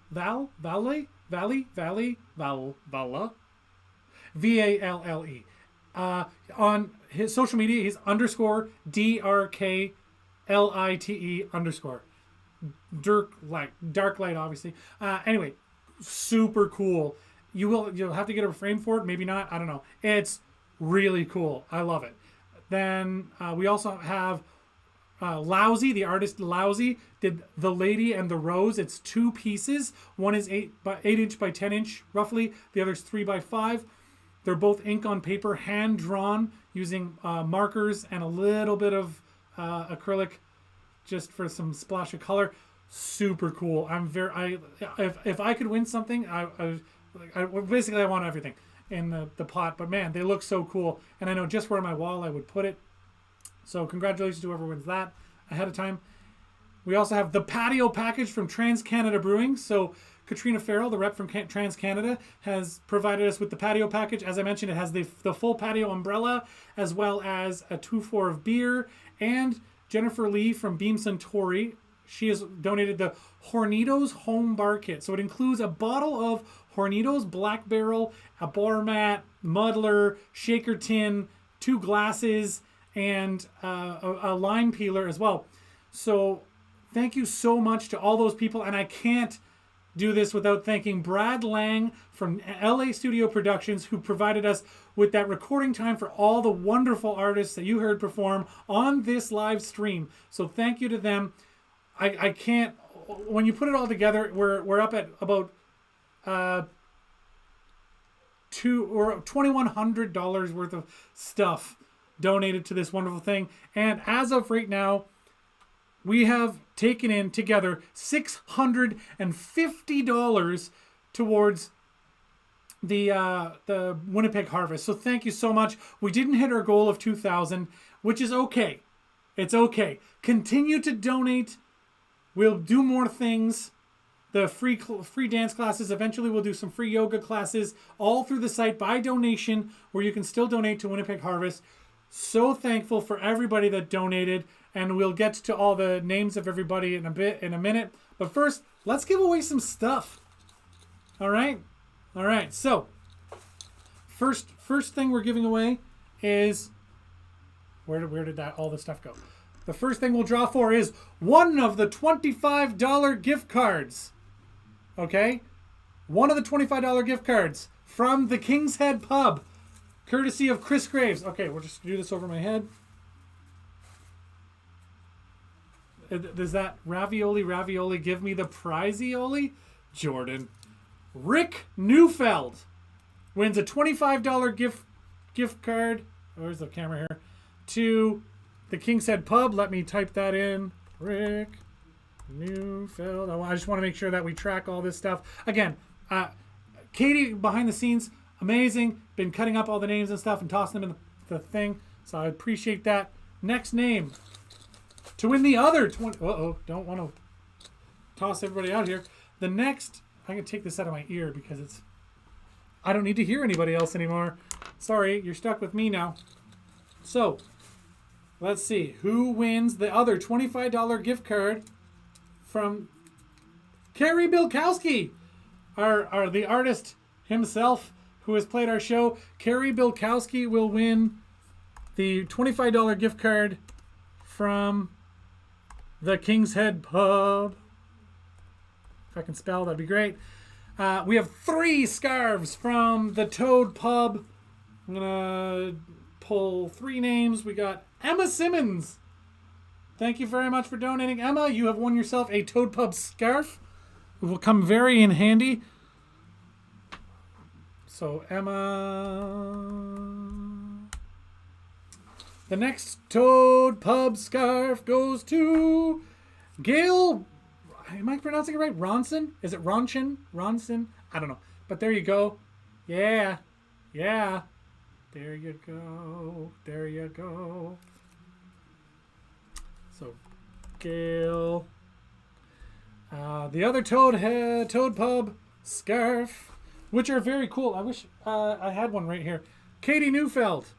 On his social media, he's _DRKLITE_. Dark light, obviously. Anyway, super cool. You'll have to get a frame for it, maybe not. I don't know. It's really cool. I love it. Then we also have Lousy, the artist Lousy, did The Lady and the Rose. It's 2 pieces. One is 8 inch by 10 inch, roughly. The other's 3 by 5. They're both ink on paper, hand drawn using markers and a little bit of acrylic, just for some splash of color. Super cool. If I could win something, I basically I want everything in the pot. But man, they look so cool, and I know just where on my wall I would put it. So congratulations to whoever wins that ahead of time. We also have the patio package from Trans Canada Brewing. So Katrina Farrell, the rep from Trans Canada, has provided us with the patio package. As I mentioned, it has the full patio umbrella, as well as a 2-4 of beer. And Jennifer Lee from Beam Suntory, she has donated the Hornitos Home Bar Kit. So it includes a bottle of Hornitos Black Barrel, a bar mat, muddler, shaker tin, 2 glasses, and a lime peeler as well. So thank you so much to all those people. And I can't do this without thanking Brad Lang from LA Studio Productions, who provided us with that recording time for all the wonderful artists that you heard perform on this live stream. So thank you to them. I can't, when you put it all together, we're up at about $2,100 worth of stuff donated to this wonderful thing. And as of right now, we have taken in together $650 towards the Winnipeg Harvest. So thank you so much. We didn't hit our goal of 2,000, which is okay. It's okay. Continue to donate. We'll do more things. The free dance classes. Eventually we'll do some free yoga classes all through the site by donation, where you can still donate to Winnipeg Harvest. So thankful for everybody that donated, and we'll get to all the names of everybody in a minute. But first, let's give away some stuff. All right. So first thing we're giving away is where did all the stuff go? The first thing we'll draw for is one of the $25 gift cards. Okay, one of the $25 gift cards from the King's Head Pub, courtesy of Chris Graves. Okay, we'll just do this over my head. Does that ravioli give me the prize-ioli? Jordan. Rick Neufeld wins a $25 gift card. Where's the camera here? To the King's Head Pub. Let me type that in. Rick Neufeld. I just want to make sure that we track all this stuff. Again, Katie behind the scenes, amazing. Been cutting up all the names and stuff and tossing them in the thing. So I appreciate that. Next name. To win the other 20. Don't want to toss everybody out here. The next, I'm going to take this out of my ear because I don't need to hear anybody else anymore. Sorry, you're stuck with me now. So, let's see. Who wins the other $25 gift card from Carrie Bilkowski, the artist himself who has played our show. Carrie Bilkowski will win the $25 gift card from the King's Head Pub. If I can spell, that'd be great. We have 3 scarves from the Toad Pub. I'm going to pull 3 names. We got Emma Simmons Thank you very much for donating. Emma, you have won yourself a Toad Pub scarf. It will come very in handy. So, Emma... The next Toad Pub scarf goes to Gail. Am I pronouncing it right? Ronson? Is it Ronson? Ronson? I don't know. But there you go. Yeah. Yeah. There you go. There you go. So, Gail. The other Toad Pub scarf, which are very cool. I wish I had one right here. Katie Neufeld.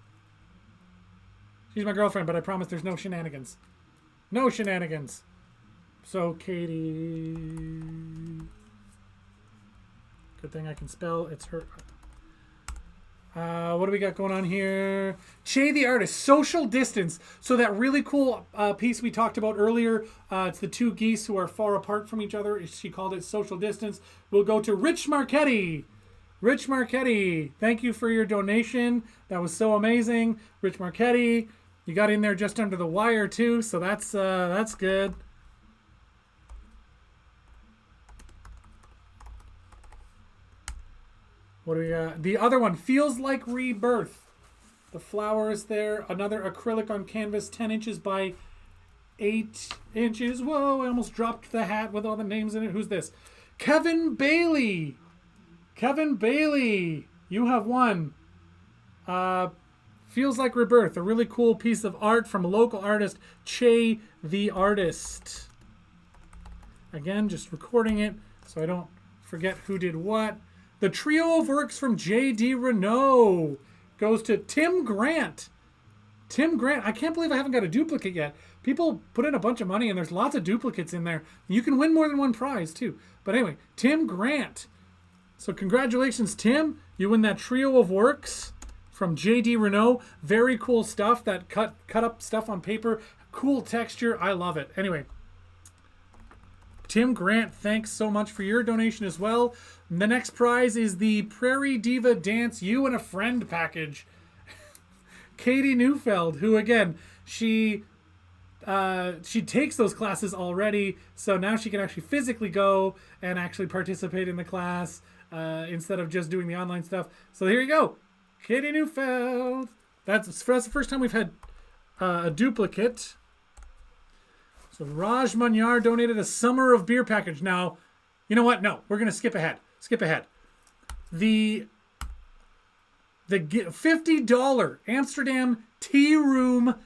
She's my girlfriend, but I promise there's no shenanigans. No shenanigans. So, Katie. Good thing I can spell. It's her. What do we got going on here? Che the artist. Social distance. So that really cool piece we talked about earlier. It's the two geese who are far apart from each other. She called it social distance. We'll go to Rich Marchetti. Rich Marchetti. Thank you for your donation. That was so amazing. Rich Marchetti. You got in there just under the wire too, so that's good. What do we got? The other one, Feels Like Rebirth. The flowers there. Another acrylic on canvas, 10 inches by 8 inches. Whoa, I almost dropped the hat with all the names in it. Who's this? Kevin Bailey. Kevin Bailey. You have won. Feels Like Rebirth, a really cool piece of art from a local artist, Che the Artist. Again, just recording it so I don't forget who did what. The trio of works from J.D. Renault goes to Tim Grant. Tim Grant, I can't believe I haven't got a duplicate yet. People put in a bunch of money and there's lots of duplicates in there. You can win more than one prize too. But anyway, Tim Grant. So congratulations, Tim. You win that trio of works from J.D. Renault. Very cool stuff. That cut up stuff on paper. Cool texture. I love it. Anyway, Tim Grant, thanks so much for your donation as well. The next prize is the Prairie Diva Dance You and a Friend package. Katie Neufeld, who again, she takes those classes already, so now she can actually physically go and actually participate in the class instead of just doing the online stuff. So here you go. Katie Neufeld. That's the first time we've had a duplicate. So Raj Manyar donated a Summer of Beer package. Now, you know what? No, we're going to skip ahead. Skip ahead. The $50 Amsterdam Tea Room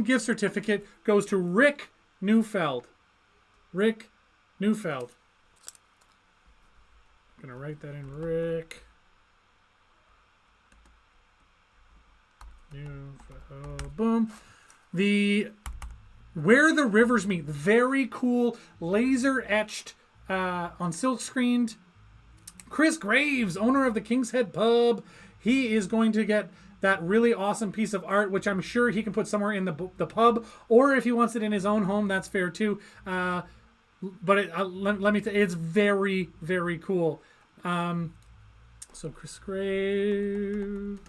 gift certificate goes to Rick Neufeld. Rick Neufeld. I'm going to write that in, Rick. Boom. The Where the Rivers Meet, very cool laser etched on silk screened. Chris Graves, owner of the King's Head Pub, he is going to get that really awesome piece of art, which I'm sure he can put somewhere in the pub, or if he wants it in his own home, that's fair too. But let me tell you, it's very, very cool. So Chris Graves,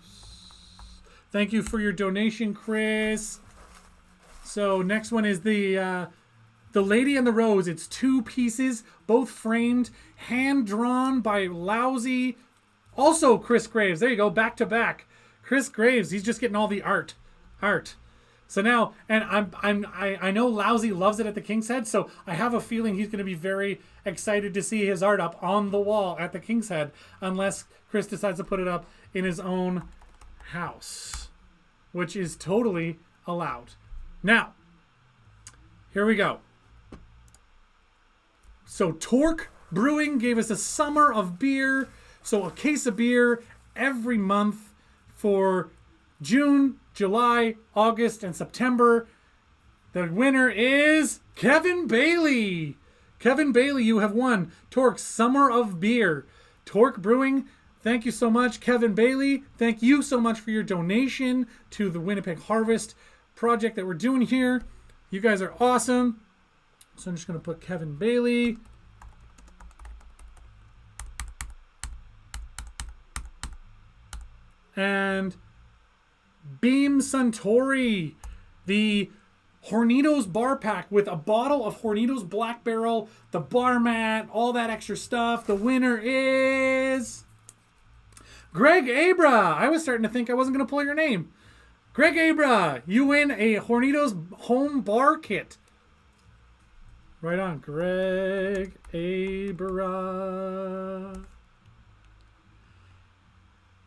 thank you for your donation, Chris. So next one is the Lady and the Rose. It's 2 pieces, both framed, hand drawn by Lousy. Also Chris Graves. There you go, back to back. Chris Graves. He's just getting all the art. So now, and I know Lousy loves it at the King's Head, so I have a feeling he's going to be very excited to see his art up on the wall at the King's Head, unless Chris decides to put it up in his own house, which is totally allowed. Now, here we go. So Torque Brewing gave us a Summer of Beer. So a case of beer every month for June, July, August, and September. The winner is Kevin Bailey. Kevin Bailey, you have won Torque's Summer of Beer. Torque Brewing, thank you so much. Kevin Bailey, thank you so much for your donation to the Winnipeg Harvest project that we're doing here. You guys are awesome. So I'm just going to put Kevin Bailey. And Beam Suntory, the Hornitos bar pack with a bottle of Hornitos Black Barrel, the bar mat, all that extra stuff. The winner is Greg Abra. I was starting to think I wasn't going to pull your name. Greg Abra, you win a Hornitos home bar kit. Right on, Greg Abra.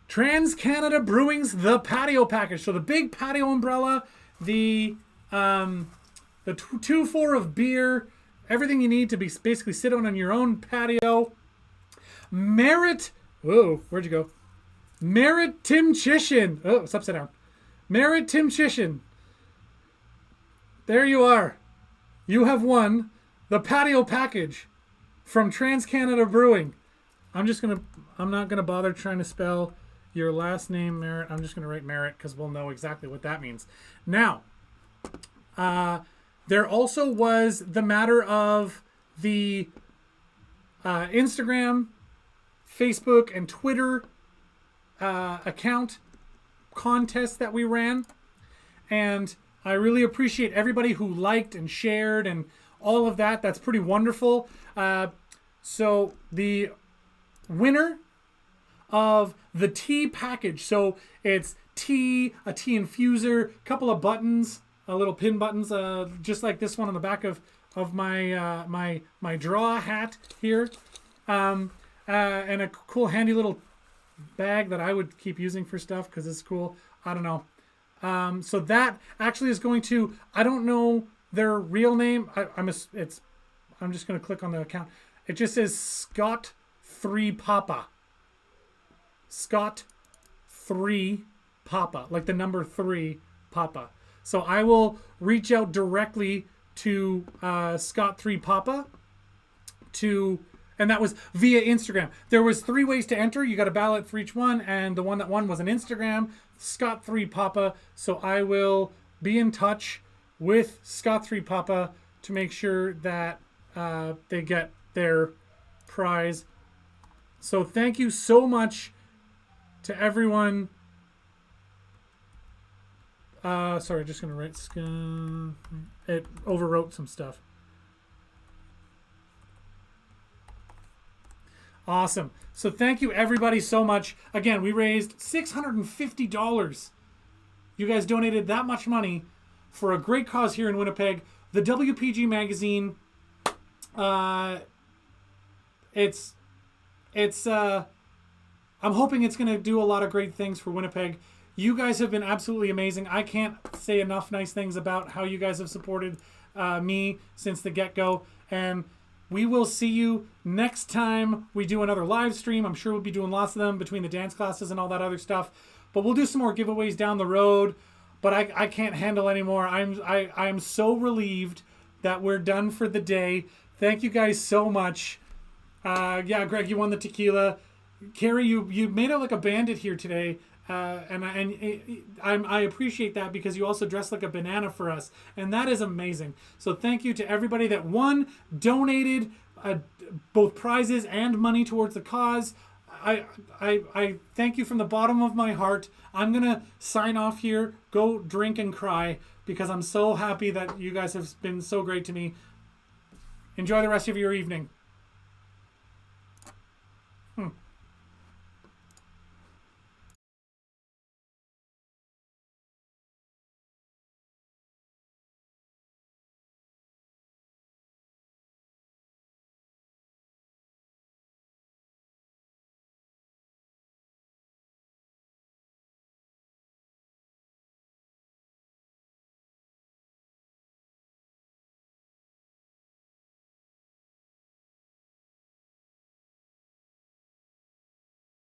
Trans-Canada Brewing's The Patio Package. So the big patio umbrella, the 2-4 of beer, everything you need to be basically sit on your own patio. Merritt, whoa, where'd you go? Merritt Tim Chishin. Oh, it's upside down. Merritt Tim Chishin. There you are. You have won the patio package from Trans-Canada Brewing. I'm not gonna bother trying to spell your last name, Merritt. I'm just gonna write Merritt because we'll know exactly what that means. Now, there also was the matter of the Instagram, Facebook, and Twitter account contest that we ran, and I really appreciate everybody who liked and shared and all of that. That's pretty wonderful. So the winner of the tea package, so it's tea, a tea infuser, a couple of buttons, little pin buttons, just like this one on the back of my my draw hat here, and a cool handy little bag that I would keep using for stuff because it's cool. I don't know. So that actually is going to, I don't know their real name. I'm just going to click on the account. It just says Scott 3 Papa. Scott 3 Papa, like the number 3 Papa. So I will reach out directly to Scott 3 Papa and that was via Instagram. There was 3 ways to enter. You got a ballot for each one, and the one that won was an Instagram, Scott 3 Papa. So I will be in touch with Scott 3 Papa to make sure that they get their prize. So thank you so much to everyone. Sorry, just gonna write. It overwrote some stuff. Awesome. So thank you everybody so much. Again, we raised $650. You guys donated that much money for a great cause here in Winnipeg. The WPG magazine. It's I'm hoping it's going to do a lot of great things for Winnipeg. You guys have been absolutely amazing. I can't say enough nice things about how you guys have supported me since the get-go. And we will see you next time we do another live stream. I'm sure we'll be doing lots of them between the dance classes and all that other stuff. But we'll do some more giveaways down the road. But I can't handle anymore. I'm so relieved that we're done for the day. Thank you guys so much. Yeah, Greg, you won the tequila. Carrie, you made out like a bandit here today. And I appreciate that because you also dressed like a banana for us, and that is amazing. So thank you to everybody that won, donated both prizes and money towards the cause. I thank you from the bottom of my heart. I'm gonna sign off here, go drink and cry because I'm so happy that you guys have been so great to me. Enjoy the rest of your evening.